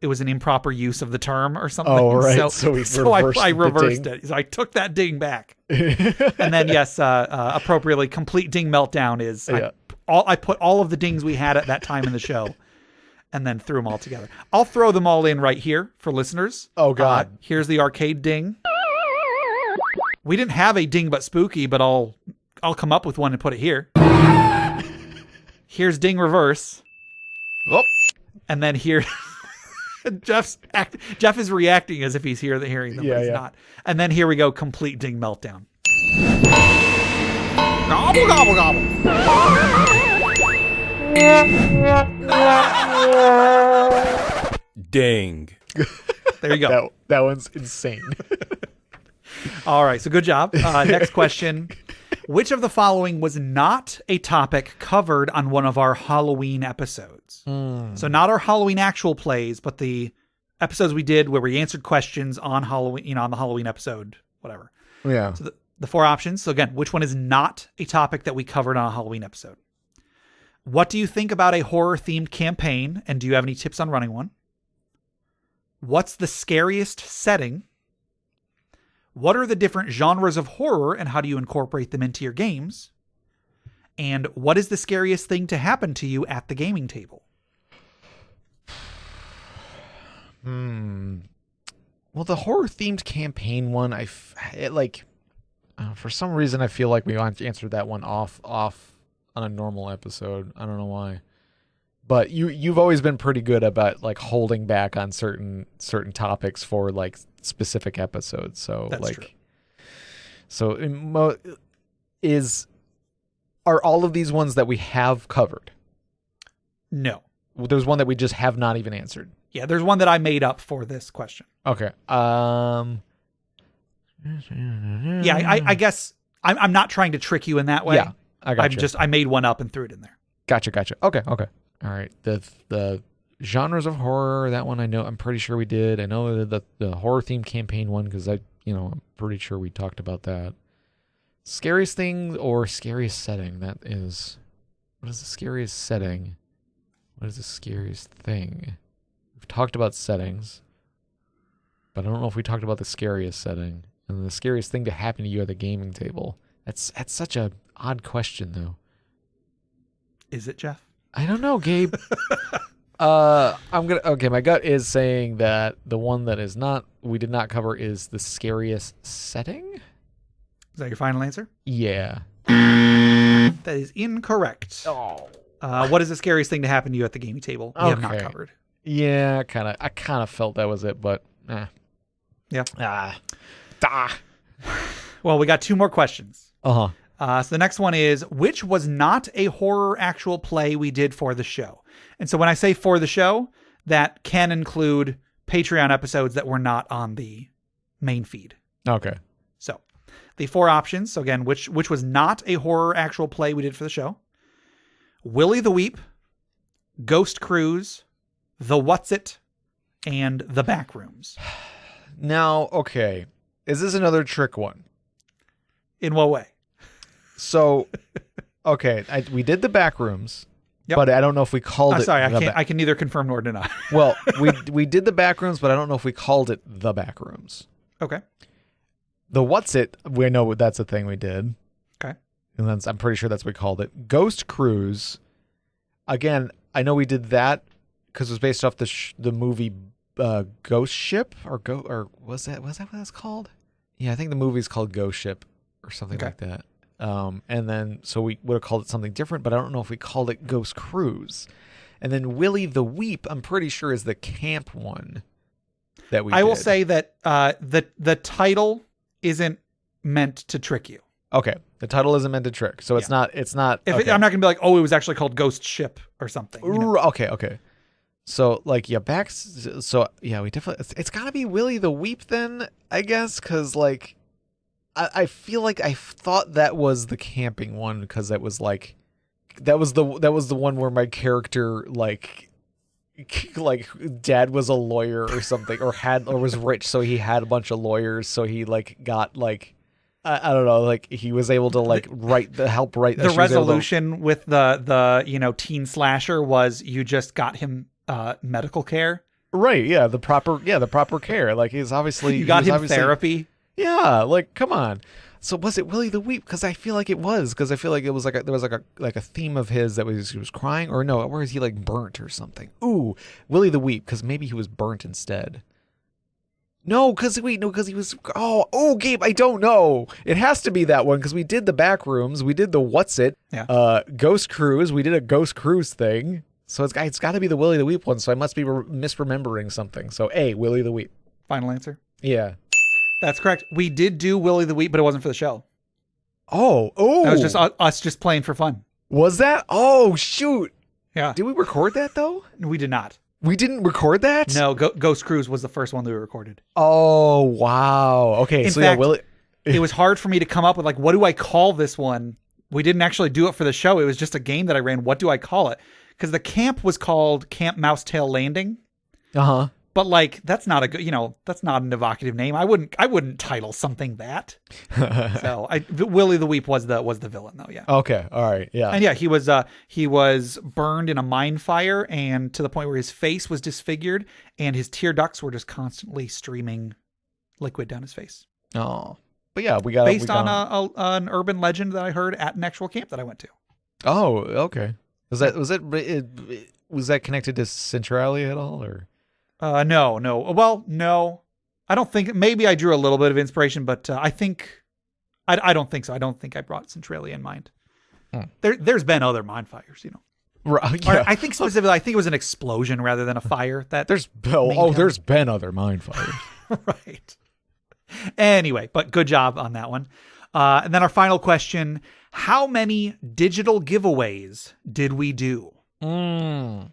A: it was an improper use of the term or something.
C: Oh right.
A: So I reversed it. So I took that ding back. And then yes, appropriately, complete ding meltdown is I put all of the dings we had at that time in the show. And then threw them all together. I'll throw them all in right here for listeners.
C: Oh, God.
A: Here's the arcade ding. We didn't have a ding but spooky, but I'll come up with one and put it here. Here's ding reverse.
C: Oh.
A: And then here, Jeff is reacting as if he's hearing them, but he's not. And then here we go, complete ding meltdown. Gobble, gobble, gobble.
D: Ding.
A: There you go.
C: That one's insane.
A: All right, so good job. Next question. Which of the following was not a topic covered on one of our Halloween episodes? So not our Halloween actual plays, but the episodes we did where we answered questions on Halloween, on the Halloween episode, whatever.
C: Yeah.
A: So the four options. So again, which one is not a topic that we covered on a Halloween episode? What do you think about a horror-themed campaign, and do you have any tips on running one? What's the scariest setting? What are the different genres of horror, and how do you incorporate them into your games? And what is the scariest thing to happen to you at the gaming table?
C: Well, the horror-themed campaign one, for some reason, I feel like we answered that one off on a normal episode. I don't know why. But you've always been pretty good about like holding back on certain topics for like specific episodes. So
A: that's
C: like
A: true.
C: So are all of these ones that we have covered?
A: No.
C: There's one that we just have not even answered.
A: Yeah, there's one that I made up for this question.
C: Okay.
A: Yeah, I guess I'm not trying to trick you in that way.
C: Yeah, I got
A: I made one up and threw it in there.
C: Gotcha. Okay. All right. The genres of horror, that one I know. I'm pretty sure we did. I know the horror themed campaign one because I'm pretty sure we talked about that. Scariest thing or scariest setting? That is, what is the scariest setting? What is the scariest thing? We've talked about settings, but I don't know if we talked about the scariest setting and the scariest thing to happen to you at the gaming table. That's such a odd question, though.
A: Is it, Jeff?
C: I don't know, Gabe. My gut is saying that the one that we did not cover is the scariest setting.
A: Is that your final answer?
C: Yeah.
A: That is incorrect.
C: Oh.
A: What is the scariest thing to happen to you at the gaming table? We have not covered.
C: Yeah, I kind of felt that was it, but
A: Yeah. Well, we got two more questions.
C: So
A: the next one is, which was not a horror actual play we did for the show? And so when I say for the show, that can include Patreon episodes that were not on the main feed.
C: Okay.
A: So the four options. So again, which was not a horror actual play we did for the show? Willy the Weep, Ghost Cruise, The What's It, and The Backrooms.
C: Now, okay. Is this another trick one?
A: In what way?
C: So, okay, we did the Backrooms, but I don't know if we called it.
A: Sorry, I can neither confirm nor deny.
C: Well, we did the Backrooms, but I don't know if we called it the Backrooms.
A: Okay.
C: The What's It? We know that's a thing we did.
A: Okay.
C: And I'm pretty sure that's what we called it. Ghost Cruise. Again, I know we did that because it was based off the movie Ghost Ship or was that what it's called? Yeah, I think the movie's called Ghost Ship or something like that. And then so we would have called it something different, but I don't know if we called it Ghost Cruise. And then Willy the Weep, I'm pretty sure is the camp one that we.
A: I will say that the title isn't meant to trick you.
C: Okay, the title isn't meant to trick, so it's not. It's not. Okay.
A: I'm not gonna be like, oh, it was actually called Ghost Ship or something. You know?
C: Okay. So like, yeah, we definitely. It's got to be Willy the Weep then, I guess, because like, I feel like I thought that was the camping one because that was like, that was the one where my character like dad was a lawyer or something or was rich, so he had a bunch of lawyers, so he like got like. I don't know, like he was able to like help write
A: the resolution with the teen slasher was you just got him medical care.
C: Right, yeah, the proper care. Like he's obviously
A: you got him therapy.
C: Yeah, like come on. So was it Willy the Weep? Because I feel like it was. Because I feel like it was there was a theme of his that he was crying, or no, where is he like burnt or something? Ooh, Willy the Weep, because maybe he was burnt instead. No, because he was. Oh, Gabe, I don't know. It has to be that one because we did the Backrooms, we did the What's It, Ghost Cruise, we did a Ghost Cruise thing. So it's got to be the Willy the Weep one. So I must be misremembering something. So Willy the Weep.
A: Final answer.
C: Yeah,
A: that's correct. We did do Willy the Weep, but it wasn't for the show.
C: Oh,
A: that was just us just playing for fun.
C: Was that? Oh, shoot.
A: Yeah.
C: Did we record that though?
A: We did not.
C: We didn't record that?
A: No, Ghost Cruise was the first one that we recorded.
C: Oh, wow. Okay,
A: In
C: so
A: fact,
C: yeah,
A: it was hard for me to come up with, like, what do I call this one? We didn't actually do it for the show. It was just a game that I ran. What do I call it? Because the camp was called Camp Mousetail Landing.
C: Uh-huh.
A: But, like, that's not a good, that's not an evocative name. I wouldn't title something that. So Willie the Weep was the villain, though. Yeah.
C: Okay. All right. Yeah.
A: And yeah, he was burned in a mine fire, and to the point where his face was disfigured, and his tear ducts were just constantly streaming liquid down his face.
C: Oh, but yeah, we got
A: based on an urban legend that I heard at an actual camp that I went to.
C: Oh, okay. Was that connected to Centralia at all, or?
A: No. Well, no. I don't think. Maybe I drew a little bit of inspiration, but I think I don't think so. I don't think I brought Centralia in mind. There's been other mine fires,
C: Right, yeah.
A: I think specifically, I think it was an explosion rather than a fire.
C: There's been other mine fires.
A: Right. Anyway, but good job on that one. And then our final question: how many digital giveaways did we do?
C: Because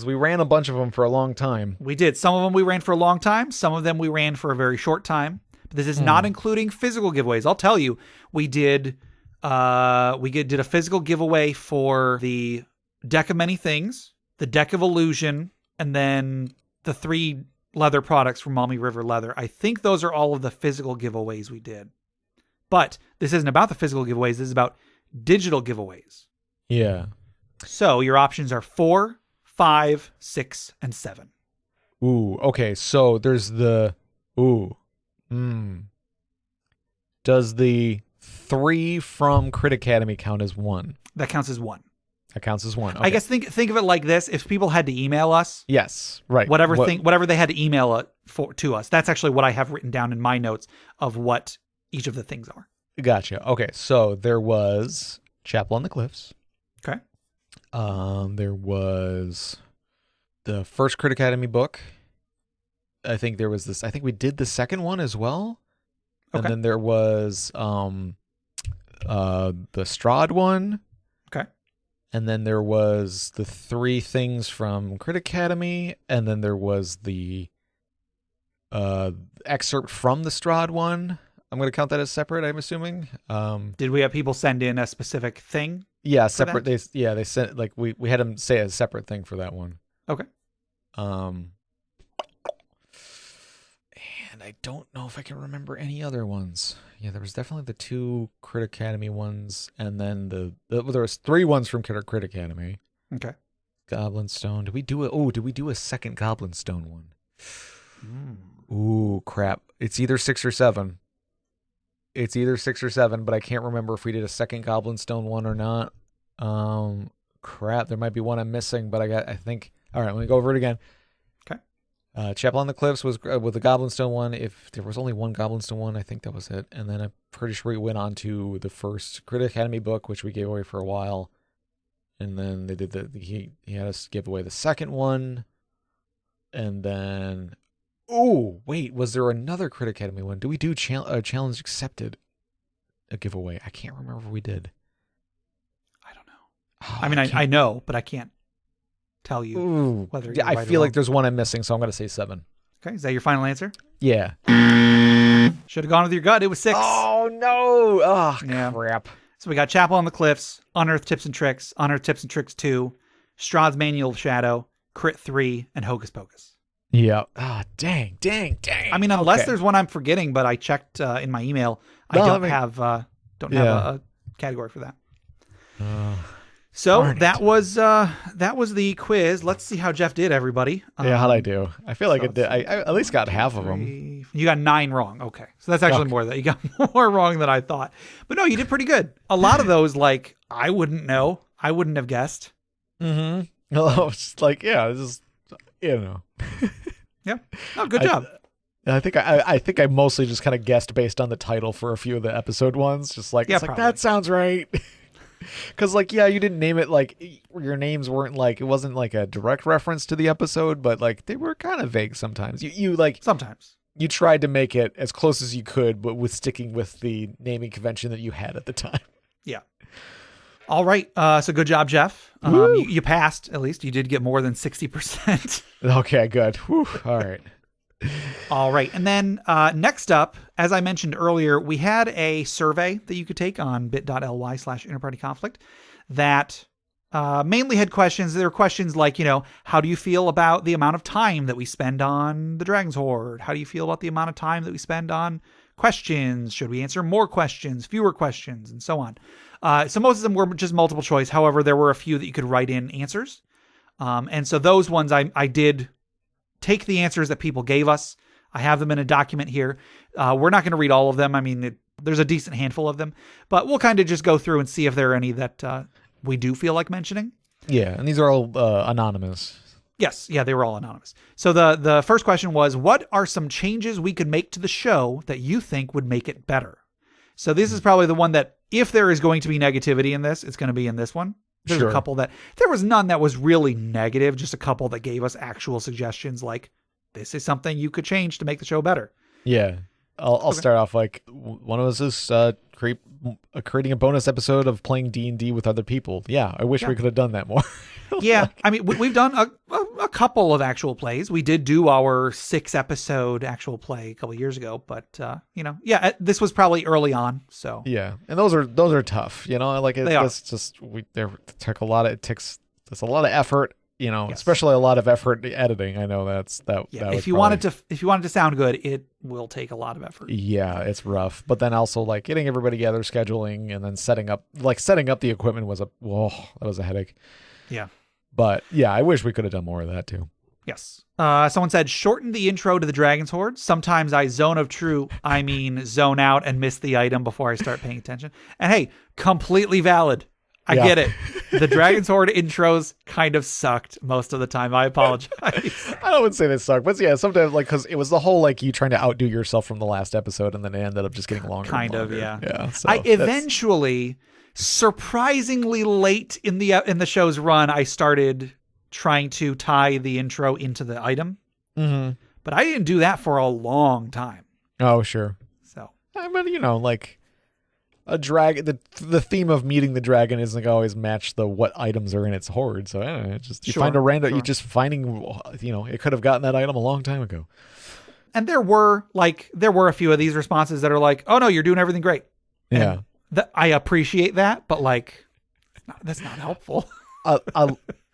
C: we ran a bunch of them for a long time.
A: We did. Some of them we ran for a long time. Some of them we ran for a very short time. But this is not including physical giveaways. I'll tell you, we did a physical giveaway for the Deck of Many Things, the Deck of Illusion, and then the 3 leather products from Maumee River Leather. I think those are all of the physical giveaways we did. But this isn't about the physical giveaways. This is about digital giveaways.
C: Yeah.
A: So your options are 4, 5, 6, and 7.
C: Ooh, okay. So there's the Does the 3 from Crit Academy count as 1?
A: That counts as 1.
C: That counts as 1. Okay.
A: I guess think of it like this: if people had to email us,
C: yes, right,
A: whatever they had to email to us, that's actually what I have written down in my notes of what each of the things are.
C: Gotcha. Okay, so there was Chapel on the Cliffs.
A: Okay.
C: There was the first Crit Academy book. I think there was this. I think we did the second one as well.
A: Okay.
C: And then there was the Strahd one.
A: Okay.
C: And then there was the 3 things from Crit Academy, and then there was the excerpt from the Strahd one. I'm going to count that as separate, I'm assuming.
A: Did we have people send in a specific thing?
C: Yeah, separate. They sent, like, we had them say a separate thing for that one.
A: Okay.
C: And I don't know if I can remember any other ones. Yeah, there was definitely the 2 Crit Academy ones, and then there was 3 ones from Crit Academy.
A: Okay.
C: Goblin Stone. Did we do a second Goblin Stone one? Ooh, crap. It's either 6 or 7. But I can't remember if we did a second Goblin Stone one or not. Crap, there might be one I'm missing, but I think. All right, let me go over it again.
A: Okay.
C: Chapel on the Cliffs was with the Goblin Stone one. If there was only one Goblin Stone one, I think that was it. And then I'm pretty sure we went on to the first Crit Academy book, which we gave away for a while. And then they did he had us give away the second one. And then, was there another Crit Academy one? Do we do Challenge Accepted a giveaway? I can't remember if we did.
A: I don't know. I know, but I can't tell you whether you're right
C: I feel like there's one I'm missing, so I'm going to say 7.
A: Okay, is that your final answer?
C: Yeah.
A: Should have gone with your gut. It was 6.
C: Oh, no. Oh, yeah. Crap.
A: So we got Chapel on the Cliffs, Unearthed Tips and Tricks, Unearthed Tips and Tricks 2, Strahd's Manual of Shadow, Crit 3, and Hocus Pocus.
C: Yeah. Ah, dang.
A: I mean, unless there's one I'm forgetting, but I checked in my email. I don't have a category for that. So that was the quiz. Let's see how Jeff did, everybody.
C: How'd I do? I feel like it did. I at least got half of them.
A: You got 9 wrong. Okay. So that's actually more than you got more wrong than I thought. But no, you did pretty good. A lot of those, like, I wouldn't know. I wouldn't have guessed.
C: Mm-hmm. No, it's like, yeah, it's just,
A: Yeah. Oh, good job.
C: I think I mostly just kind of guessed based on the title for a few of the episode ones. Just like, it's like, that sounds right. Because, like, yeah, you didn't name it, like, your names weren't, like, it wasn't, like, a direct reference to the episode, but, like, they were kind of vague sometimes. You like...
A: Sometimes.
C: You tried to make it as close as you could, but with sticking with the naming convention that you had at the time.
A: Yeah. All right. So good job, Jeff. You passed, at least. You did get more than 60%.
C: Okay, good. Whew. All right.
A: All right. And then next up, as I mentioned earlier, we had a survey that you could take on bit.ly/interpartyconflict that mainly had questions. There were questions like, how do you feel about the amount of time that we spend on the Dragon's Hoard? How do you feel about the amount of time that we spend on questions? Should we answer more questions, fewer questions, and so on? So most of them were just multiple choice. However, there were a few that you could write in answers. And so those ones I did take the answers that people gave us. I have them in a document here. We're not going to read all of them. I mean, there's a decent handful of them, but we'll kind of just go through and see if there are any that we do feel like mentioning.
C: Yeah, and these are all anonymous.
A: Yes, yeah, they were all anonymous. So the first question was, what are some changes we could make to the show that you think would make it better? So this is probably the one that, if there is going to be negativity in this, it's going to be in this one. There's a couple that, there was none that was really negative, just a couple that gave us actual suggestions like, this is something you could change to make the show better.
C: Yeah. I'll start off like, one of us is creating a bonus episode of playing D&D with other people. Yeah, I wish we could have done that more.
A: Yeah, I mean, we've done a couple of actual plays. We did do our 6-episode actual play a couple of years ago, but this was probably early on. So
C: yeah, and those are tough. Like it's just there's a lot of effort. Especially a lot of effort editing. I know that.
A: Yeah, if you wanted to sound good, it will take a lot of effort.
C: Yeah, it's rough. But then also like getting everybody together, scheduling, and then setting up the equipment was that was a headache.
A: Yeah.
C: But yeah, I wish we could have done more of that too.
A: Yes. Someone said, shorten the intro to the Dragon's Hoard. Sometimes I zone out and miss the item before I start paying attention. And hey, completely valid. I get it. The Dragon's Hoard intros kind of sucked most of the time. I apologize.
C: I wouldn't say they suck, but yeah, sometimes because it was the whole you trying to outdo yourself from the last episode, and then it ended up just getting longer.
A: Kind
C: and
A: of,
C: longer.
A: Yeah.
C: So
A: I eventually, surprisingly late in the show's run, I started trying to tie the intro into the item.
C: Mm-hmm.
A: But I didn't do that for a long time.
C: Oh, sure.
A: So,
C: but a dragon, the theme of meeting the dragon isn't always match what items are in its hoard. So find a random. You just finding, it could have gotten that item a long time ago.
A: And there were a few of these responses that are like, "Oh no, you're doing everything great."
C: Yeah,
A: I appreciate that, but that's not helpful.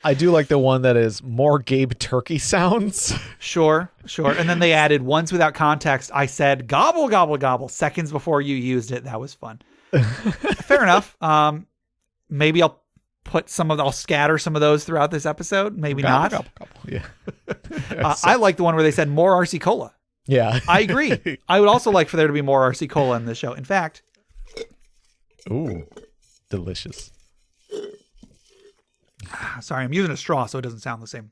C: I do like the one that is more Gabe turkey sounds.
A: Sure. And then they added ones without context. I said gobble gobble gobble seconds before you used it. That was fun. Fair enough. Maybe I'll scatter some of those throughout this episode. Maybe not.
C: Yeah.
A: I like the one where they said more RC Cola.
C: Yeah.
A: I agree. I would also like for there to be more RC Cola in this show. In fact.
C: Ooh, delicious.
A: Sorry, I'm using a straw so it doesn't sound the same.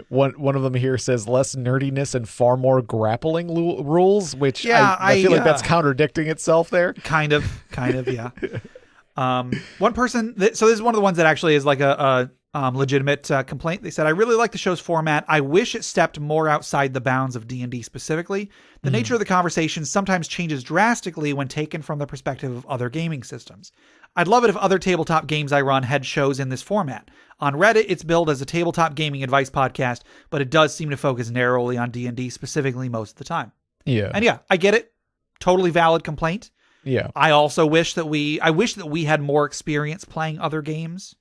C: One of them here says less nerdiness and far more grappling rules, which I feel like that's contradicting itself there.
A: Kind of, yeah. One person, so this is one of the ones that actually is like a legitimate complaint. They said, I really like the show's format. I wish it stepped more outside the bounds of D&D specifically. The nature of the conversation sometimes changes drastically when taken from the perspective of other gaming systems. I'd love it if other tabletop games I run had shows in this format. On Reddit, it's billed as a tabletop gaming advice podcast, but it does seem to focus narrowly on D&D specifically most of the time.
C: Yeah.
A: And yeah, I get it. Totally valid complaint.
C: Yeah.
A: I also wish that we had more experience playing other games.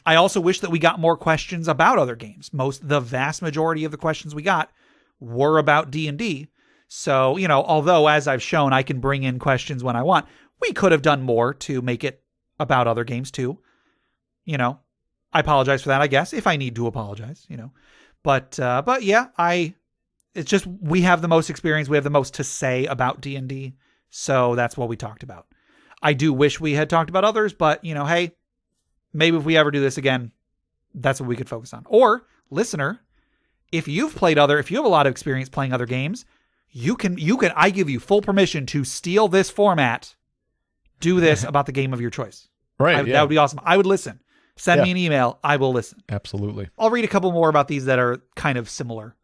A: I also wish that we got more questions about other games. The vast majority of the questions we got were about D&D. So, although as I've shown, I can bring in questions when I want, we could have done more to make it about other games too. I apologize for that, I guess, if I need to apologize, but yeah, it's just, we have the most experience. We have the most to say about D&D. So that's what we talked about. I do wish we had talked about others, but hey, maybe if we ever do this again, that's what we could focus on. Or listener, if you have a lot of experience playing other games, I give you full permission to steal this format, do this about the game of your choice.
C: Right.
A: That would be awesome. I would listen. Send me an email. I will listen.
C: Absolutely.
A: I'll read a couple more about these that are kind of similar.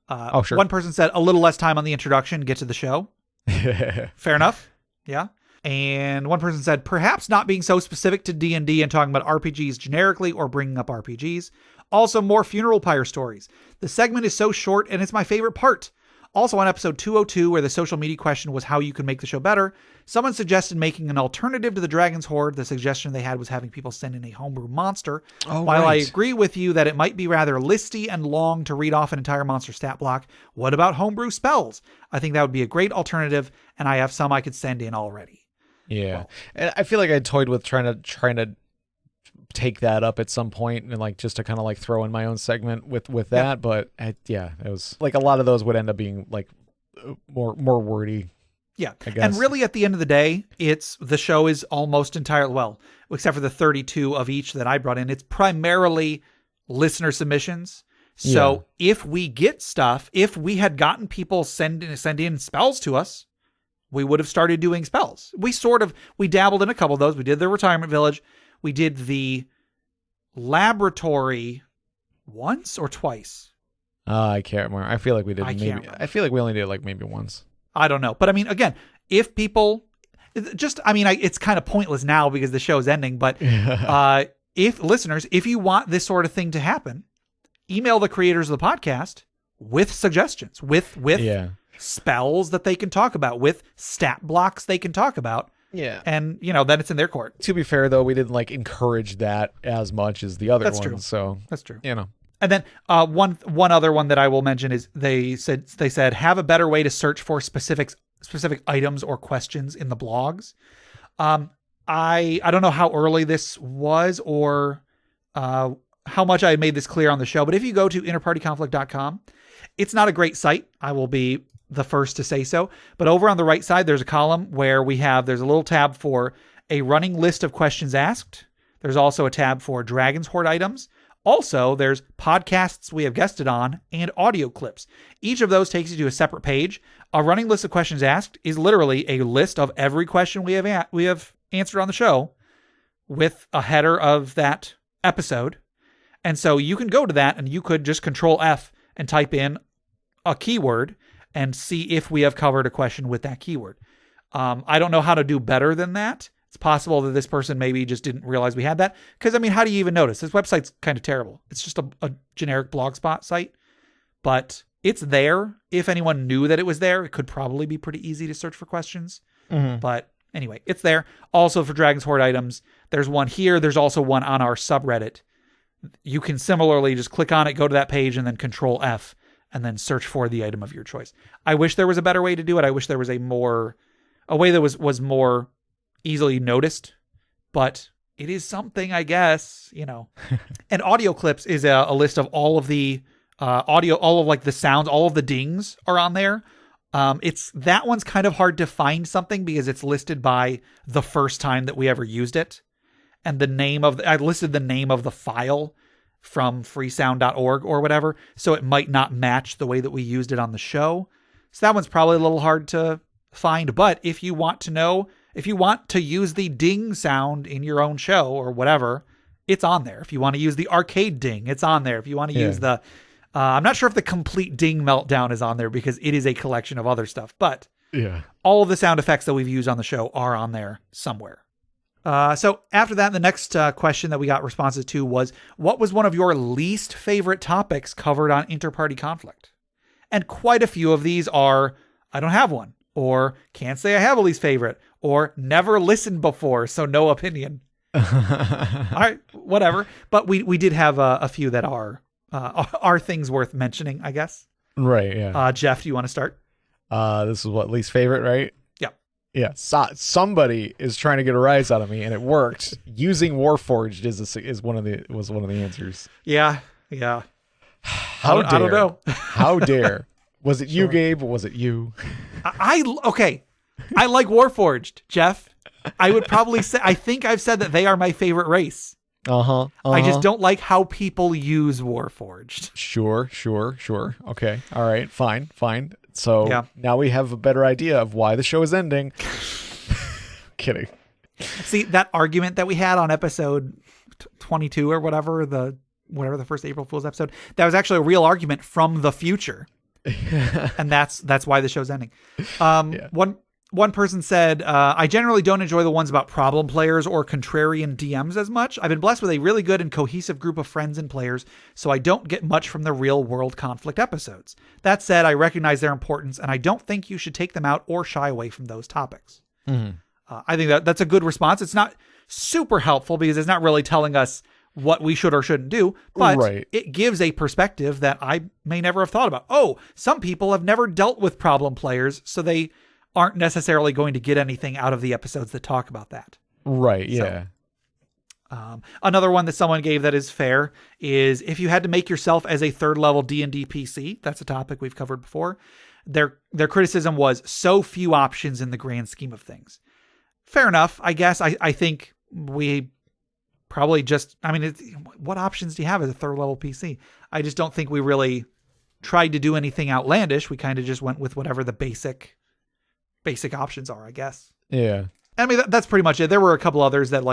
C: Sure.
A: One person said a little less time on the introduction, get to the show. Fair enough. Yeah. And one person said, perhaps not being so specific to D&D and talking about RPGs generically or bringing up RPGs. Also, more funeral pyre stories. The segment is so short and it's my favorite part. Also on episode 202, where the social media question was how you could make the show better, someone suggested making an alternative to the Dragon's Horde. The suggestion they had was having people send in a homebrew monster. While I agree with you that it might be rather listy and long to read off an entire monster stat block, what about homebrew spells? I think that would be a great alternative, and I have some I could send in already.
C: Yeah. And I feel like I toyed with trying to take that up at some point and like just to kind of like throw in my own segment with that, but it was like a lot of those would end up being like more wordy.
A: Yeah.
C: I guess.
A: And really at the end of the day, the show is almost entirely, well, except for the 32 of each that I brought in, it's primarily listener submissions. So if we get stuff, if we had gotten people send in spells to us, we would have started doing spells. We dabbled in a couple of those. We did the Retirement Village. We did the laboratory once or twice.
C: I can't remember. I feel like we did. I feel like we only did like maybe once.
A: I don't know. But I mean, again, if people it's kind of pointless now because the show's ending. But if listeners, if you want this sort of thing to happen, email the creators of the podcast with suggestions, with spells that they can talk about, with stat blocks they can talk about.
C: Yeah.
A: And, then it's in their court.
C: To be fair, though, we didn't like encourage that as much as the other ones.
A: True.
C: So
A: that's true.
C: And
A: then one other one that I will mention is they said have a better way to search for specific items or questions in the blogs. I don't know how early this was or how much I made this clear on the show, but if you go to interpartyconflict.com, it's not a great site. I will be the first to say so. But over on the right side, there's a column where there's a little tab for a running list of questions asked. There's also a tab for Dragon's Horde items. Also, there's podcasts we have guested on and audio clips. Each of those takes you to a separate page. A running list of questions asked is literally a list of every question we have answered on the show with a header of that episode. And so you can go to that and you could just Control F and type in a keyword and see if we have covered a question with that keyword. I don't know how to do better than that. It's possible that this person maybe just didn't realize we had that. Because, how do you even notice? This website's kind of terrible. It's just a generic blogspot site. But it's there. If anyone knew that it was there, it could probably be pretty easy to search for questions. Mm-hmm. But anyway, it's there. Also for Dragon's Horde items, there's one here. There's also one on our subreddit. You can similarly just click on it, go to that page, and then Control F, and then search for the item of your choice. I wish there was a better way to do it. I wish there was a way that was more easily noticed, but it is something, I guess, And audio clips is a list of all of the audio, all of like the sounds, all of the dings are on there. That one's kind of hard to find something because it's listed by the first time that we ever used it. And I listed the name of the file from freesound.org or whatever. So it might not match the way that we used it on the show. So that one's probably a little hard to find. But if you want to use the ding sound in your own show or whatever, it's on there. If you want to use the arcade ding, it's on there. If you want to use I'm not sure if the complete ding meltdown is on there because it is a collection of other stuff, but all of the sound effects that we've used on the show are on there somewhere. So after that, the next question that we got responses to was, what was one of your least favorite topics covered on Interparty Conflict? And quite a few of these are, I don't have one, or can't say I have a least favorite, or never listened before, so no opinion. All right, whatever. But we did have a few that are things worth mentioning, I guess.
C: Right, yeah.
A: Jeff, do you want to start?
C: This is what, least favorite, right?
A: Yeah.
C: Yeah, somebody is trying to get a rise out of me, and it worked. Using Warforged was one of the answers.
A: Yeah.
C: How dare?
A: I don't know.
C: How dare? Was it you, Gabe, or was it you?
A: Okay. I like Warforged, Jeff. I would probably say, I think I've said that they are my favorite race. I just don't like how people use Warforged.
C: Sure. Okay. All right. Fine. So now we have a better idea of why the show is ending. Kidding.
A: See, that argument that we had on episode 22 or whatever the first April Fool's episode, that was actually a real argument from the future. And that's why the show's ending. One One person said, I generally don't enjoy the ones about problem players or contrarian DMs as much. I've been blessed with a really good and cohesive group of friends and players, so I don't get much from the real world conflict episodes. That said, I recognize their importance, and I don't think you should take them out or shy away from those topics. I think that's a good response. It's not super helpful because it's not really telling us what we should or shouldn't do, but it gives a perspective that I may never have thought about. Oh, some people have never dealt with problem players, so they aren't necessarily going to get anything out of the episodes that talk about that.
C: Right, yeah.
A: So, another one that someone gave that is fair is if you had to make yourself as a third level D&D PC, that's a topic we've covered before, their criticism was so few options in the grand scheme of things. Fair enough, I guess. I think we probably just, what options do you have as a third level PC? I just don't think we really tried to do anything outlandish. We kind of just went with whatever the basic options are, I guess.
C: Yeah.
A: That's pretty much it. There were a couple others that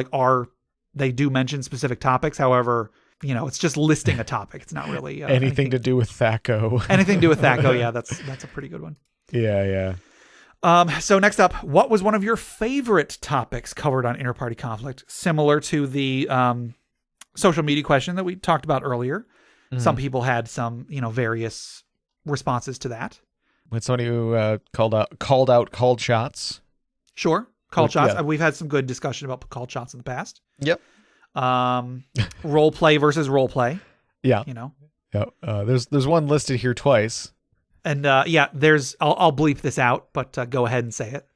A: they do mention specific topics. However, it's just listing a topic. It's not really
C: anything to do with THAC0.
A: Anything to do with THAC0. Yeah, that's a pretty good one.
C: Yeah.
A: So next up, what was one of your favorite topics covered on Interparty Conflict? Similar to the social media question that we talked about earlier. Some people had some, various responses to that.
C: With somebody who called out called shots.
A: Sure. Called shots. Yeah. We've had some good discussion about called shots in the past.
C: Yep.
A: Role play versus role play.
C: Yeah. Yeah. There's one listed here twice.
A: And there's I'll bleep this out, but go ahead and say it.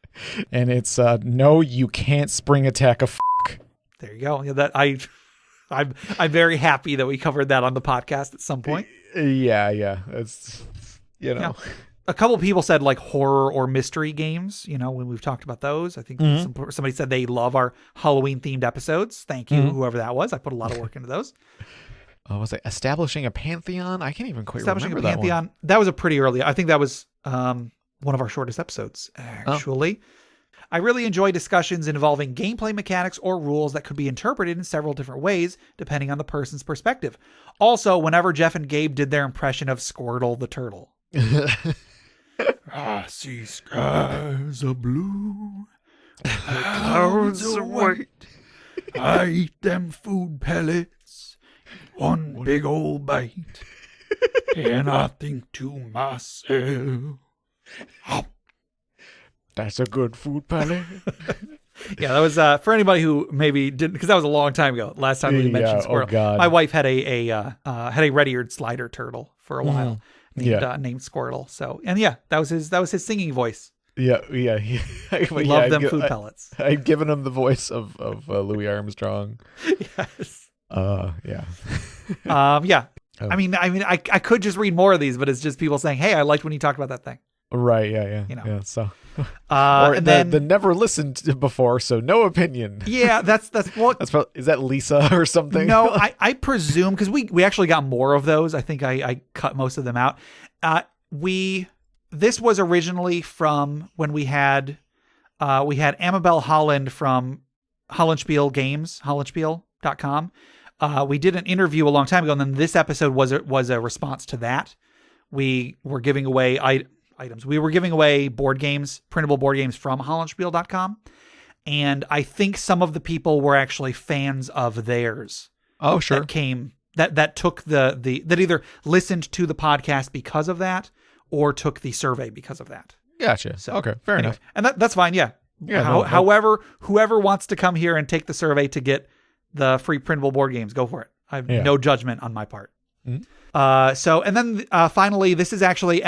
C: And it's no, you can't spring attack a f***.
A: There you go. Yeah, I'm very happy that we covered that on the podcast at some point.
C: Yeah. It's
A: Yeah. A couple of people said like horror or mystery games, when we've talked about those. I think somebody said they love our Halloween themed episodes. Thank you, whoever that was. I put a lot of work into those.
C: Was it establishing a pantheon? I can't even quite
A: establishing
C: remember
A: a pantheon.
C: That one.
A: That was a pretty early. I think that was one of our shortest episodes, actually. I really enjoy discussions involving gameplay mechanics or rules that could be interpreted in several different ways, depending on the person's perspective. Also, whenever Jeff and Gabe did their impression of Squirtle the turtle. I see skies are blue, clouds are white. I eat them food pellets in one big old bite, and I think to myself,
C: that's a good food pellet.
A: Yeah, that was for anybody who maybe didn't, because that was a long time ago. Last time we mentioned Squirrel.
C: Oh God.
A: My wife had a red-eared slider turtle for a while. Named Squirtle. So, and that was his singing voice.
C: Yeah.
A: He loved them food pellets.
C: I'd given him the voice of Louis Armstrong.
A: Yes.
C: Yeah.
A: Yeah. Oh. I could just read more of these, but it's just people saying, "Hey, I liked when you talked about that thing."
C: Right. Yeah. Yeah. So.
A: And then
C: the never listened before, so no opinion.
A: Yeah, that's what.
C: That's probably, is that Lisa or something?
A: No, I presume, because we actually got more of those. I think I cut most of them out. This was originally from when we had Amabel Holland from Hollandspiel Games, hollandspiel.com. We did an interview a long time ago, and then this episode was a response to that. We were giving away items. We were giving away board games, printable board games from hollandspiel.com. And I think some of the people were actually fans of theirs.
C: Oh, sure.
A: That took that either listened to the podcast because of that or took the survey because of that.
C: Gotcha. So, okay. Fair enough.
A: And that's fine. Yeah. However, whoever wants to come here and take the survey to get the free printable board games, go for it. I have no judgment on my part. Mm-hmm. And then finally, this is actually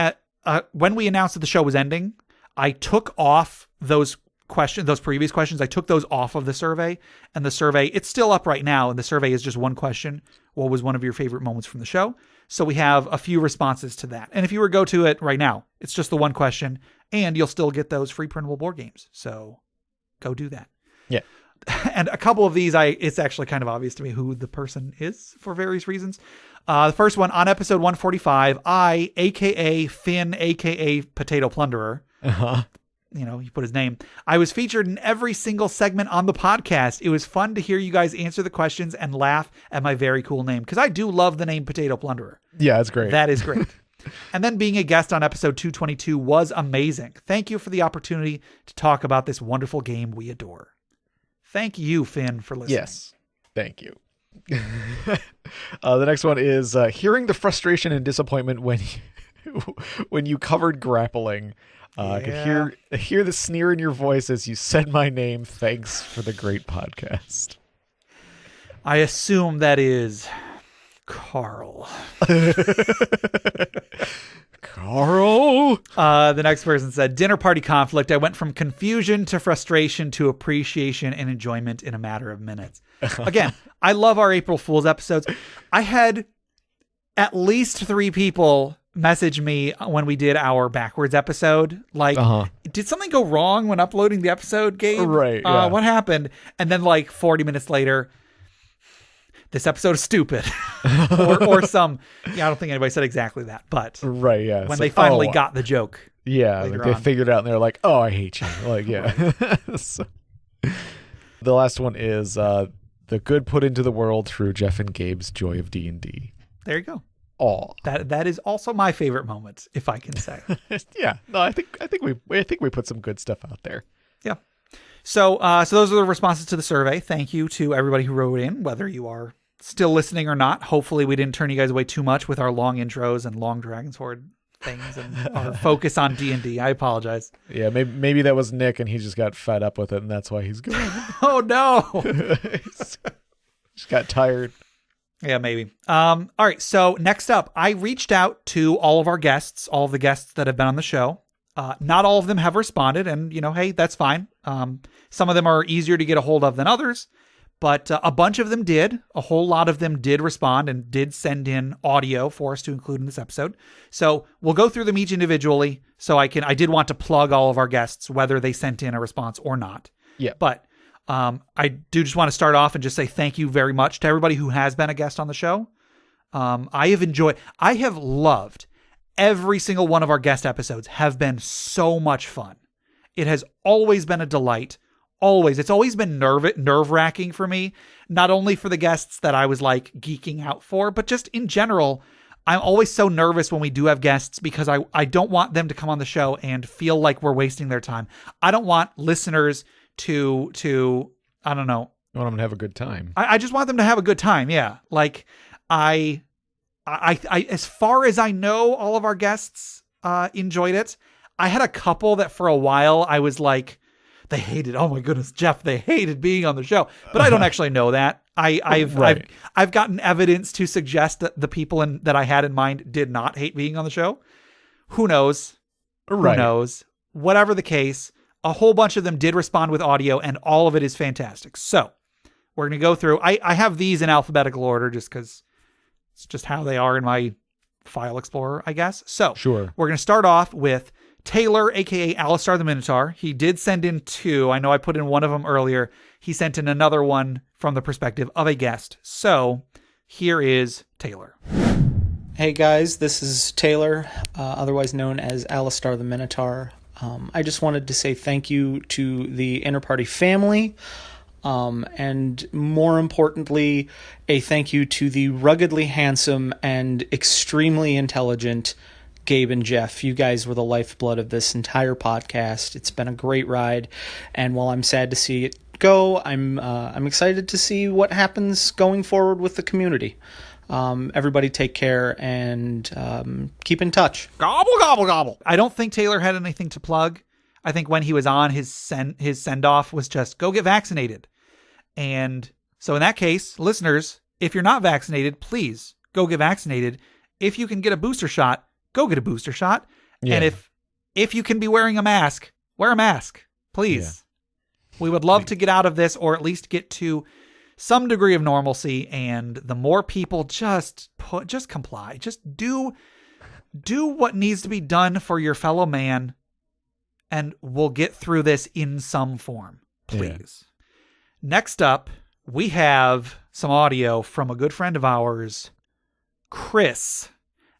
A: when we announced that the show was ending, I took off those previous questions. I took those off of the survey, and the survey, it's still up right now. And the survey is just one question. What was one of your favorite moments from the show? So we have a few responses to that. And if you were to go to it right now, it's just the one question, and you'll still get those free printable board games. So go do that.
C: Yeah.
A: And a couple of these, it's actually kind of obvious to me who the person is for various reasons. The first one, on episode 145, I, a.k.a. Finn, a.k.a. Potato Plunderer, he put his name, I was featured in every single segment on the podcast. It was fun to hear you guys answer the questions and laugh at my very cool name, because I do love the name Potato Plunderer.
C: Yeah, that's great.
A: That is great. And then being a guest on episode 222 was amazing. Thank you for the opportunity to talk about this wonderful game we adore. Thank you, Finn, for listening.
C: Yes. Thank you. The next one is hearing the frustration and disappointment when you covered grappling. I could hear the sneer in your voice as you said my name. Thanks for the great podcast.
A: I assume that is Carl.
C: Carl.
A: The next person said, dinner party conflict. I went from confusion to frustration to appreciation and enjoyment in a matter of minutes. Again, I love our April Fool's episodes. I had at least 3 people message me when we did our backwards episode. Like, did something go wrong when uploading the episode, Gabe?
C: Right. Yeah.
A: What happened? And then like 40 minutes later, this episode is stupid. or some, I don't think anybody said exactly that, but
C: right, yeah.
A: When they finally got the joke.
C: Yeah, like they figured it out and they're like, oh, I hate you. Like, yeah. So, the last one is the good put into the world through Jeff and Gabe's joy of D&D.
A: There you go.
C: Oh,
A: that is also my favorite moment, if I can say.
C: Yeah. No, I think we put some good stuff out there.
A: Yeah. So those are the responses to the survey. Thank you to everybody who wrote in, whether you are still listening or not. Hopefully we didn't turn you guys away too much with our long intros and long Dragon's Horde things and our focus on D&D. I apologize.
C: Yeah, maybe that was Nick and he just got fed up with it and that's why he's going.
A: Oh no.
C: Just got tired.
A: Yeah, maybe. All right. So next up, I reached out to all of our guests, all of the guests that have been on the show. Not all of them have responded, and hey, that's fine. Some of them are easier to get a hold of than others, but a bunch of them did. A whole lot of them did respond and did send in audio for us to include in this episode. So we'll go through them each individually. So I did want to plug all of our guests, whether they sent in a response or not.
C: Yeah.
A: But I do just want to start off and just say thank you very much to everybody who has been a guest on the show. I have loved every single one of our guest episodes. Have been so much fun. It has always been a delight. Always. It's always been nerve-wracking for me, not only for the guests that I was like geeking out for, but just in general. I'm always so nervous when we do have guests because I don't want them to come on the show and feel like we're wasting their time. I don't want listeners to I don't know.
C: I want them to have a good time.
A: I just want them to have a good time. Yeah. Like I as far as I know, all of our guests enjoyed it. I had a couple that for a while I was like, they hated, oh my goodness, Jeff, they hated being on the show. But I don't actually know that. I've gotten evidence to suggest that the people that I had in mind did not hate being on the show. Who knows?
C: Right.
A: Who knows? Whatever the case, a whole bunch of them did respond with audio, and all of it is fantastic. So we're going to go through. I have these in alphabetical order just because it's just how they are in my file explorer, I guess. So
C: sure.
A: We're going to start off with Taylor, a.k.a. Alistar the Minotaur. He did send in 2. I know I put in one of them earlier. He sent in another one from the perspective of a guest. So here is Taylor.
M: Hey guys, this is Taylor, otherwise known as Alistar the Minotaur. I just wanted to say thank you to the Interparty family, and more importantly, a thank you to the ruggedly handsome and extremely intelligent Gabe and Jeff. You guys were the lifeblood of this entire podcast. It's been a great ride, and while I'm sad to see it go, I'm excited to see what happens going forward with the community. Everybody take care and keep in touch.
A: Gobble, gobble, gobble. I don't think Taylor had anything to plug. I think when he was on, his send-off was just go get vaccinated. And so in that case, listeners, if you're not vaccinated, please go get vaccinated. If you can get a booster shot, go get a booster shot. Yeah. And if you can be wearing a mask, wear a mask, please. Yeah. We would love to get out of this, or at least get to some degree of normalcy. And the more people just comply, just do what needs to be done for your fellow man, and we'll get through this in some form, please. Yeah. Next up, we have some audio from a good friend of ours, Chris.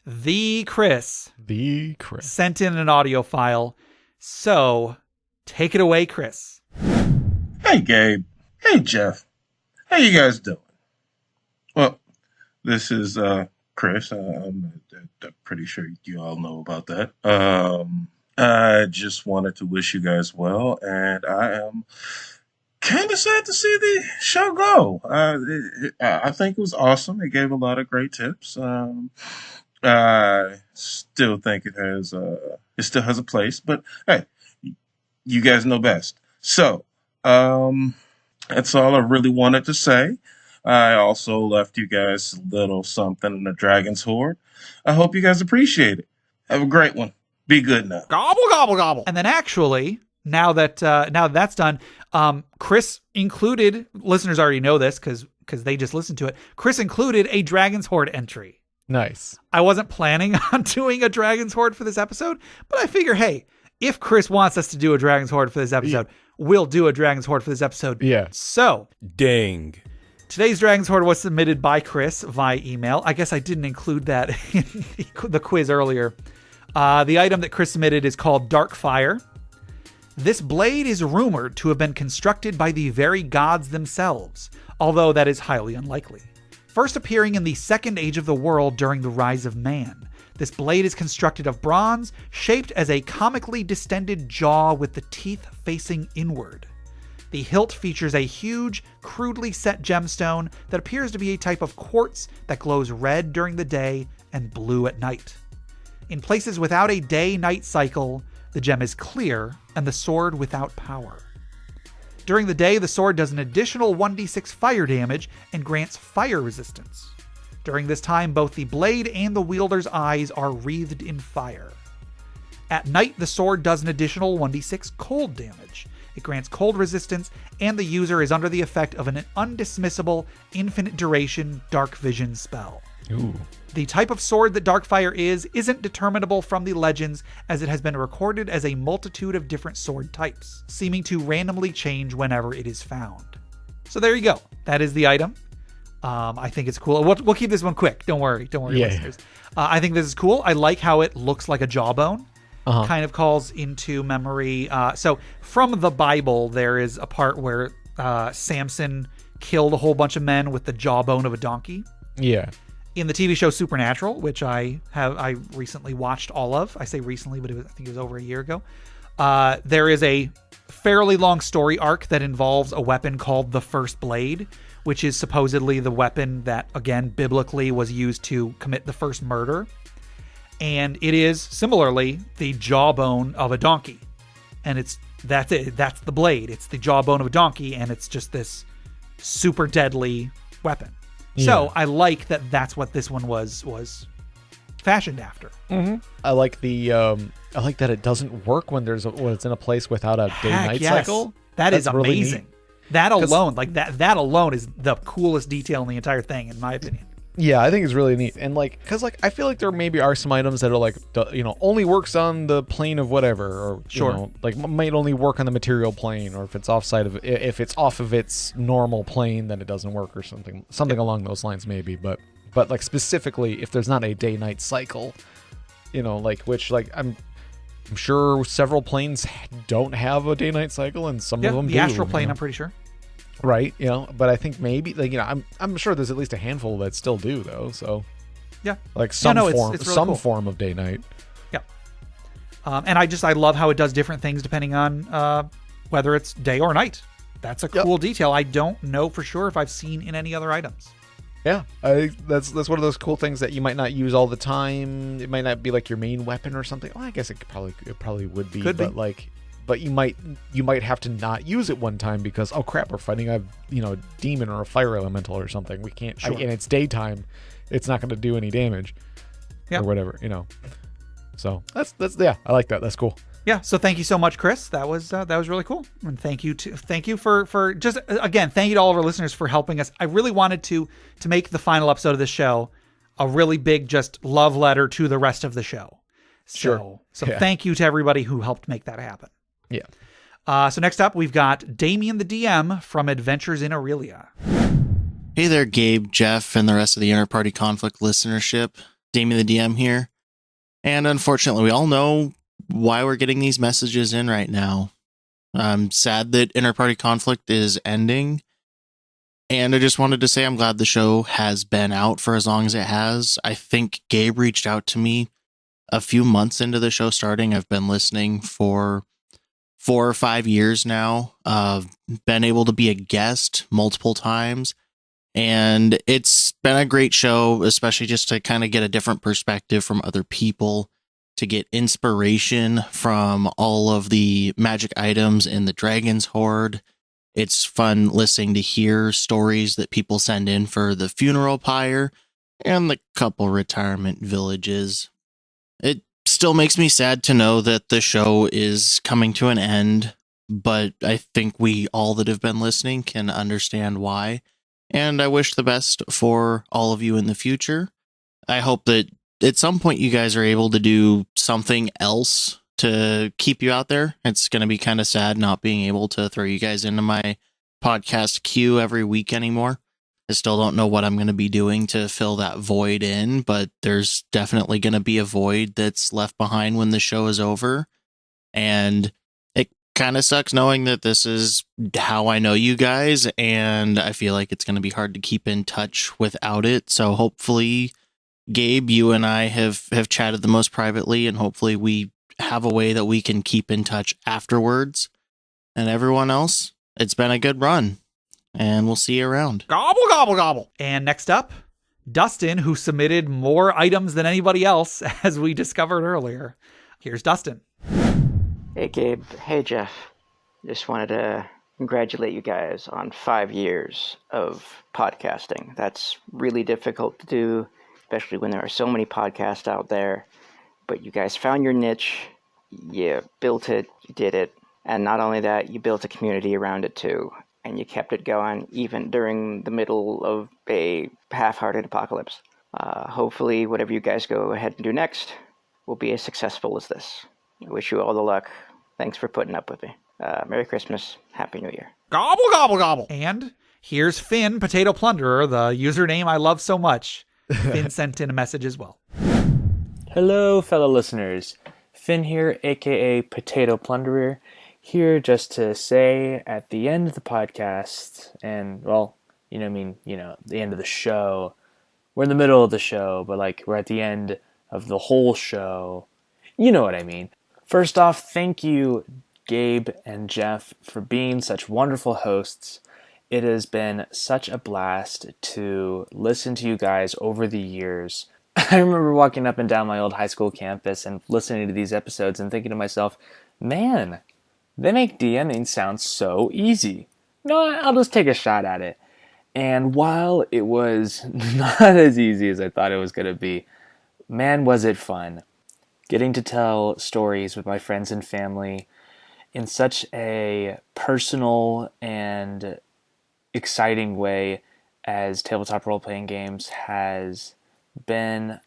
A: The Chris sent in an audio file. So take it away, Chris.
R: Hey, Gabe. Hey, Jeff. How you guys doing? Well, this is Chris. I'm pretty sure you all know about that. I just wanted to wish you guys well, and I am kind of sad to see the show go. I think it was awesome. It gave a lot of great tips. I still think it still has a place, but hey, you guys know best. So, that's all I really wanted to say. I also left you guys a little something in the Dragon's Hoard. I hope you guys appreciate it. Have a great one. Be good now.
A: Gobble, gobble, gobble. And then actually, now that that's done, Chris included, listeners already know this because they just listened to it, Chris included a Dragon's Hoard entry.
C: Nice.
A: I wasn't planning on doing a Dragon's Hoard for this episode, but I figure, hey, if Chris wants us to do a Dragon's Hoard for this episode, we'll do a Dragon's Hoard for this episode.
C: Yeah.
A: So.
D: Dang.
A: Today's Dragon's Hoard was submitted by Chris via email. I guess I didn't include that in the quiz earlier. The item that Chris submitted is called Dark Fire. This blade is rumored to have been constructed by the very gods themselves, although that is highly unlikely. First appearing in the Second Age of the World during the rise of man, this blade is constructed of bronze, shaped as a comically distended jaw with the teeth facing inward. The hilt features a huge, crudely set gemstone that appears to be a type of quartz that glows red during the day and blue at night. In places without a day-night cycle, the gem is clear and the sword without power. During the day, the sword does an additional 1d6 fire damage and grants fire resistance. During this time, both the blade and the wielder's eyes are wreathed in fire. At night, the sword does an additional 1d6 cold damage. It grants cold resistance, and the user is under the effect of an undismissible, infinite duration dark vision spell.
C: Ooh.
A: The type of sword that Darkfire isn't determinable from the legends, as it has been recorded as a multitude of different sword types, seeming to randomly change whenever it is found. So there you go. That is the item. I think it's cool. We'll keep this one quick. Don't worry, listeners. I think this is cool. I like how it looks like a jawbone. Kind of calls into memory. So from the Bible, there is a part where Samson killed a whole bunch of men with the jawbone of a donkey.
C: Yeah.
A: In the TV show Supernatural, which I recently watched all of. I say recently, but I think it was over a year ago. There is a fairly long story arc that involves a weapon called the First Blade, which is supposedly the weapon that, again, biblically was used to commit the first murder. And it is similarly the jawbone of a donkey. And that's it. That's the blade. It's the jawbone of a donkey, and it's just this super deadly weapon. Yeah. So I like that that's what this one was fashioned after.
C: Mm-hmm. I like that it doesn't work when it's in a place without a day-night cycle.
A: That is
C: really
A: amazing.
C: Neat.
A: That alone, that alone is the coolest detail in the entire thing, in my opinion.
C: Yeah, I think it's really neat. And because I feel like there maybe are some items that are only works on the plane of whatever, or might only work on the material plane, or if it's if it's off of its normal plane, then it doesn't work, or something along those lines maybe. But like specifically, if there's not a day-night cycle, I'm sure several planes don't have a day-night cycle, and some of them do.
A: The astral plane, I'm pretty sure.
C: Right, but I think maybe I'm sure there's at least a handful that still do though. So
A: yeah,
C: some form,
A: it's really cool.
C: Form of day night.
A: Yeah, and I love how it does different things depending on whether it's day or night. That's a cool detail. I don't know for sure if I've seen in any other items.
C: Yeah, that's one of those cool things that you might not use all the time. It might not be like your main weapon or something. Well, I guess it probably would be, but you might have to not use it one time because, oh crap, we're fighting a demon or a fire elemental or something. We can't, and it's daytime. It's not going to do any damage or whatever, So that's I like that. That's cool.
A: Yeah. So thank you so much, Chris. That was really cool. And thank you for just, again, thank you to all of our listeners for helping us. I really wanted to make the final episode of this show a really big just love letter to the rest of the show. So thank you to everybody who helped make that happen.
C: Yeah.
A: So next up, we've got Damien the DM from Adventures in Aurelia.
F: Hey there, Gabe, Jeff, and the rest of the Inter-Party Conflict listenership. Damien the DM here. And unfortunately, we all know why we're getting these messages in right now. I'm sad that Inter-Party Conflict is ending. And I just wanted to say I'm glad the show has been out for as long as it has. I think Gabe reached out to me a few months into the show starting. I've been listening for 4 or 5 years now. Been able to be a guest multiple times. And it's been a great show, especially just to kind of get a different perspective from other people, to get inspiration from all of the magic items in the Dragon's Hoard. It's fun listening to hear stories that people send in for the funeral pyre and the couple retirement villages. It still makes me sad to know that the show is coming to an end, but I think we all that have been listening can understand why. And I wish the best for all of you in the future. I hope that at some point you guys are able to do something else to keep you out there. It's going to be kind of sad not being able to throw you guys into my podcast queue every week anymore. I still don't know what I'm going to be doing to fill that void in, but there's definitely going to be a void that's left behind when the show is over. And it kind of sucks knowing that this is how I know you guys, and I feel like it's going to be hard to keep in touch without it. So hopefully, Gabe, you and I have chatted the most privately, and hopefully we have a way that we can keep in touch afterwards. And everyone else, it's been a good run, and we'll see you around.
A: Gobble, gobble, gobble. And next up, Dustin, who submitted more items than anybody else, as we discovered earlier. Here's Dustin.
S: Hey, Gabe. Hey, Jeff. Just wanted to congratulate you guys on 5 years of podcasting. That's really difficult to do, especially when there are so many podcasts out there. But you guys found your niche, you built it, you did it, and not only that, you built a community around it too, and you kept it going even during the middle of a half-hearted apocalypse. Hopefully, whatever you guys go ahead and do next will be as successful as this. I wish you all the luck. Thanks for putting up with me. Merry Christmas, Happy New Year.
A: Gobble, gobble, gobble. And here's Finn, Potato Plunderer, the username I love so much. Finn sent in a message as well.
T: Hello, fellow listeners. Finn here, aka Potato Plunderer, here just to say at the end of the podcast, and, well, the end of the show. We're in the middle of the show, but, we're at the end of the whole show. You know what I mean. First off, thank you, Gabe and Jeff, for being such wonderful hosts. It has been such a blast to listen to you guys over the years. I remember walking up and down my old high school campus and listening to these episodes and thinking to myself, man, they make DMing sound so easy. No, I'll just take a shot at it. And while it was not as easy as I thought it was going to be, man, was it fun. Getting to tell stories with my friends and family in such a personal and exciting way as tabletop role-playing games has been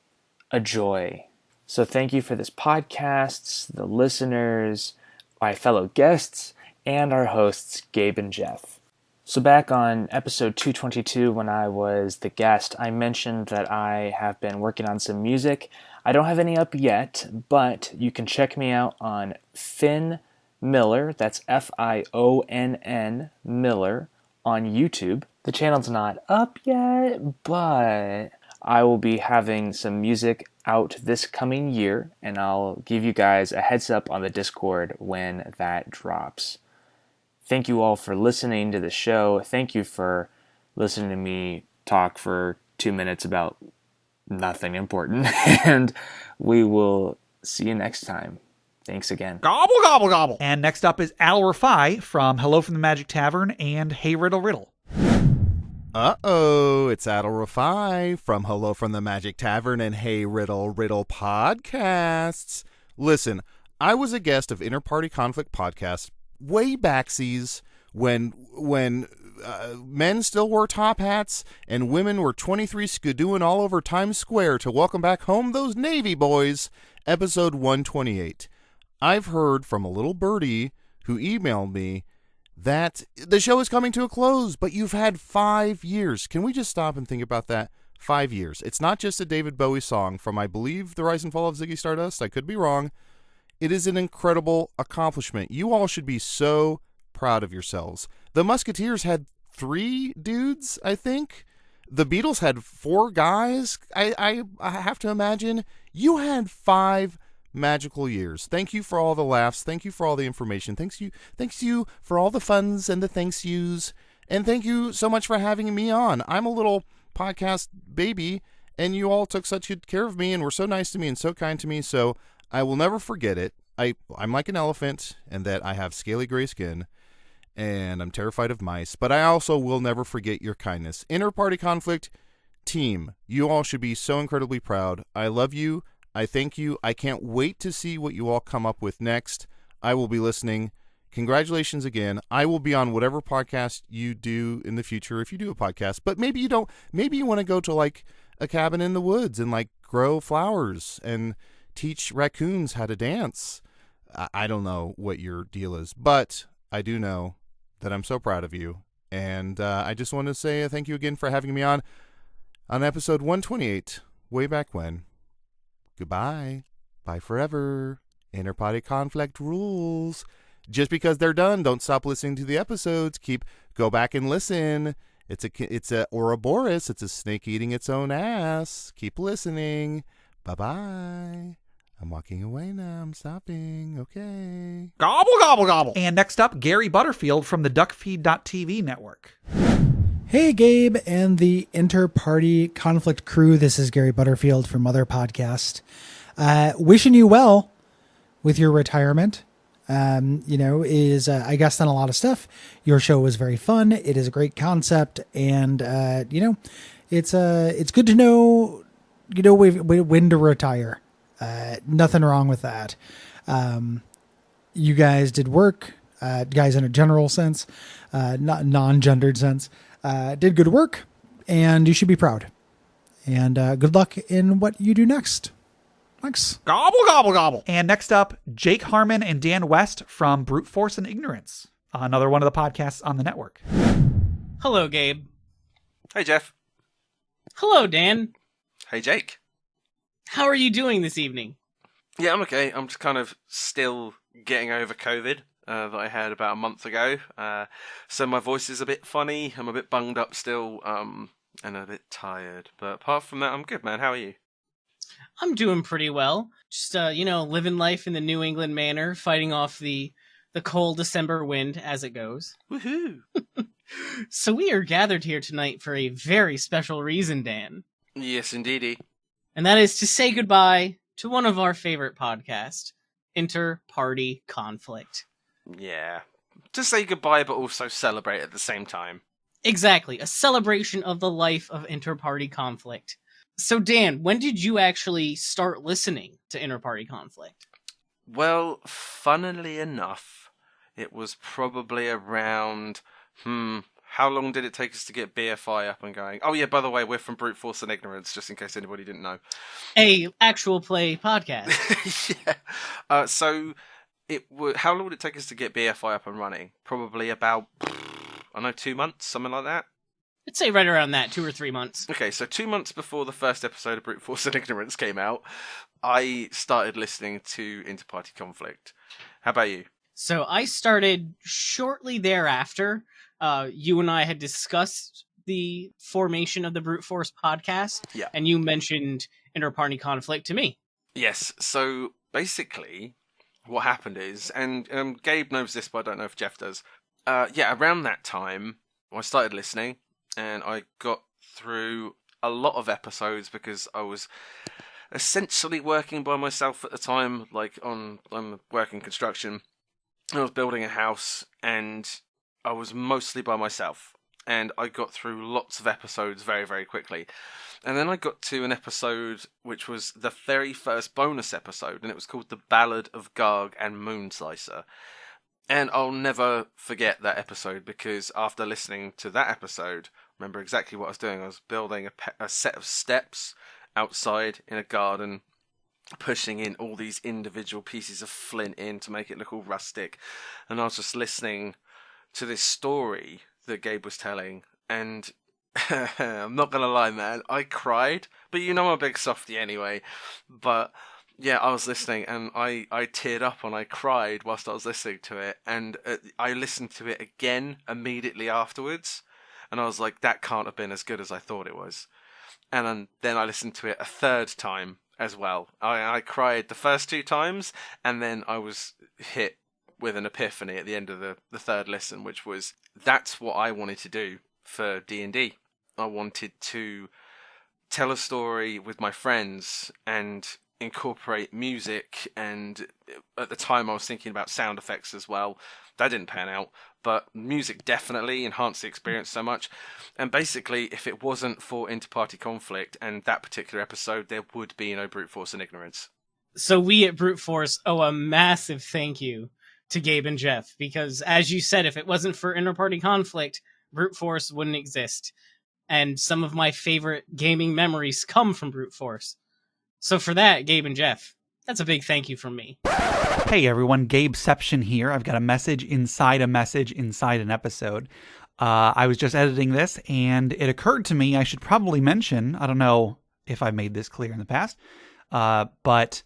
T: a joy. So thank you for this podcast, the listeners, my fellow guests, and our hosts, Gabe and Jeff. So back on episode 222, when I was the guest, I mentioned that I have been working on some music. I don't have any up yet, but you can check me out on Finn Miller, that's Fionn Miller, on YouTube. The channel's not up yet, but I will be having some music out this coming year, and I'll give you guys a heads up on the Discord when that drops. Thank you all for listening to the show. Thank you for listening to me talk for 2 minutes about nothing important, and we will see you next time. Thanks again.
A: Gobble, gobble, gobble. And next up is Al Rafai from Hello from the Magic Tavern and Hey Riddle Riddle.
U: Uh-oh, it's Adel Rafai from Hello from the Magic Tavern and Hey Riddle Riddle podcasts. Listen, I was a guest of Inter-Party Conflict podcast way backsies when men still wore top hats and women were 23 skidooing all over Times Square to welcome back home those Navy boys, episode 128. I've heard from a little birdie who emailed me that the show is coming to a close, but you've had 5 years. Can we just stop and think about that? 5 years. It's not just a David Bowie song from, I believe, The Rise and Fall of Ziggy Stardust. I could be wrong. It is an incredible accomplishment. You all should be so proud of yourselves. The Musketeers had 3 dudes, I think. The Beatles had 4 guys. I have to imagine you had 5 magical years. Thank you for all the laughs. Thank you for all the information. Thanks you for all the funs and the thanks yous. And thank you so much for having me on. I'm a little podcast baby, and you all took such good care of me and were so nice to me and so kind to me, so I will never forget it. I'm like an elephant, and that I have scaly gray skin, and I'm terrified of mice, but I also will never forget your kindness. Inter-party conflict team, you all should be so incredibly proud. I love you. I thank you. I can't wait to see what you all come up with next. I will be listening. Congratulations again. I will be on whatever podcast you do in the future if you do a podcast, but maybe you don't. Maybe you want to go to like a cabin in the woods and like grow flowers and teach raccoons how to dance. I don't know what your deal is, but I do know that I'm so proud of you. And I just want to say thank you again for having me on episode 128, way back when. Goodbye. Bye forever. Inter-party conflict rules. Just because they're done, don't stop listening to the episodes. Go back and listen. It's a Ouroboros. It's a snake eating its own ass. Keep listening. Bye-bye. I'm walking away now. I'm stopping. Okay.
A: Gobble, gobble, gobble. And next up, Gary Butterfield from the DuckFeed.tv network.
I: Hey, Gabe and the Inter-Party Conflict crew. This is Gary Butterfield from Other Podcast. Wishing you well with your retirement. I guessed on a lot of stuff. Your show was very fun. It is a great concept, and it's good to know, when to retire. Nothing wrong with that. You guys did work. Guys in a general sense, not non-gendered sense, did good work, and you should be proud. And good luck in what you do next. Thanks.
A: Gobble, gobble, gobble. And next up, Jake Harmon and Dan West from Brute Force and Ignorance, another one of the podcasts on the network.
H: Hello, Gabe.
D: Hey, Jeff.
H: Hello, Dan.
D: Hey, Jake.
H: How are you doing this evening?
D: Yeah, I'm okay. I'm just kind of still getting over COVID that I had about a month ago. So my voice is a bit funny. I'm a bit bunged up still, and a bit tired. But apart from that, I'm good, man. How are you?
H: I'm doing pretty well. Just, living life in the New England manner, fighting off the cold December wind as it goes.
D: Woohoo!
H: So we are gathered here tonight for a very special reason, Dan.
D: Yes, indeedy.
H: And that is to say goodbye to one of our favorite podcasts, Inter-Party Conflict.
D: Yeah. To say goodbye, but also celebrate at the same time.
H: Exactly. A celebration of the life of Inter-Party Conflict. So, Dan, when did you actually start listening to Inter-Party Conflict?
D: Well, funnily enough, it was probably around, how long did it take us to get BFI up and going? Oh, yeah, by the way, we're from Brute Force and Ignorance, just in case anybody didn't know.
H: A actual play podcast.
D: Yeah. So, how long would it take us to get BFI up and running? Probably about, 2 months, something like that.
H: I'd say right around that, 2 or 3 months.
D: Okay, so 2 months before the first episode of Brute Force and Ignorance came out, I started listening to Inter-Party Conflict. How about you?
H: So I started shortly thereafter. You and I had discussed the formation of the Brute Force podcast,
D: yeah,
H: and you mentioned Inter-Party Conflict to me.
D: Yes, so basically what happened is, and Gabe knows this, but I don't know if Jeff does. Around that time, I started listening, and I got through a lot of episodes because I was essentially working by myself at the time, like on working construction. I was building a house, and I was mostly by myself. And I got through lots of episodes very, very quickly. And then I got to an episode which was the very first bonus episode, and it was called The Ballad of Garg and Moonslicer. And I'll never forget that episode, because after listening to that episode, I remember exactly what I was doing. I was building a set of steps outside in a garden, pushing in all these individual pieces of flint in to make it look all rustic. And I was just listening to this story that Gabe was telling, and I'm not gonna lie, man, I cried. But I'm a big softie anyway. But yeah, I was listening, and I teared up and I cried whilst I was listening to it. And I listened to it again immediately afterwards. and I was like, that can't have been as good as I thought it was. And then I listened to it a third time as well. I cried the first 2 times, and then I was hit with an epiphany at the end of the third listen, which was, that's what I wanted to do for D&D. I wanted to tell a story with my friends and incorporate music, and at the time I was thinking about sound effects as well. That didn't pan out, but music definitely enhanced the experience so much. And basically, if it wasn't for Interparty Conflict and that particular episode, there would be no Brute Force and Ignorance.
H: So we at Brute Force owe a massive thank you to Gabe and Jeff, because as you said, if it wasn't for Interparty Conflict, Brute Force wouldn't exist. And some of my favorite gaming memories come from Brute Force. So for that, Gabe and Jeff, that's a big thank you from me.
A: Hey everyone, Gabeception here. I've got a message inside an episode. I was just editing this, and it occurred to me I should probably mention, I don't know if I made this clear in the past, but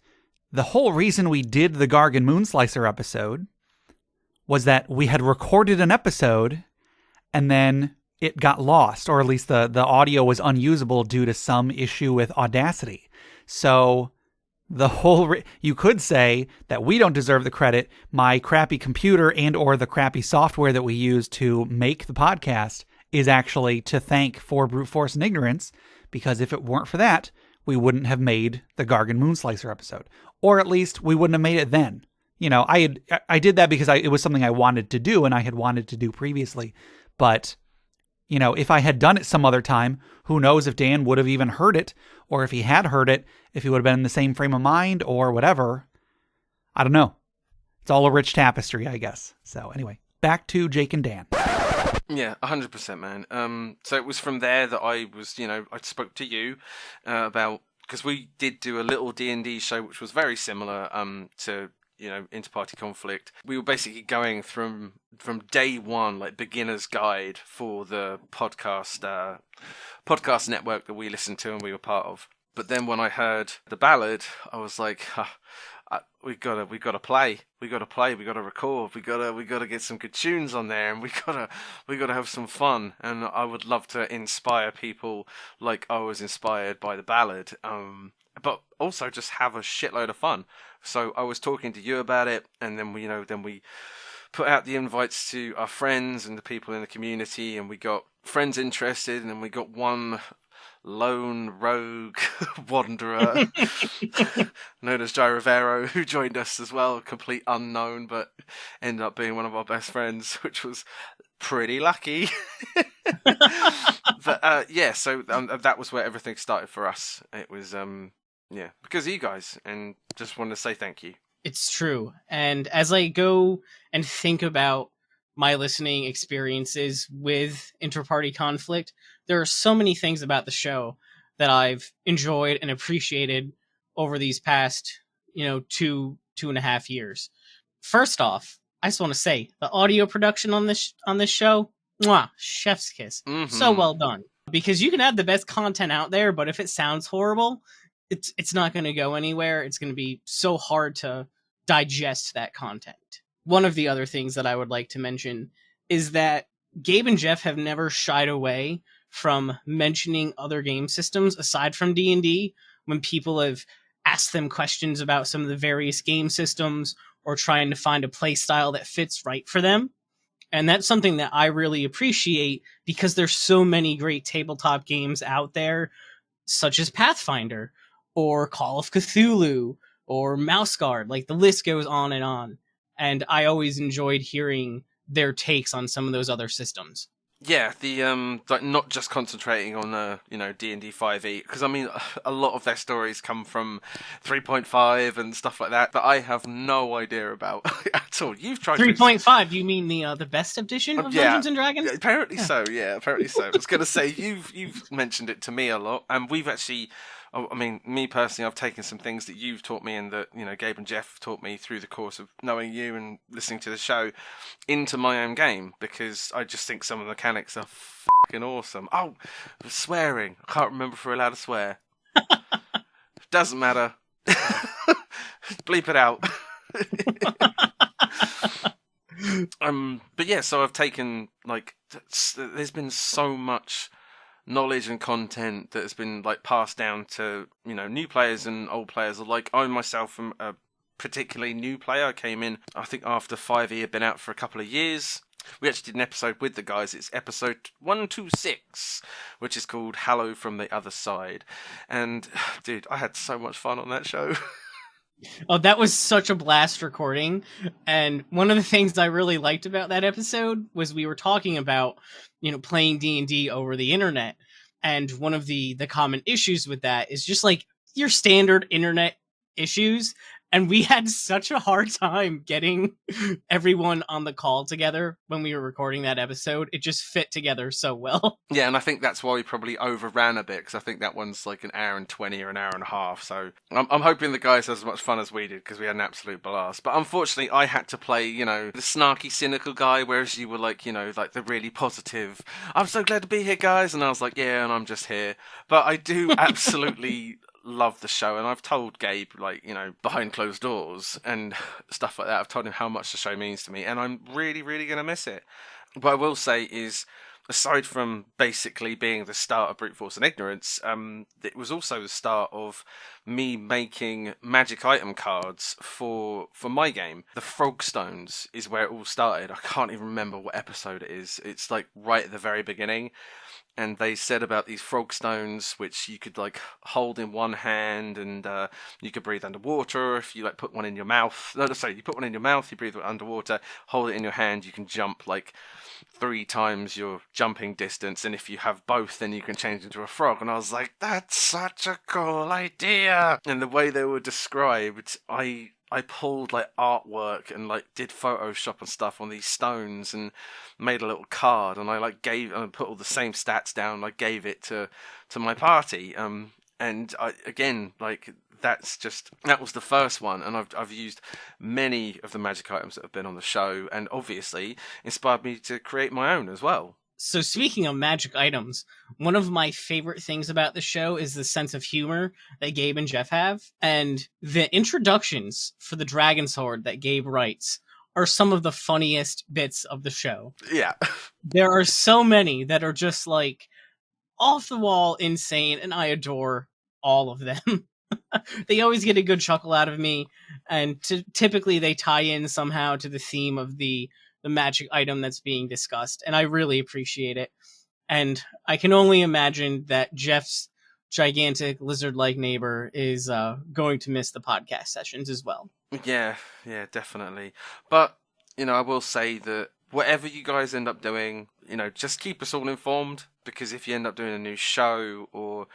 A: the whole reason we did the Gargan Moonslicer episode was that we had recorded an episode, and then it got lost, or at least the audio was unusable due to some issue with Audacity. So the whole you could say that we don't deserve the credit. My crappy computer and or the crappy software that we use to make the podcast is actually to thank for Brute Force and Ignorance, because if it weren't for that, we wouldn't have made the Gargan Moonslicer episode, or at least we wouldn't have made it then. You know, I did that because it was something I wanted to do and I had wanted to do previously, but you know, if I had done it some other time, who knows if Dan would have even heard it, or if he had heard it, if he would have been in the same frame of mind or whatever. I don't know. It's all a rich tapestry, I guess. So anyway, back to Jake and Dan.
D: Yeah, 100%, man. So it was from there that I was, I spoke to you about, because we did do a little D&D show which was very similar to Interparty Conflict. We were basically going from day one, like beginner's guide for the podcast network that we listened to and we were part of. But then when I heard the ballad, I was like, we gotta play, we gotta record, we gotta get some good tunes on there, and we gotta have some fun. And I would love to inspire people like I was inspired by the ballad. But also just have a shitload of fun. So I was talking to you about it, and then we put out the invites to our friends and the people in the community, and we got friends interested, and then we got one lone rogue wanderer known as Jai Rivero, who joined us as well, a complete unknown, but ended up being one of our best friends, which was pretty lucky. But so that was where everything started for us. It was because of you guys, and just wanted to say thank you.
H: It's true. And as I go and think about my listening experiences with Interparty Conflict, there are so many things about the show that I've enjoyed and appreciated over these past, 2.5 years. First off, I just want to say the audio production on this show, mwah, chef's kiss.
D: Mm-hmm.
H: So well done. Because you can have the best content out there, but if it sounds horrible, it's not going to go anywhere. It's going to be so hard to digest that content. One of the other things that I would like to mention is that Gabe and Jeff have never shied away from mentioning other game systems aside from D&D when people have asked them questions about some of the various game systems or trying to find a play style that fits right for them. And that's something that I really appreciate, because there's so many great tabletop games out there, such as Pathfinder or Call of Cthulhu or Mouse Guard. Like, the list goes on. And I always enjoyed hearing their takes on some of those other systems.
D: Yeah, the like not just concentrating on D&D 5e, because I mean a lot of their stories come from 3.5 and stuff like that I have no idea about at all. You've tried
H: 3.5. You mean the best edition of Dungeons and Dragons?
D: Apparently so. Yeah, apparently so. I was going to say you've mentioned it to me a lot, and we've actually. I mean, me personally, I've taken some things that you've taught me and that, Gabe and Jeff taught me through the course of knowing you and listening to the show into my own game, because I just think some of the mechanics are fucking awesome. Oh, swearing. I can't remember if we're allowed to swear. Doesn't matter. Bleep it out. But yeah, so I've taken, like, there's been so much knowledge and content that has been, like, passed down to, you know, new players and old players. Like, I myself am a particularly new player. I came in, I think, after 5e had been out for a couple of years. We actually did an episode with the guys. It's episode 126, which is called Hello from the Other Side. And, dude, I had so much fun on that show.
H: Oh, that was such a blast recording. And one of the things I really liked about that episode was we were talking about, you know, playing D&D over the internet. And one of the common issues with that is just like your standard internet issues. And we had such a hard time getting everyone on the call together when we were recording that episode. It just fit together so well.
D: Yeah, and I think that's why we probably overran a bit, because I think that one's like an hour and 20 or an hour and a half. So I'm hoping the guys had as much fun as we did, because we had an absolute blast. But unfortunately, I had to play, you know, the snarky, cynical guy, whereas you were like, you know, like the really positive, I'm so glad to be here, guys. And I was like, yeah, and I'm just here. But I do absolutely love the show, and I've told Gabe, like, you know, behind closed doors and stuff like that, I've told him how much the show means to me, and I'm really, really going to miss it. What I will say is, aside from basically being the start of Brute Force and Ignorance, it was also the start of me making magic item cards for my game. The Frog Stones is where it all started. I can't even remember what episode it is. It's like right at the very beginning. And they said about these frog stones, which you could like hold in one hand, and you could breathe underwater. If you like put one in your mouth, you put one in your mouth, you breathe it underwater. Hold it in your hand, you can jump like 3 times your jumping distance. And if you have both, then you can change into a frog. And I was like, that's such a cool idea. And the way they were described, I pulled like artwork and like did Photoshop and stuff on these stones and made a little card, and I like put all the same stats down, and I gave it to my party. And I, again, like that was the first one, and I've used many of the magic items that have been on the show, and obviously inspired me to create my own as well.
H: So speaking of magic items, one of my favorite things about the show is the sense of humor that Gabe and Jeff have. And the introductions for the Dragon Sword that Gabe writes are some of the funniest bits of the show.
D: Yeah.
H: There are so many that are just like off the wall insane, and I adore all of them. They always get a good chuckle out of me, and typically they tie in somehow to the theme of the magic item that's being discussed, and I really appreciate it. And I can only imagine that Jeff's gigantic lizard-like neighbor is going to miss the podcast sessions as well.
D: Yeah, definitely. But, you know, I will say that whatever you guys end up doing, you know, just keep us all informed, because if you end up doing a new show or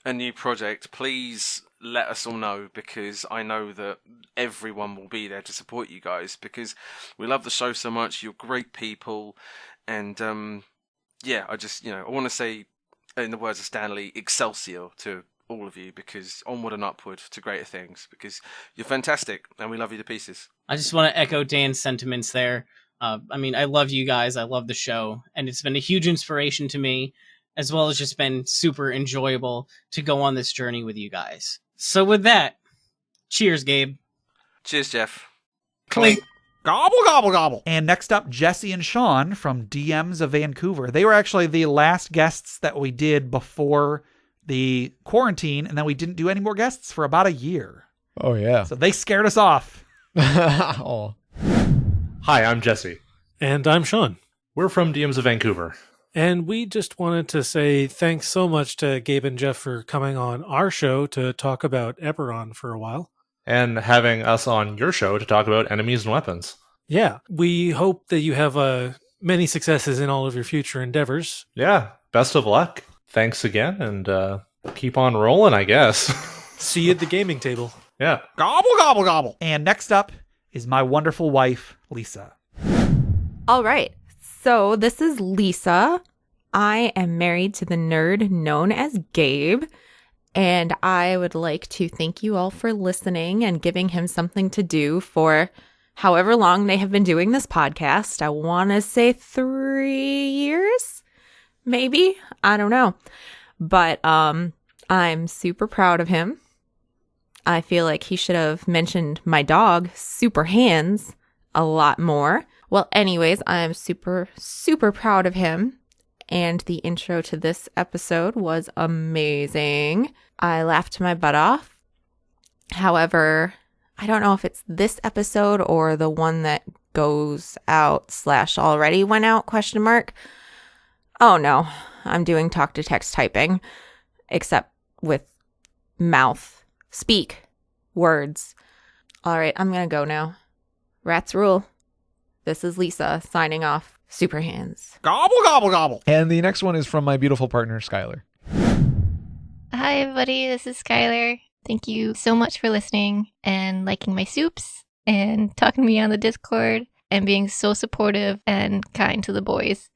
D: a new project, please let us all know, because I know that everyone will be there to support you guys, because we love the show so much. You're great people, and I just, you know, I want to say, in the words of Stanley, Excelsior to all of you, because onward and upward to greater things, because you're fantastic and we love you to pieces.
H: I just want to echo Dan's sentiments there. I mean, I love you guys. I love the show, and it's been a huge inspiration to me, as well as just been super enjoyable to go on this journey with you guys. So with that, cheers, Gabe.
D: Cheers, Jeff.
A: Clink. Gobble, gobble, gobble. And next up, Jesse and Sean from DMs of Vancouver. They were actually the last guests that we did before the quarantine, and then we didn't do any more guests for about a year.
C: Oh, yeah.
A: So they scared us off.
C: Oh.
L: Hi, I'm Jesse.
G: And I'm Sean.
L: We're from DMs of Vancouver.
G: And we just wanted to say thanks so much to Gabe and Jeff for coming on our show to talk about Eberron for a while.
L: And having us on your show to talk about enemies and weapons.
G: Yeah, we hope that you have many successes in all of your future endeavors.
L: Yeah, best of luck. Thanks again, and keep on rolling, I guess.
G: See you at the gaming table.
L: Yeah.
A: Gobble, gobble, gobble. And next up is my wonderful wife, Lisa.
J: All right. So this is Lisa. I am married to the nerd known as Gabe, and I would like to thank you all for listening and giving him something to do for however long they have been doing this podcast. I want to say 3 years, maybe. I don't know. But I'm super proud of him. I feel like he should have mentioned my dog, Super Hands, a lot more. Well, anyways, I'm super, super proud of him. And the intro to this episode was amazing. I laughed my butt off. However, I don't know if it's this episode or the one that goes out / already went out ? Oh no, I'm doing talk to text typing, except with mouth. Speak. Words. All right, I'm going to go now. Rats rule. This is Lisa signing off. Super hands.
A: Gobble, gobble, gobble.
C: And the next one is from my beautiful partner, Skylar.
K: Hi, everybody. This is Skylar. Thank you so much for listening and liking my soups and talking to me on the Discord and being so supportive and kind to the boys.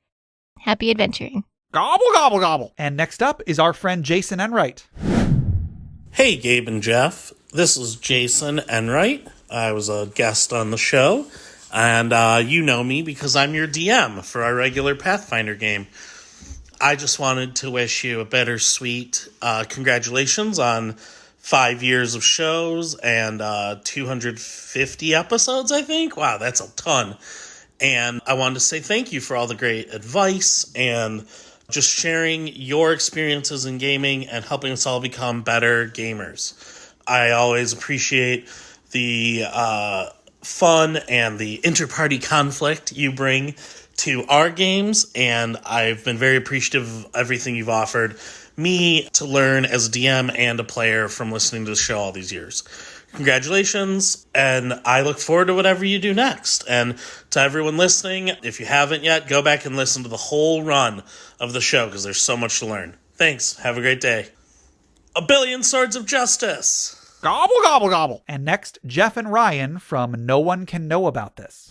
K: Happy adventuring.
A: Gobble, gobble, gobble. And next up is our friend Jason Enright.
V: Hey, Gabe and Jeff. This is Jason Enright. I was a guest on the show. And you know me because I'm your DM for our regular Pathfinder game. I just wanted to wish you a bittersweet congratulations on 5 years of shows and 250 episodes, I think. Wow, that's a ton. And I wanted to say thank you for all the great advice and just sharing your experiences in gaming and helping us all become better gamers. I always appreciate the fun and the inter-party conflict you bring to our games, and I've been very appreciative of everything you've offered me to learn as a DM and a player from listening to the show all these years. Congratulations, and I look forward to whatever you do next. And to everyone listening, if you haven't yet, go back and listen to the whole run of the show because there's so much to learn. Thanks. Have a great day. A billion swords of justice.
A: Gobble, gobble, gobble. And next, Jeff and Ryan from No One Can Know About This.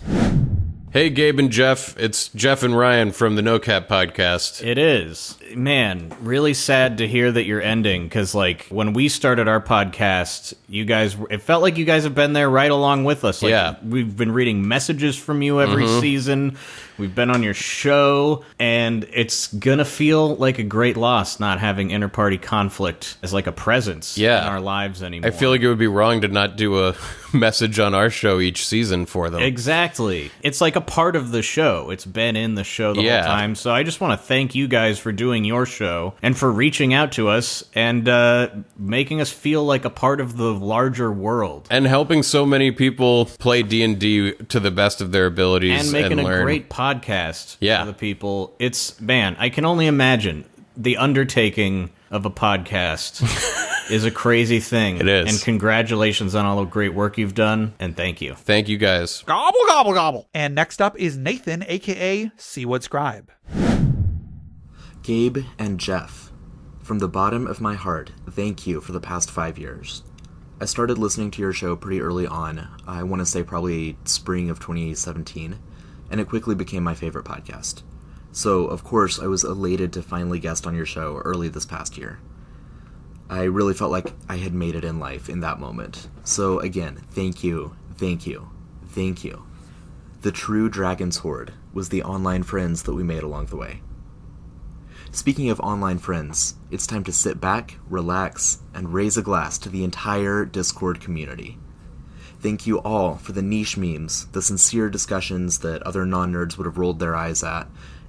W: Hey, Gabe and Jeff. It's Jeff and Ryan from the No Cap podcast.
X: It is. Man, really sad to hear that you're ending, because, like, when we started our podcast, you guys, it felt like you guys have been there right along with us. Like,
W: yeah.
X: We've been reading messages from you every season. We've been on your show, and it's gonna feel like a great loss not having inter-party conflict as, like, a presence in our lives anymore.
W: I feel like it would be wrong to not do a message on our show each season for them.
X: Exactly. It's like a part of the show. It's been in the show the whole time. So I just want to thank you guys for doing your show and for reaching out to us and making us feel like a part of the larger world.
W: And helping so many people play D&D to the best of their abilities
X: and making
W: learn.
X: A great podcast for the people. It's, man, I can only imagine the undertaking of a podcast is a crazy thing.
W: It is.
X: And congratulations on all the great work you've done, and thank you.
W: Thank you, guys.
A: Gobble, gobble, gobble. And next up is Nathan, a.k.a. Seawood Scribe.
Y: Gabe and Jeff, from the bottom of my heart, thank you for the past 5 years. I started listening to your show pretty early on, I want to say probably spring of 2017, and it quickly became my favorite podcast. So, of course, I was elated to finally guest on your show early this past year. I really felt like I had made it in life in that moment. So, again, thank you, thank you, thank you. The true Dragon's Horde was the online friends that we made along the way. Speaking of online friends, it's time to sit back, relax, and raise a glass to the entire Discord community. Thank you all for the niche memes, the sincere discussions that other non-nerds would have rolled their eyes at,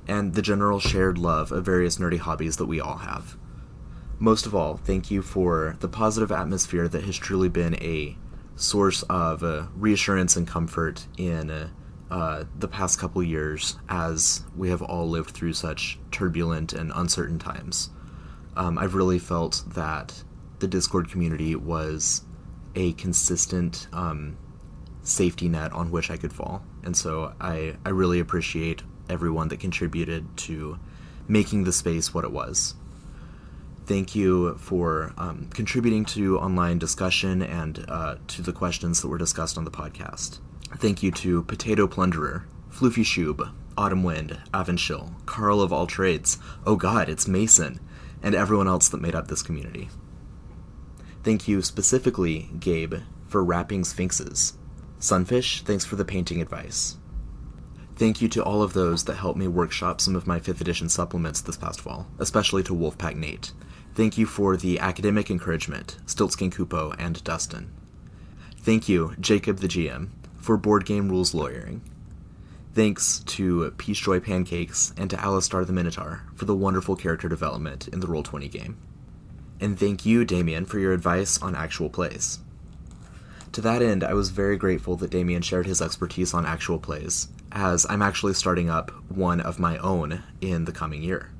Y: and the general shared love of various nerdy hobbies that we all have. Most of all, thank you for the positive atmosphere that has truly been a source of reassurance and comfort in the past couple years as we have all lived through such turbulent and uncertain times. I've really felt that the Discord community was a consistent safety net on which I could fall. And so I really appreciate everyone that contributed to making the space what it was. Thank you for contributing to online discussion and to the questions that were discussed on the podcast. Thank you to Potato Plunderer, Floofy Shoob, Autumn Wind, Avonshil, Carl of All Trades, oh god, it's Mason, and everyone else that made up this community. Thank you specifically, Gabe, for wrapping sphinxes. Sunfish, thanks for the painting advice. Thank you to all of those that helped me workshop some of my 5th edition supplements this past fall, especially to Wolfpack Nate. Thank you for the academic encouragement, Stiltskin Kupo and Dustin. Thank you, Jacob the GM, for board game rules lawyering. Thanks to Peach Joy Pancakes and to Alistar the Minotaur for the wonderful character development in the Roll20 game. And thank you, Damien, for your advice on actual plays. To that end, I was very grateful that Damien shared his expertise on actual plays, as I'm actually starting up one of my own in the coming year.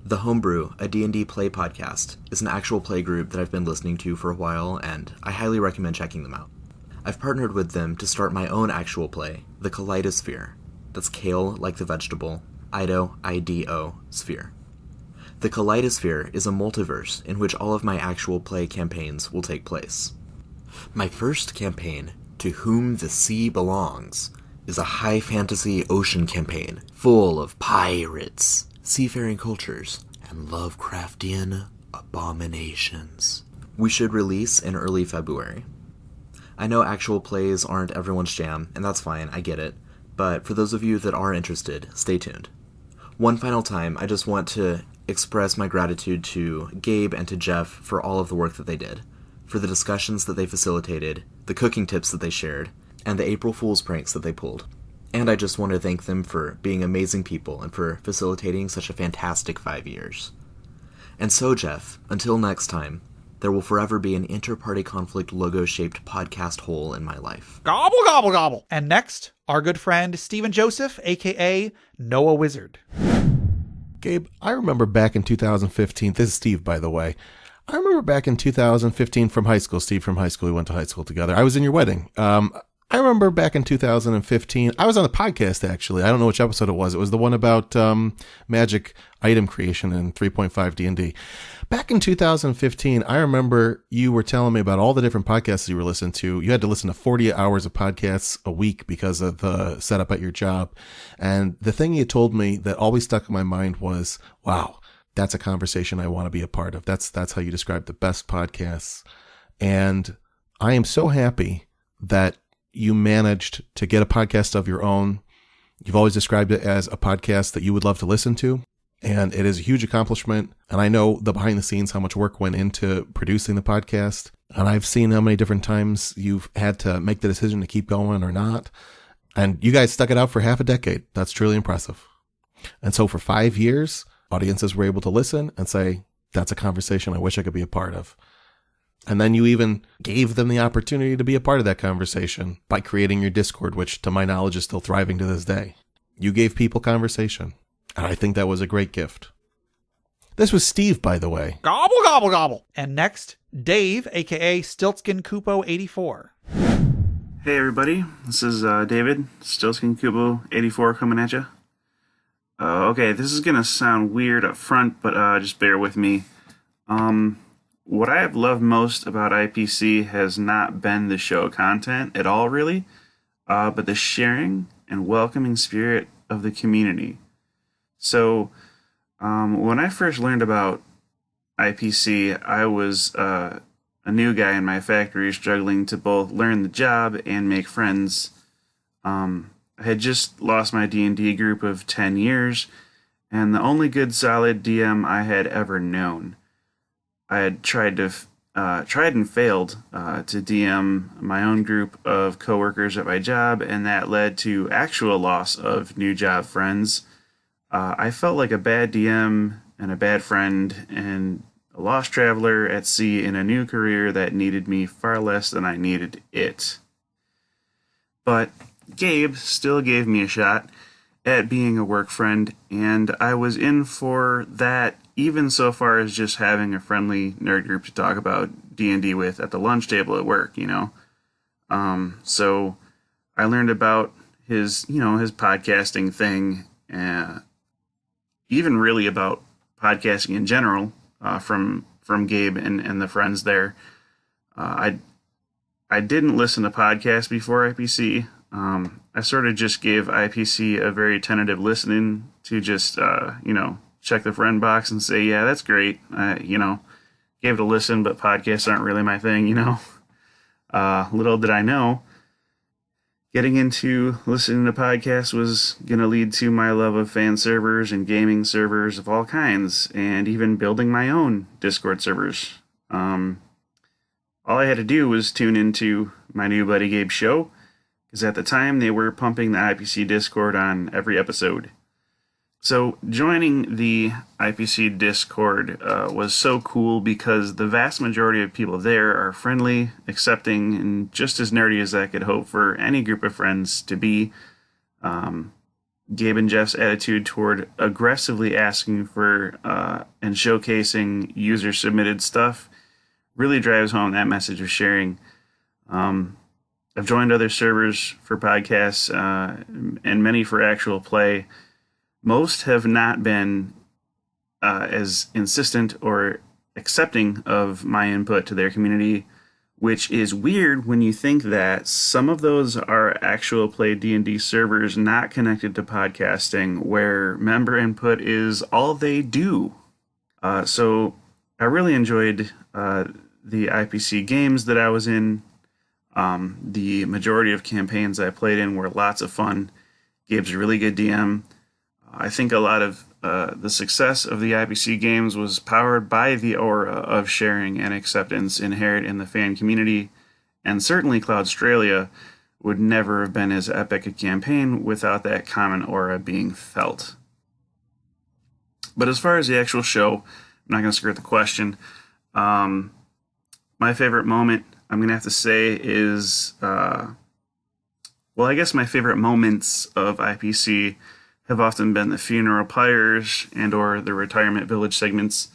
Y: The Homebrew, a D&D play podcast, is an actual play group that I've been listening to for a while, and I highly recommend checking them out. I've partnered with them to start my own actual play, The Kaleidosphere. That's kale like the vegetable, Ido, I-D-O, sphere. The Kaleidosphere is a multiverse in which all of my actual play campaigns will take place. My first campaign, To Whom the Sea Belongs, is a high fantasy ocean campaign full of pirates, seafaring cultures, and Lovecraftian abominations. We should release in early February. I know actual plays aren't everyone's jam, and that's fine, I get it, but for those of you that are interested, stay tuned. One final time, I just want to express my gratitude to Gabe and to Jeff for all of the work that they did, for the discussions that they facilitated, the cooking tips that they shared, and the April Fool's pranks that they pulled. And I just want to thank them for being amazing people and for facilitating such a fantastic 5 years. And so, Jeff, until next time, there will forever be an Inter-Party Conflict logo-shaped podcast hole in my life.
A: Gobble, gobble, gobble. And next, our good friend Stephen Joseph, a.k.a. Noah Wizard.
B: Gabe, I remember back in 2015, this is Steve, by the way. I remember back in 2015 from high school, Steve from high school, we went to high school together. I was in your wedding. I remember back in 2015, I was on the podcast, actually. I don't know which episode it was. It was the one about magic item creation in 3.5 D&D. Back in 2015, I remember you were telling me about all the different podcasts you were listening to. You had to listen to 40 hours of podcasts a week because of the setup at your job. And the thing you told me that always stuck in my mind was, wow, that's a conversation I want to be a part of. That's how you describe the best podcasts. And I am so happy that you managed to get a podcast of your own. You've always described it as a podcast that you would love to listen to, and it is a huge accomplishment. And I know the behind the scenes, how much work went into producing the podcast. And I've seen how many different times you've had to make the decision to keep going or not. And you guys stuck it out for half a decade. That's truly impressive. And so for 5 years, audiences were able to listen and say, that's a conversation I wish I could be a part of. And then you even gave them the opportunity to be a part of that conversation by creating your Discord, which to my knowledge is still thriving to this day. You gave people conversation, and I think that was a great gift. This was Steve, by the way.
A: Gobble, gobble, gobble. And next, Dave, a.k.a. Stiltskin Kupo 84.
E: Hey everybody, this is David, Stiltskin Kupo 84 coming at you. Okay, this is going to sound weird up front, but just bear with me. What I have loved most about IPC has not been the show content at all, really, but the sharing and welcoming spirit of the community. So, when I first learned about IPC, I was a new guy in my factory struggling to both learn the job and make friends. I had just lost my D&D group of 10 years, and the only good solid DM I had ever known. I had tried and failed to DM my own group of coworkers at my job, and that led to actual loss of new job friends. I felt like a bad DM and a bad friend and a lost traveler at sea in a new career that needed me far less than I needed it. But Gabe still gave me a shot at being a work friend, and I was in for that even so far as just having a friendly nerd group to talk about D&D with at the lunch table at work, you know. So I learned about his podcasting thing, even really about podcasting in general, from Gabe and the friends there. I didn't listen to podcasts before IPC. I sort of just gave IPC a very tentative listening to just, check the friend box and say, yeah, that's great. Gave it a listen, but podcasts aren't really my thing, Little did I know, getting into listening to podcasts was going to lead to my love of fan servers and gaming servers of all kinds, and even building my own Discord servers. All I had to do was tune into my new buddy Gabe's show, because at the time they were pumping the IPC Discord on every episode. So joining the IPC Discord was so cool because the vast majority of people there are friendly, accepting, and just as nerdy as I could hope for any group of friends to be. Gabe and Jeff's attitude toward aggressively asking for and showcasing user-submitted stuff really drives home that message of sharing. I've joined other servers for podcasts and many for actual play. Most have not been as insistent or accepting of my input to their community, which is weird when you think that some of those are actual play D&D servers not connected to podcasting, where member input is all they do. So I really enjoyed the IPC games that I was in. The majority of campaigns I played in were lots of fun. Gabe's a really good DM. I think a lot of the success of the IPC games was powered by the aura of sharing and acceptance inherent in the fan community, and certainly Cloudstralia would never have been as epic a campaign without that common aura being felt. But as far as the actual show, I'm not going to skirt the question. My favorite moment, I'm going to have to say, is, well, I guess my favorite moments of IPC have often been the funeral pyres and or the retirement village segments.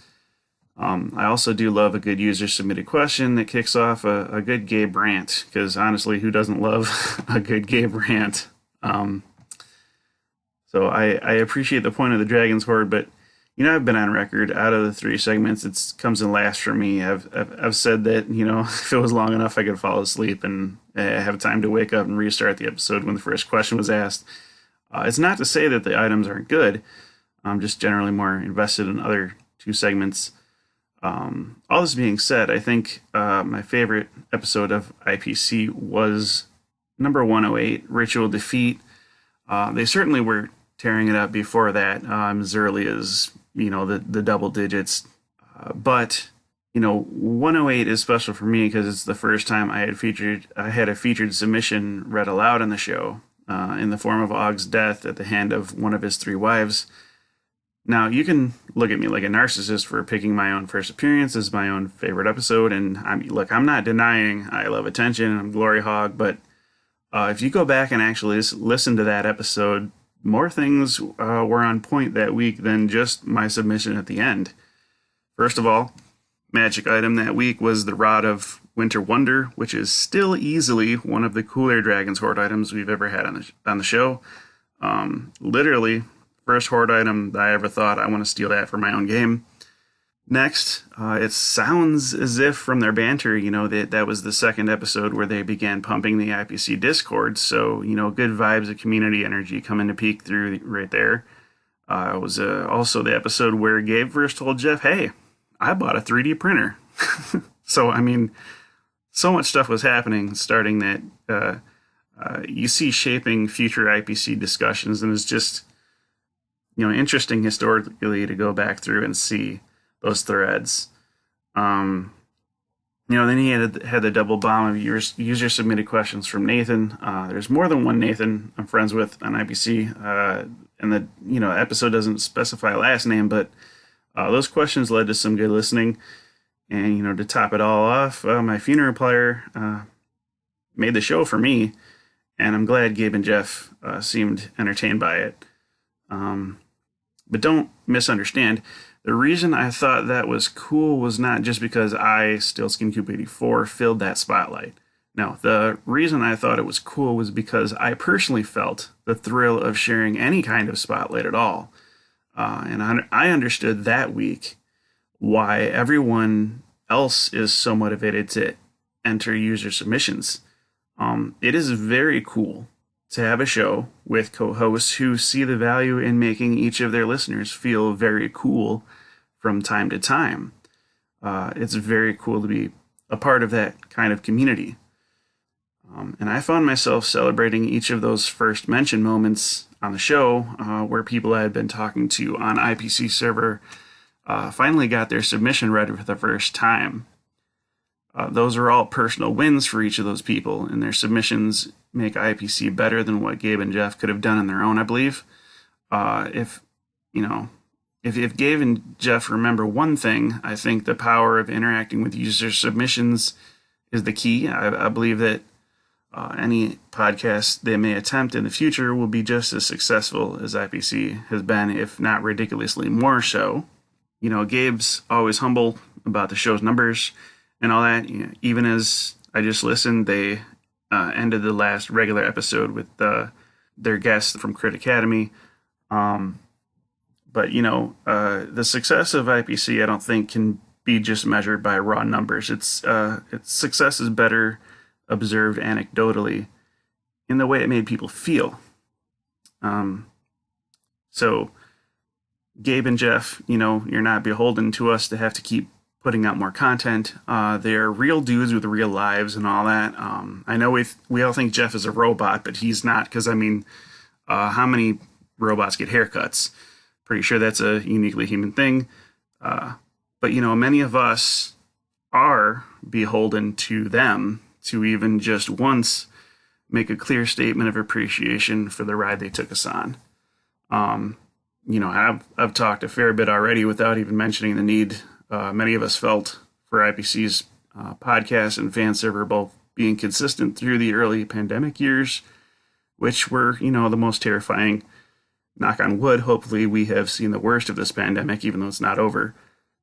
E: I also do love a good user-submitted question that kicks off a good Gabe rant, because honestly, who doesn't love a good Gabe rant? So I appreciate the point of the Dragon's Hoard, but I've been on record, out of the 3 segments, it comes in last for me. I've said that, if it was long enough, I could fall asleep and have time to wake up and restart the episode when the first question was asked. It's not to say that the items aren't good. I'm just generally more invested in other 2 segments. All this being said, I think my favorite episode of IPC was number 108, Ritual Defeat. They certainly were tearing it up before that, as early as, the double digits. But 108 is special for me because it's the first time I had a featured submission read aloud on the show. In the form of Ogg's death at the hand of one of his 3 wives. Now, you can look at me like a narcissist for picking my own first appearance as my own favorite episode, and I'm not denying I love attention and I'm glory hog, but if you go back and actually listen to that episode, more things were on point that week than just my submission at the end. First of all, magic item that week was the Rod of Winter Wonder, which is still easily one of the cooler Dragon's Hoard items we've ever had on the show. Literally, first Hoard item that I ever thought I want to steal that for my own game. Next, it sounds as if from their banter, that was the second episode where they began pumping the IPC Discord. So, good vibes of community energy coming to peek through right there. It was also the episode where Gabe first told Jeff, hey, I bought a 3D printer. So, so much stuff was happening starting that you see shaping future IPC discussions, and it's just, interesting historically to go back through and see those threads. Then he had the double bomb of user submitted questions from Nathan. There's more than one Nathan I'm friends with on IPC, and the episode doesn't specify a last name, but those questions led to some good listening. And, to top it all off, my funeral pyre made the show for me, and I'm glad Gabe and Jeff seemed entertained by it. But don't misunderstand. The reason I thought that was cool was not just because I, Stillskin Coop 84, filled that spotlight. No, the reason I thought it was cool was because I personally felt the thrill of sharing any kind of spotlight at all. And I understood that week why everyone else is so motivated to enter user submissions. It is very cool to have a show with co-hosts who see the value in making each of their listeners feel very cool from time to time. It's very cool to be a part of that kind of community. And I found myself celebrating each of those first mention moments on the show where people I had been talking to on IPC server finally got their submission read for the first time. Those are all personal wins for each of those people, and their submissions make IPC better than what Gabe and Jeff could have done on their own, I believe. If Gabe and Jeff remember one thing, I think the power of interacting with user submissions is the key. I believe that any podcast they may attempt in the future will be just as successful as IPC has been, if not ridiculously more so. Gabe's always humble about the show's numbers and all that. Even as I just listened, they ended the last regular episode with their guest from Crit Academy. But the success of IPC, I don't think, can be just measured by raw numbers. Its success is better observed anecdotally in the way it made people feel. So Gabe and Jeff, you're not beholden to us to have to keep putting out more content. They're real dudes with real lives and all that. I know we all think Jeff is a robot, but he's not, because how many robots get haircuts? Pretty sure that's a uniquely human thing. But many of us are beholden to them to even just once make a clear statement of appreciation for the ride they took us on. I've talked a fair bit already without even mentioning the need many of us felt for IPC's podcast and fan server both being consistent through the early pandemic years, which were, the most terrifying. Knock on wood, hopefully we have seen the worst of this pandemic, even though it's not over.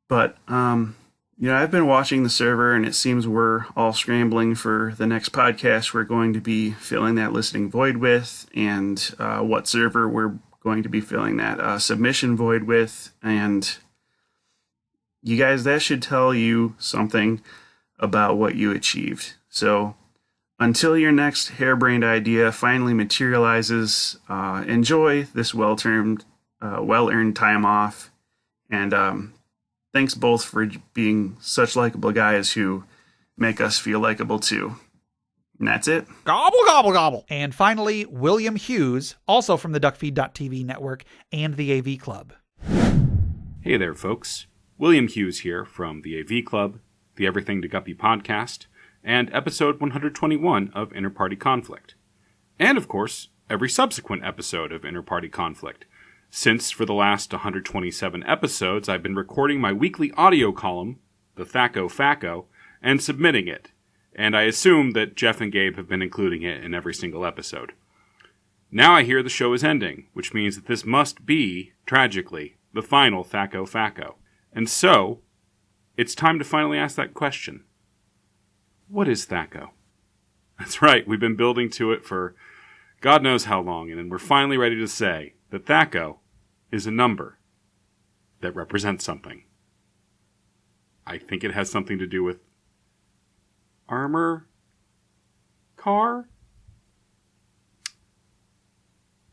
E: But, I've been watching the server, and it seems we're all scrambling for the next podcast we're going to be filling that listening void with, and what server we're going to be filling that submission void with. And you guys, that should tell you something about what you achieved. So until your next harebrained idea finally materializes, enjoy this well-earned time off. And thanks both for being such likable guys who make us feel likable too. And that's it.
A: Gobble, gobble, gobble. And finally, William Hughes, also from the duckfeed.tv network and the AV Club.
M: Hey there, folks. William Hughes here from the AV Club, the Everything to Guppy podcast, and episode 121 of Inter-Party Conflict. And, of course, every subsequent episode of Inter-Party Conflict, since for the last 127 episodes I've been recording my weekly audio column, the Thaco Faco, and submitting it. And I assume that Jeff and Gabe have been including it in every single episode. Now I hear the show is ending, which means that this must be, tragically, the final Thaco Faco. And so, it's time to finally ask that question. What is Thaco? That's right, we've been building to it for God knows how long, and then we're finally ready to say that Thaco is a number that represents something. I think it has something to do with armor? Car?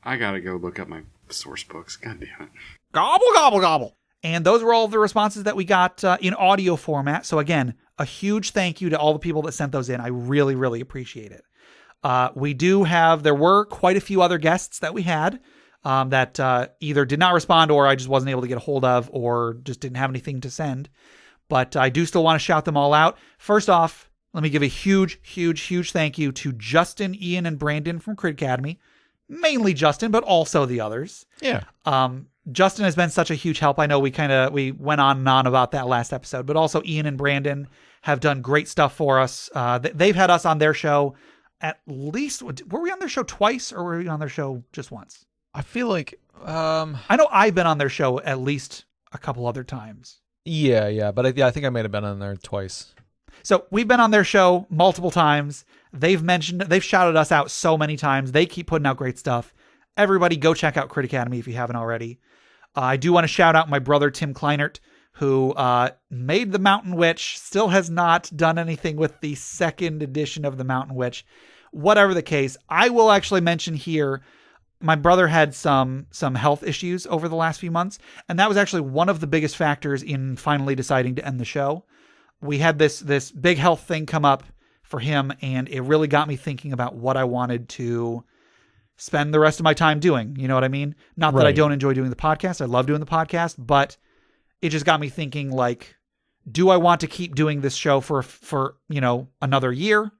M: I gotta go look up my source books. God damn it.
A: Gobble, gobble, gobble. And those were all the responses that we got in audio format. So again, a huge thank you to all the people that sent those in. I really, really appreciate it. There were quite a few other guests that we had that either did not respond or I just wasn't able to get a hold of or just didn't have anything to send. But I do still want to shout them all out. First off, let me give a huge, huge, huge thank you to Justin, Ian, and Brandon from Crit Academy. Mainly Justin, but also the others.
C: Yeah.
A: Justin has been such a huge help. I know we went on and on about that last episode, but also Ian and Brandon have done great stuff for us. They've had us on their show at least, were we on their show twice or were we on their show just once?
C: I feel like,
A: I know I've been on their show at least a couple other times.
C: Yeah. But I think I might have been on there twice.
A: So we've been on their show multiple times. They've shouted us out so many times. They keep putting out great stuff. Everybody go check out Crit Academy if you haven't already. I do want to shout out my brother, Tim Kleinert, who made the Mountain Witch, still has not done anything with the second edition of the Mountain Witch. Whatever the case, I will actually mention here, my brother had some health issues over the last few months, and that was actually one of the biggest factors in finally deciding to end the show. We had this big health thing come up for him, and it really got me thinking about what I wanted to spend the rest of my time doing. You know what I mean? Not that I don't enjoy doing the podcast. I love doing the podcast, but it just got me thinking, like, do I want to keep doing this show for another year?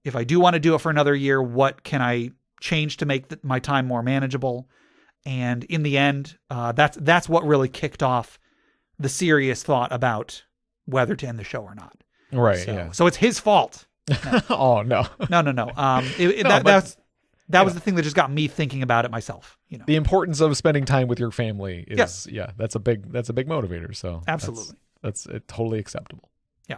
A: If I do want to do it for another year, what can I change to make my time more manageable? And in the end, that's what really kicked off the serious thought about whether to end the show or not.
C: Right.
A: So it's his fault. No.
C: Oh no.
A: No. That was the thing that just got me thinking about it myself.
C: The importance of spending time with your family is that's a big motivator. So
A: absolutely,
C: that's totally acceptable.
A: Yeah.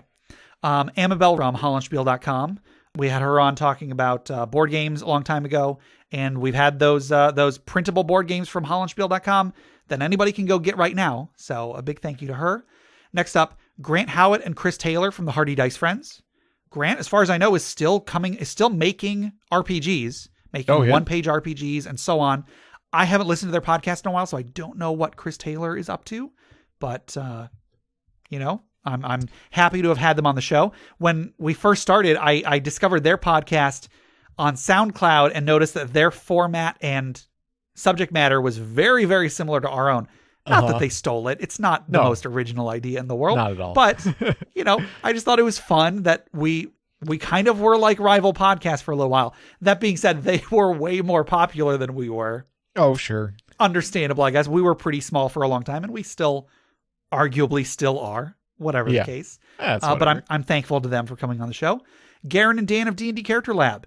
A: Amabel from hollandspiel.com. We had her on talking about board games a long time ago, and we've had those printable board games from hollandspiel.com that anybody can go get right now. So a big thank you to her. Next up, Grant Howitt and Chris Taylor from the Hardy Dice Friends. Grant, as far as I know, is still making RPGs, making one-page RPGs and so on. I haven't listened to their podcast in a while, so I don't know what Chris Taylor is up to, but I'm happy to have had them on the show. When we first started, I discovered their podcast on SoundCloud and noticed that their format and subject matter was very, very similar to our own. Not that they stole it. It's not the most original idea in the world.
C: Not at all.
A: But, I just thought it was fun that we kind of were like rival podcasts for a little while. That being said, they were way more popular than we were.
C: Oh, sure.
A: Understandable, I guess. We were pretty small for a long time, and we arguably still are, whatever the case. But I'm thankful to them for coming on the show. Garen and Dan of D&D Character Lab.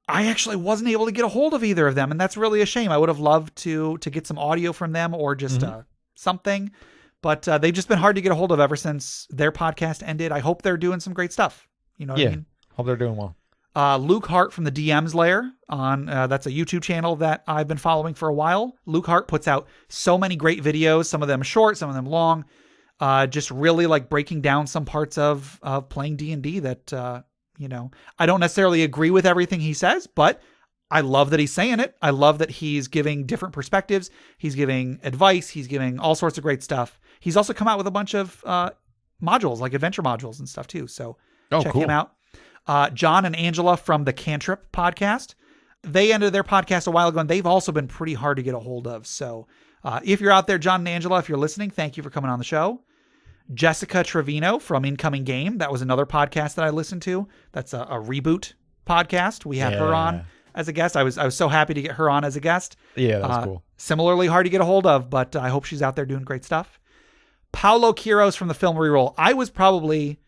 A: I actually wasn't able to get a hold of either of them, and that's really a shame. I would have loved to get some audio from them or just something, but they've just been hard to get a hold of ever since their podcast ended. I hope they're doing some great stuff. You know what I mean?
C: Hope they're doing well.
A: Luke Hart from the DM's Lair that's a YouTube channel that I've been following for a while. Luke Hart puts out so many great videos, some of them short, some of them long, just really like breaking down some parts of playing D&D that, I don't necessarily agree with everything he says, but I love that he's saying it. I love that he's giving different perspectives. He's giving advice. He's giving all sorts of great stuff. He's also come out with a bunch of modules, like adventure modules and stuff too. So check him out. John and Angela from the Cantrip podcast. They ended their podcast a while ago, and they've also been pretty hard to get a hold of. So if you're out there, John and Angela, if you're listening, thank you for coming on the show. Jessica Trevino from Incoming Game. That was another podcast that I listened to. That's a reboot podcast. We had her on as a guest. I was so happy to get her on as a guest.
C: Yeah, that's cool.
A: Similarly hard to get a hold of, but I hope she's out there doing great stuff. Paulo Quiros from the Film Reroll. I was probably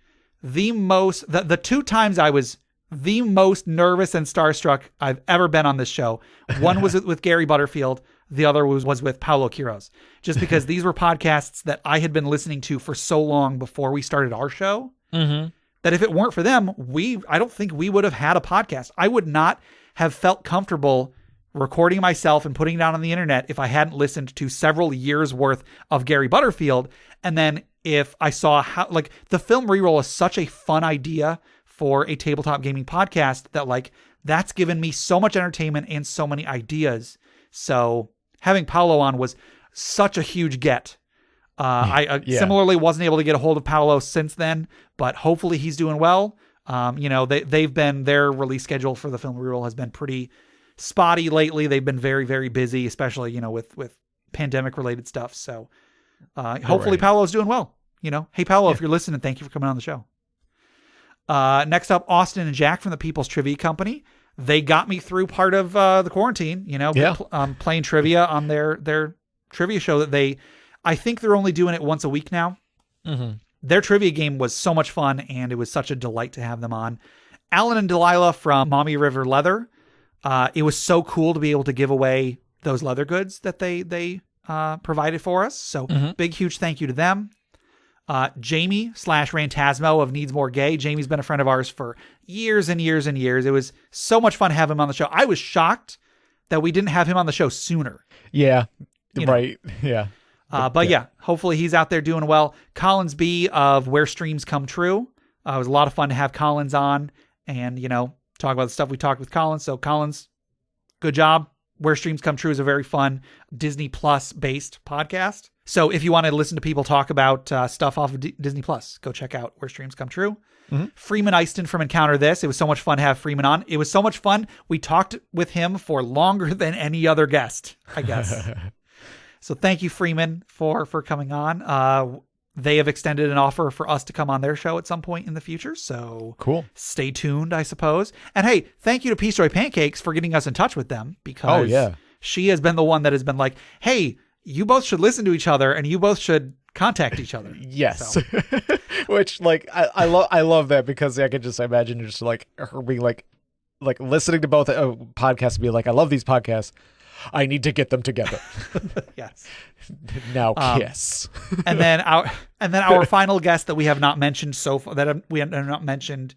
A: the two times I was the most nervous and starstruck I've ever been on this show. One was with Gary Butterfield. The other was with Paulo Quiros. Just because these were podcasts that I had been listening to for so long before we started our show, that if it weren't for them, I don't think we would have had a podcast. I would not have felt comfortable recording myself and putting it out on the internet if I hadn't listened to several years worth of Gary Butterfield. And then if I saw how, like, the Film Reroll is such a fun idea for a tabletop gaming podcast that, that's given me so much entertainment and so many ideas. So having Paulo on was such a huge get. I similarly wasn't able to get a hold of Paulo since then, but hopefully he's doing well. Their release schedule for the Film Reroll has been pretty spotty lately. They've been very, very busy, especially, with pandemic related stuff. So hopefully Paulo's doing well. Hey, Paulo, if you're listening, thank you for coming on the show. Next up, Austin and Jack from the People's Trivia Company. They got me through part of the quarantine, playing trivia on their trivia show that I think they're only doing it once a week now.
C: Mm-hmm.
A: Their trivia game was so much fun, and it was such a delight to have them on. Alan and Delilah from Mommy River Leather. It was so cool to be able to give away those leather goods that they provided for us. So big, huge thank you to them. Jamie /Rantasmo of Needs More Gay. Jamie's been a friend of ours for years and years and years. It was so much fun to have him on the show. I was shocked that we didn't have him on the show sooner.
C: Yeah. Right. Yeah.
A: Hopefully he's out there doing well. Collins B of Where Streams Come True. It was a lot of fun to have Collins on and, talk about the stuff we talked with Collins. So Collins, good job. Where Streams Come True is a very fun Disney Plus based podcast. So if you want to listen to people talk about stuff off of Disney Plus, go check out Where Streams Come True. Mm-hmm. Freeman Easton from Encounter This. It was so much fun to have Freeman on. It was so much fun. We talked with him for longer than any other guest, I guess. So thank you, Freeman, for coming on. they have extended an offer for us to come on their show at some point in the future. So
C: cool.
A: Stay tuned, I suppose. And hey, thank you to Peace Joy Pancakes for getting us in touch with them, because she has been the one that has been like, hey, you both should listen to each other and you both should contact each other.
C: Yes. So. Which, like, I love that, because I can just imagine just like her being like listening to both podcasts and be like, I love these podcasts. I need to get them together.
A: Yes.
C: Now kiss.
A: and then our final guest that we have not mentioned so far, that we have not mentioned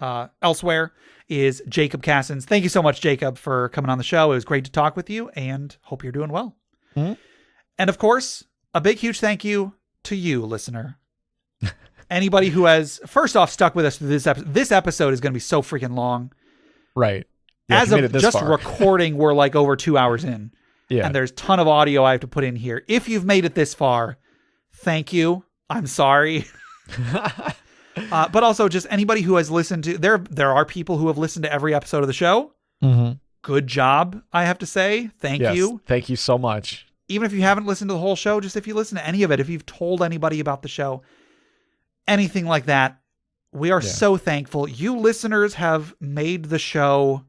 A: elsewhere, is Jacob Cassins. Thank you so much, Jacob, for coming on the show. It was great to talk with you, and hope you're doing well.
C: Mm-hmm.
A: And of course, a big, huge thank you to you, listener. Anybody who has, first off, stuck with us through this episode. This episode is going to be so freaking long.
C: Right.
A: Yeah, as of just recording, we're like over 2 hours in.
C: Yeah.
A: And there's a ton of audio I have to put in here. If you've made it this far, thank you. I'm sorry. But also just anybody who has listened to, there are people who have listened to every episode of the show.
C: Mm-hmm.
A: Good job, I have to say. Thank you.
C: Thank you so much.
A: Even if you haven't listened to the whole show, just if you listen to any of it, if you've told anybody about the show, anything like that, we are so thankful. You listeners have made the show.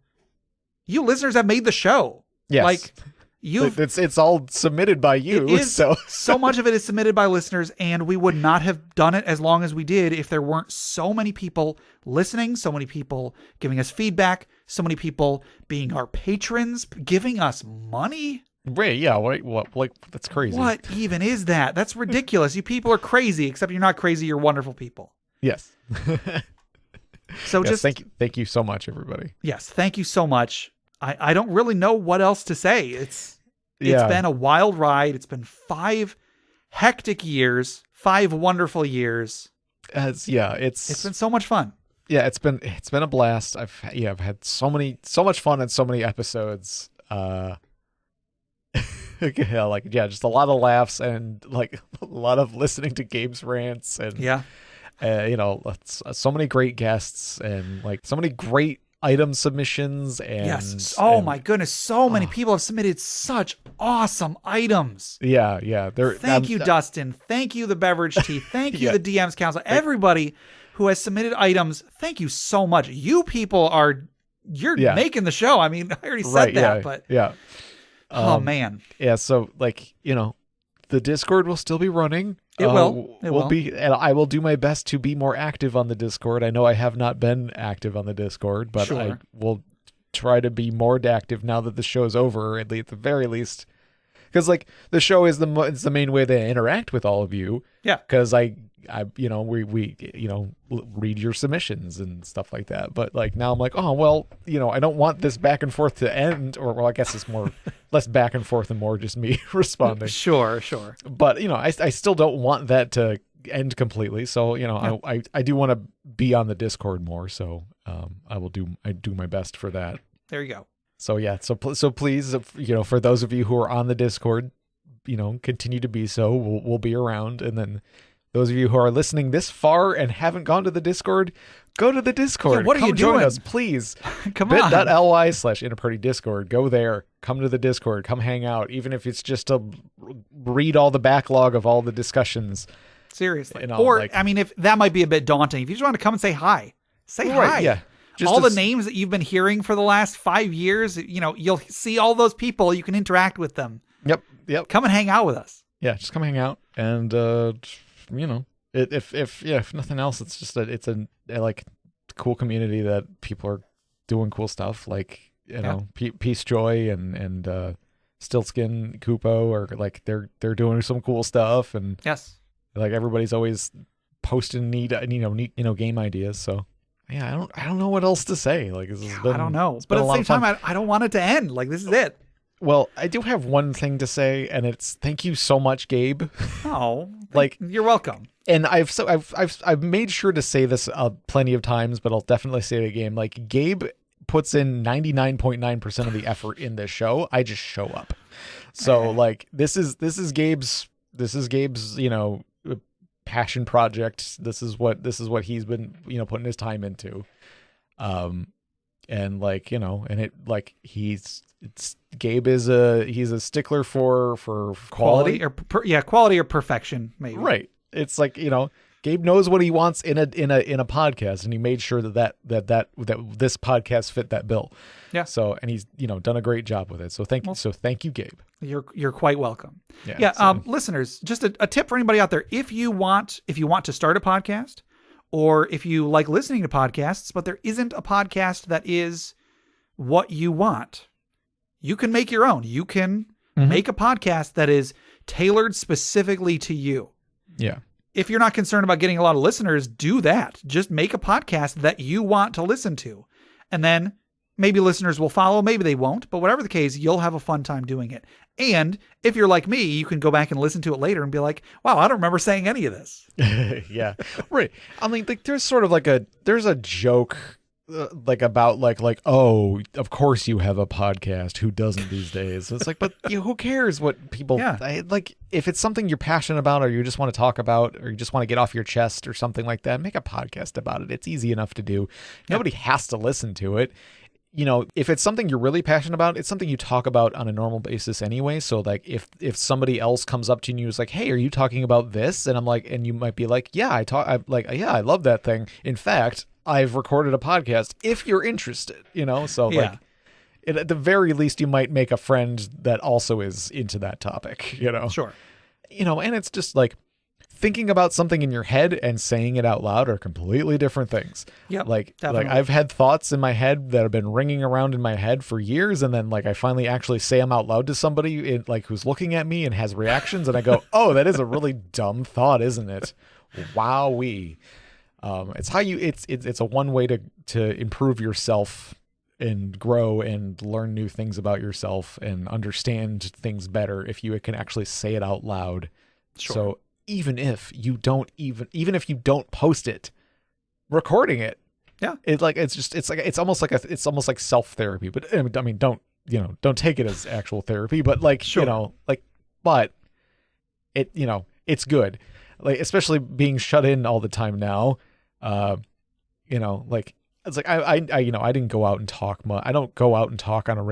A: You listeners have made the show.
C: Yes.
A: Like,
C: it's all submitted by you.
A: So much of it is submitted by listeners, and we would not have done it as long as we did if there weren't so many people listening, so many people giving us feedback, so many people being our patrons, giving us money.
C: Wait, yeah, what? Like, that's crazy.
A: What even is that? That's ridiculous. You people are crazy, except you're not crazy. You're wonderful people.
C: Yes.
A: So
C: yes,
A: just
C: thank you so much, everybody.
A: Yes, thank you so much. I don't really know what else to say. It's been a wild ride. It's been 5 hectic years, 5 wonderful years.
C: It's
A: been so much fun.
C: Yeah, it's been a blast. I've had so much fun in so many episodes. Just a lot of laughs and like a lot of listening to Gabe's rants and so many great guests and like so many great item submissions and
A: my goodness, so many people have submitted such awesome items.
C: Thank
A: you, Dustin. Thank you, the Beverage Tea. Thank you, the DM's Council. Everybody who has submitted items, thank you so much. You people you're making the show. I mean, I already said that, but oh man.
C: Yeah, so like, the Discord will still be running.
A: It will.
C: And I will do my best to be more active on the Discord. I know I have not been active on the Discord, but I will try to be more active now that the show's over, at the very least. Because like the show is it's the main way that I interact with all of you.
A: Yeah.
C: Because we read your submissions and stuff like that. But like now I'm like, oh well, I don't want this back and forth to end, or well, I guess it's more less back and forth and more just me responding.
A: Sure.
C: But I still don't want that to end completely. So I do want to be on the Discord more. So I do my best for that.
A: There you go.
C: So yeah, so please, for those of you who are on the Discord, continue to be so. We'll be around, and then those of you who are listening this far and haven't gone to the Discord, go to the Discord.
A: Yeah, what are you doing?
C: Join us, please.
A: Come on.
C: bit.ly/interpartydiscord. Go there. Come to the Discord. Come hang out, even if it's just to read all the backlog of all the discussions.
A: Seriously, if that might be a bit daunting. If you just want to come and say hi, hi.
C: Yeah.
A: All the names that you've been hearing for the last 5 years, you'll see all those people. You can interact with them.
C: Yep.
A: Come and hang out with us.
C: Yeah, just come hang out, and if nothing else, it's just it's a cool community that people are doing cool stuff. Like Peace Joy and Stiltskin Kupo are like they're doing some cool stuff, and like everybody's always posting neat game ideas. So. Yeah, I don't know what else to say. Like,
A: I don't know, but at the same time, I don't want it to end. Like, this is it.
C: Well, I do have one thing to say, and it's thank you so much, Gabe.
A: Oh, you're welcome.
C: And I've made sure to say this plenty of times, but I'll definitely say it again. Like, Gabe puts in 99.9% of the effort in this show. I just show up. So like this is Gabe's passion project. This is what he's been putting his time into, and Gabe is he's a stickler for quality
A: or quality or perfection, maybe.
C: Right. It's like, Gabe knows what he wants in a podcast, and he made sure that this podcast fit that bill.
A: Yeah.
C: So, and he's done a great job with it. So thank you, Gabe.
A: You're quite welcome.
C: Yeah.
A: Listeners, just a tip for anybody out there: if you want to start a podcast, or if you like listening to podcasts, but there isn't a podcast that is what you want, you can make your own. You can make a podcast that is tailored specifically to you.
C: Yeah.
A: If you're not concerned about getting a lot of listeners, do that. Just make a podcast that you want to listen to. And then maybe listeners will follow, maybe they won't, but whatever the case, you'll have a fun time doing it. And if you're like me, you can go back and listen to it later and be like, wow, I don't remember saying any of this.
C: Yeah. Right. I mean, there's sort of there's a joke about oh, of course you have a podcast. Who doesn't these days? It's like, but who cares what people if it's something you're passionate about, or you just want to talk about, or you just want to get off your chest or something like that, make a podcast about it. It's easy enough to do. Nobody has to listen to it. If it's something you're really passionate about, it's something you talk about on a normal basis anyway. So if somebody else comes up to you and is like, hey, are you talking about this? And I'm like, and you might be like, yeah, I love that thing. In fact, I've recorded a podcast if you're interested, so at the very least, you might make a friend that also is into that topic,
A: Sure.
C: And it's just like thinking about something in your head and saying it out loud are completely different things.
A: Yep.
C: Like
A: definitely.
C: I've had thoughts in my head that have been ringing around in my head for years. And then I finally actually say them out loud to somebody who's looking at me and has reactions. And I go, oh, that is a really dumb thought, isn't it? Wowee. It's how it's a one way to improve yourself and grow and learn new things about yourself and understand things better if you can actually say it out loud.
A: Sure.
C: So even if you don't post it, recording it, it's almost like self-therapy. But I mean, don't take it as actual therapy, but but it, it's good. Especially being shut in all the time now. It's like I didn't go out and talk much. I don't go out and talk on a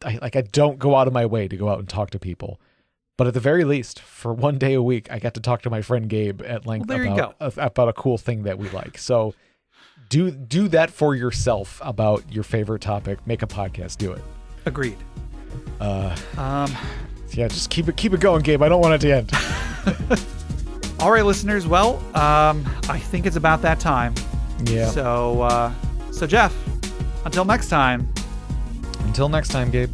C: I don't go out of my way to go out and talk to people. But at the very least, for one day a week, I got to talk to my friend Gabe at length about a cool thing that we like. So do that for yourself about your favorite topic. Make a podcast. Do it.
A: Agreed.
C: Just keep it going, Gabe. I don't want it to end.
A: All right, listeners. Well, I think it's about that time.
C: Yeah.
A: So Jeff, until next time.
C: Until next time, Gabe.